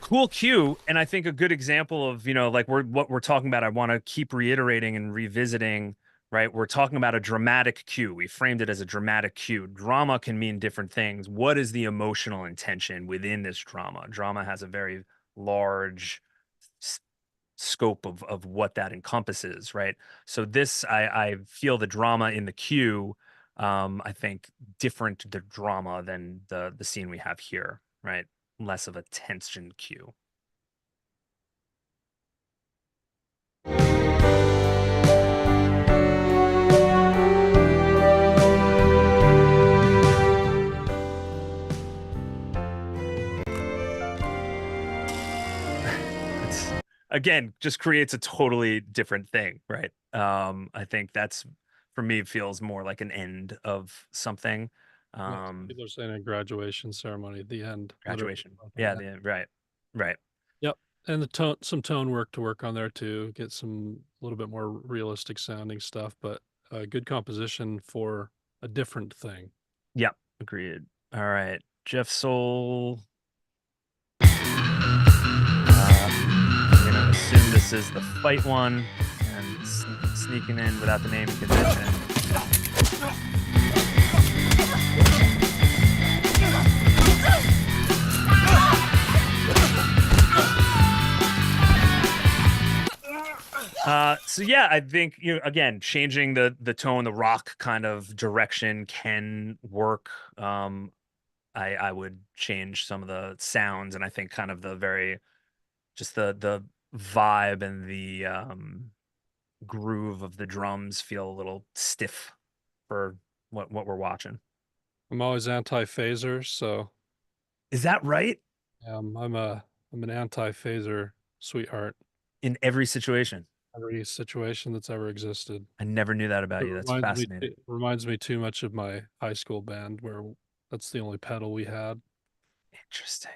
Cool cue, and I think a good example of, like what we're talking about, I want to keep reiterating and revisiting, right? We're talking about a dramatic cue. We framed it as a dramatic cue. Drama can mean different things. What is the emotional intention within this drama? Drama has a very large scope of what that encompasses, right? So this, I feel the drama in the cue, I think different the drama than the scene we have here, right? Less of a tension cue. It's, again, just creates a totally different thing, right? I think that's, for me, feels more like an end of something. People are saying a graduation ceremony at the end. Graduation. Yeah, the end. Right. Yep. And some tone work to work on there too. Get some a little bit more realistic sounding stuff, but a good composition for a different thing. Yep. Agreed. All right. Jeff Soul. I'm gonna assume this is the fight one and sneaking in without the naming convention. So yeah, I think again changing the tone, the rock kind of direction can work. I would change some of the sounds, and I think kind of the very just the vibe and the groove of the drums feel a little stiff for what we're watching. I'm always anti-phaser, so Is that right? I'm an anti-phaser sweetheart. In every situation. Every situation that's ever existed. I never knew that about It you. That's reminds me fascinating. it reminds me too much of my high school band where that's the only pedal we had. Interesting.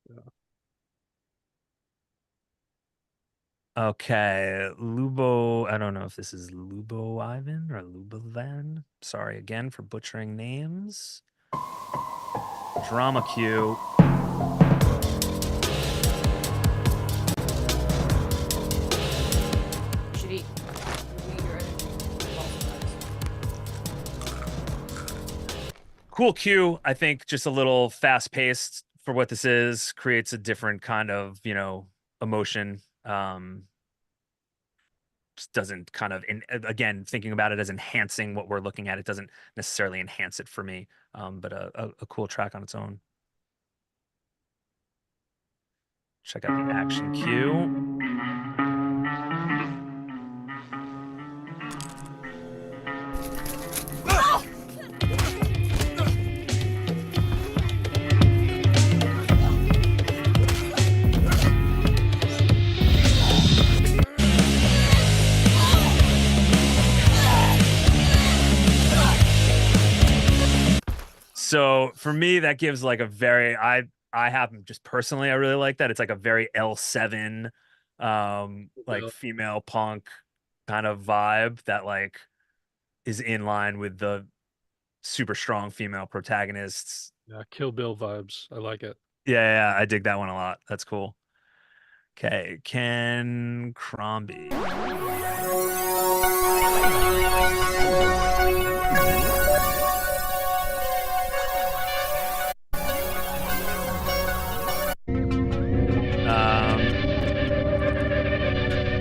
Yeah. Okay, Lubo. I don't know if this is Lubo Ivan or Lubovan. Sorry again for butchering names. Drama cue. You should eat. Read your energy. Cool cue. I think just a little fast paced for what this is, creates a different kind of, emotion. Just doesn't kind of again, thinking about it as enhancing what we're looking at, it doesn't necessarily enhance it for me. But a cool track on its own. Check out the action cue. So for me, that gives like a very I happen just personally, I really like that. It's like a very L7 like Bill. female punk kind of vibe that like is in line with the super strong female protagonists. Yeah, Kill Bill vibes. I like it. Yeah, I dig that one a lot. That's cool. Okay, Ken Crombie.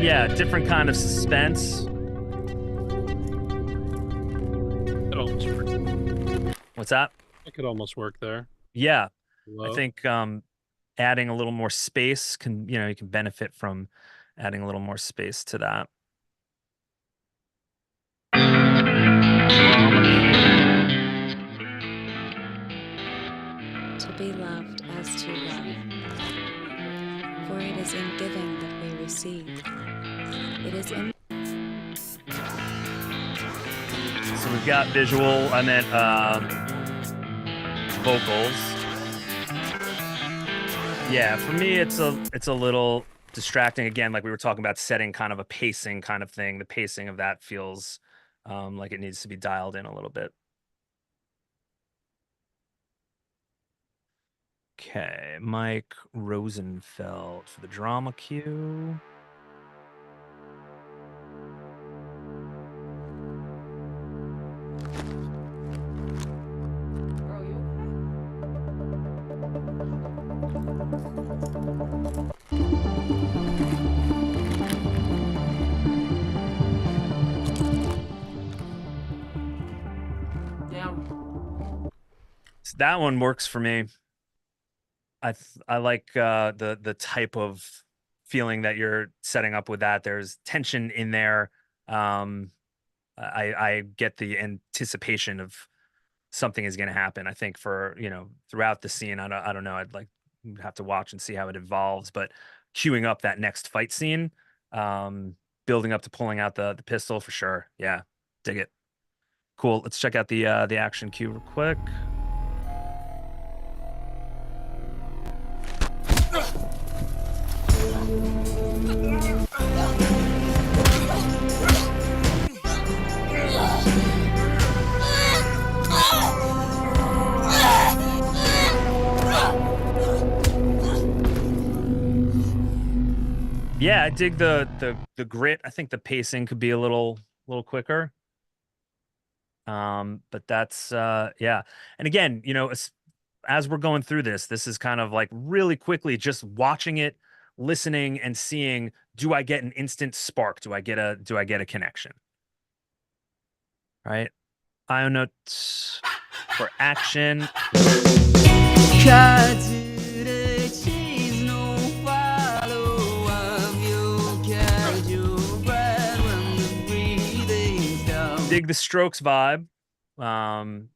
Yeah, different kind of suspense. It almost worked. What's that? It could almost work there. Yeah, I Low. think adding a little more space can, you can benefit from adding a little more space to that. To be loved as to love. For it is in giving that we receive. It is in So we've got visual, I meant vocals. Yeah, for me it's a little distracting again, like we were talking about setting kind of a pacing kind of thing. The pacing of that feels like it needs to be dialed in a little bit. Okay, Mike Rosenfeld for the drama cue. Bro, you okay? Down. So that one works for me. I like the type of feeling that you're setting up with that. There's tension in there. I get the anticipation of something is going to happen. I think for throughout the scene, I don't know. I'd like have to watch and see how it evolves. But queuing up that next fight scene, building up to pulling out the pistol for sure. Yeah, dig it. Cool. Let's check out the action cue real quick. Yeah, I dig the grit. I think the pacing could be a little quicker. But that's yeah. And again, as we're going through this is kind of like really quickly just watching it listening and seeing, do I get an instant spark? Do I get a connection? Right? Io notes for action. Dig the Strokes vibe. I'm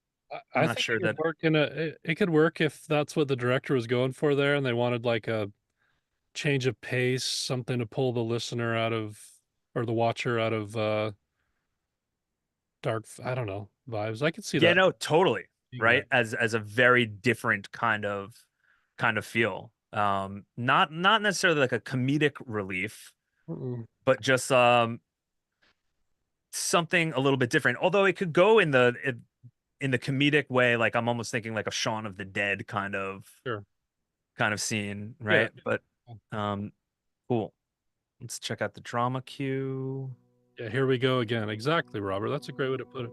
I not think sure it could that work it could work if that's what the director was going for there, and they wanted like a change of pace, something to pull the listener out of, or the watcher out of dark, I don't know, vibes. I could see yeah, that no, totally. being Right? there. As a very different kind of feel. Not necessarily like a comedic relief, Mm-mm. but just something a little bit different. Although it could go in the comedic way, like I'm almost thinking like a Shaun of the Dead Sure. kind of scene, Yeah. right? But cool. Let's check out the drama cue. Yeah, here we go again. Exactly, Robert. That's a great way to put it.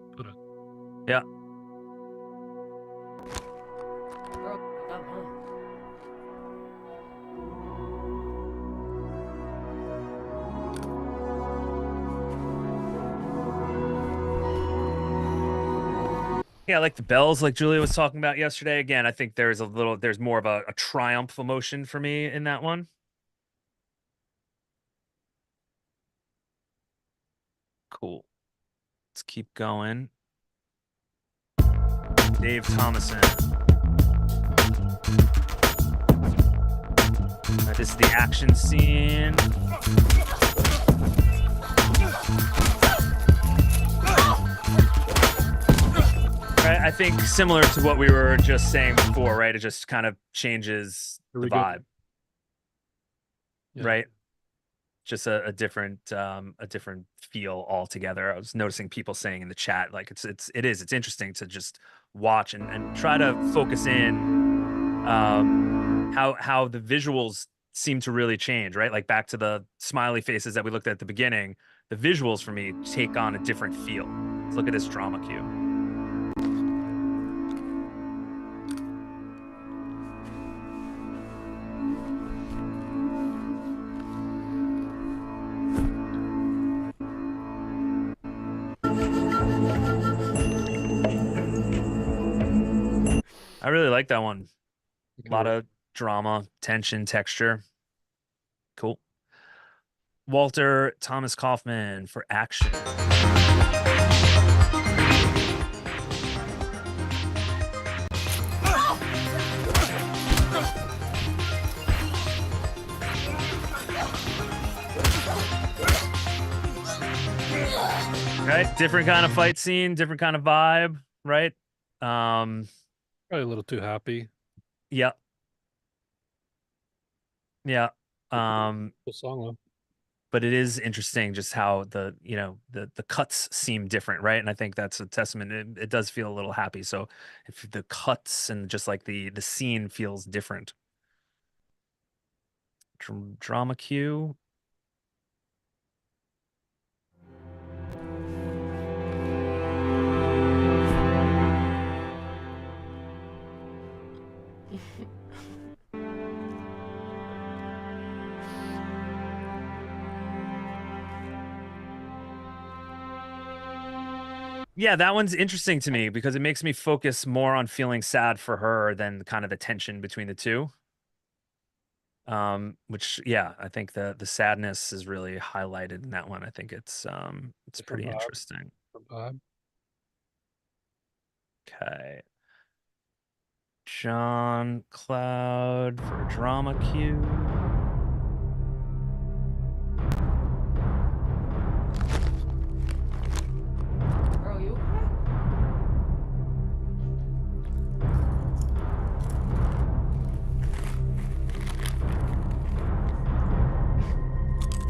Yeah. Yeah, like the bells, like Julia was talking about yesterday. Again, I think there's more of a triumph emotion for me in that one. Cool. Let's keep going. Dave Thomason. This is the action scene. Right, I think similar to what we were just saying before, right? It just kind of changes Here the we go. vibe, Yeah. right? Just a different feel altogether. I was noticing people saying in the chat, like it's interesting to just watch and try to focus in how the visuals seem to really change, right? Like back to the smiley faces that we looked at the beginning, the visuals for me take on a different feel. Let's look at this drama cue. I really like that one. A lot of drama, tension, texture. Cool. Walter Thomas Kaufman for action. Right? Different kind of fight scene, different kind of vibe, right? Probably a little too happy. Yeah. Yeah. Cool song though. But it is interesting just how the cuts seem different, right? And I think that's a testament. It does feel a little happy. So if the cuts and just like the scene feels different. Drama cue. Yeah, that one's interesting to me because it makes me focus more on feeling sad for her than kind of the tension between the two. Which yeah, I think the sadness is really highlighted in that one. I think it's pretty vibe. interesting. Vibe. Okay. John Cloud for drama cue. Girl, you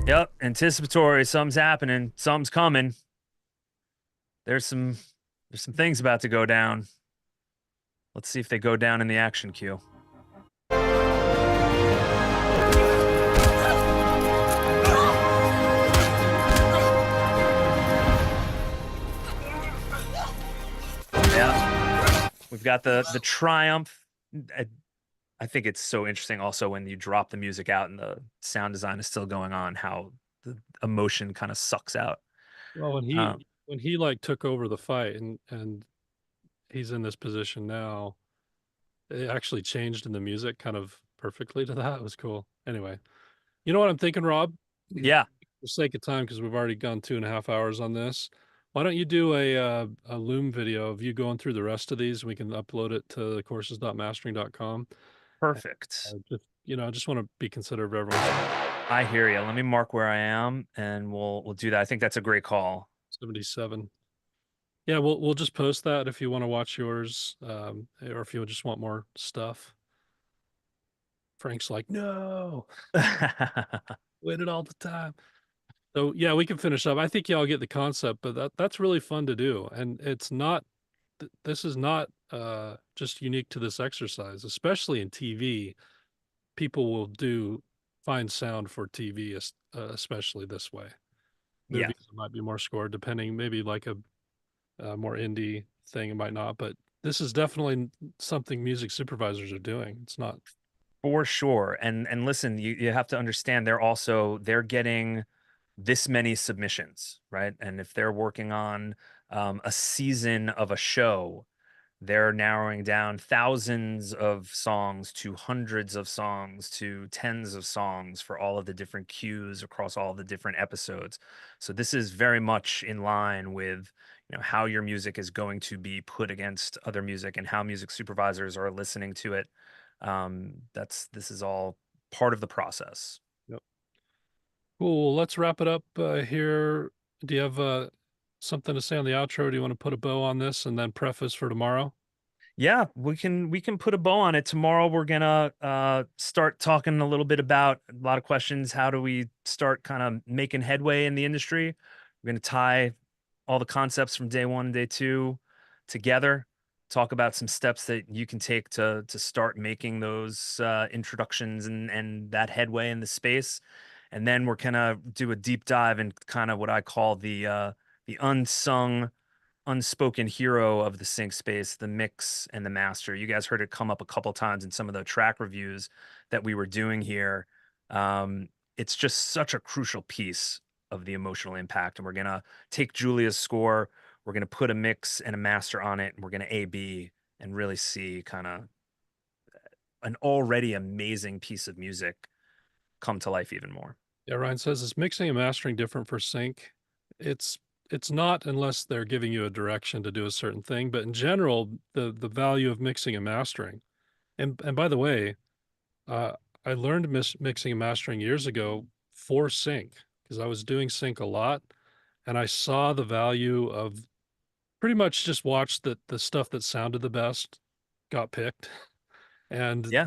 Yep, anticipatory. Something's happening. Something's coming. There's some things about to go down. Let's see if they go down in the action queue. Yeah, we've got the triumph. I think it's so interesting also when you drop the music out and the sound design is still going on, how the emotion kind of sucks out. Well, Um, when he like took over the fight and he's in this position now, it actually changed in the music kind of perfectly to that. It was cool. Anyway, you know what I'm thinking, Rob? yeah. For sake of time, because we've already gone 2.5 hours on this, why don't you do a Loom video of you going through the rest of these? We can upload it to the courses.mastering.com. Perfect. Just I just want to be considerate of everyone's I hear you. Let me mark where I am and we'll do that. I think that's a great call. 77. Yeah, we'll just post that if you want to watch yours, or if you just want more stuff. Frank's like, no, waited all the time. So yeah, we can finish up. I think y'all get the concept, but that's really fun to do. And it's not this is not just unique to this exercise, especially in TV. People will do find sound for TV, especially this way. Yeah, Movies might be more scored, depending, maybe like a more indie thing, it might not, but this is definitely something music supervisors are doing. It's not. for sure. And listen, you have to understand they're getting this many submissions, right? And if they're working on a season of a show, they're narrowing down thousands of songs to hundreds of songs to tens of songs for all of the different cues across all the different episodes. So this is very much in line with, how your music is going to be put against other music and how music supervisors are listening to it. This is all part of the process. Yep. Cool. Let's wrap it up here. Do you have something to say on the outro? Do you want to put a bow on this and then preface for tomorrow? Yeah, we can put a bow on it. Tomorrow we're gonna start talking a little bit about a lot of questions. How do we start kind of making headway in the industry? We're gonna tie all the concepts from day one and day two together, talk about some steps that you can take to start making those introductions and that headway in the space. And then we're gonna do a deep dive in kind of what I call the unspoken hero of the sync space, the mix and the master. You guys heard it come up a couple times in some of the track reviews that we were doing here. Um, it's just such a crucial piece of the emotional impact. And we're gonna take Julia's score, we're gonna put a mix and a master on it, and we're gonna A/B and really see kind of an already amazing piece of music come to life even more. Yeah, Ryan says, is mixing and mastering different for sync? It's it's not unless they're giving you a direction to do a certain thing, but in general, the value of mixing and mastering. And by the way, uh, I learned mixing and mastering years ago for sync because I was doing sync a lot, and I saw the value of pretty much just watch that the stuff that sounded the best got picked. And Yeah,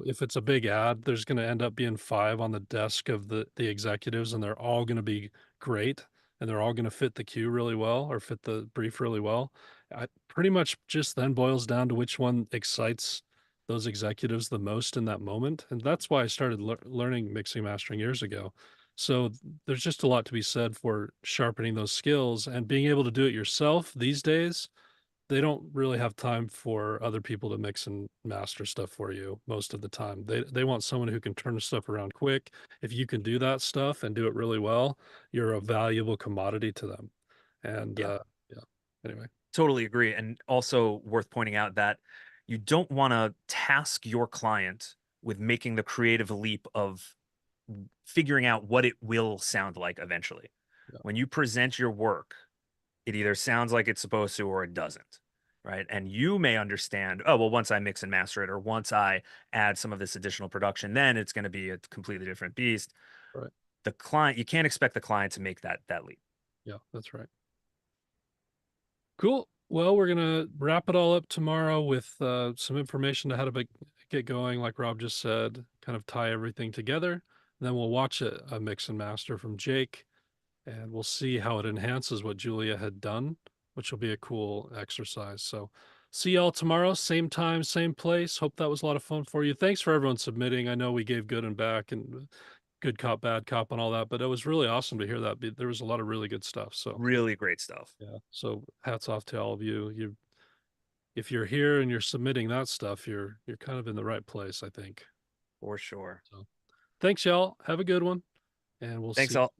if it's a big ad, there's going to end up being five on the desk of the executives, and they're all going to be great, and they're all going to fit the cue really well or fit the brief really well. I pretty much just then boils down to which one excites those executives the most in that moment, and that's why I started learning mixing mastering years ago. So there's just a lot to be said for sharpening those skills and being able to do it yourself these days. They don't really have time for other people to mix and master stuff for you most of the time. They want someone who can turn stuff around quick. If you can do that stuff and do it really well, you're a valuable commodity to them. And yeah. yeah. Anyway, Totally agree. And also worth pointing out that you don't want to task your client with making the creative leap of figuring out what it will sound like eventually. yeah, When you present your work, it either sounds like it's supposed to or it doesn't. Right. And you may understand, oh, well, once I mix and master it, or once I add some of this additional production, then it's going to be a completely different beast. right. The client, you can't expect the client to make that leap. Yeah, that's right. Cool. Well, we're gonna wrap it all up tomorrow with some information to how to get going, like Rob just said, kind of tie everything together. Then we'll watch a mix and master from Jake, and we'll see how it enhances what Julia had done, which will be a cool exercise. So, see y'all tomorrow, same time, same place. Hope that was a lot of fun for you. Thanks for everyone submitting. I know we gave good and back and good cop, bad cop, and all that, but it was really awesome to hear that. There was a lot of really good stuff. So, Really great stuff. yeah. So hats off to all of you. You if you're here and you're submitting that stuff, you're kind of in the right place, I think. For sure. So thanks, y'all. Have a good one. And we'll Thanks see all.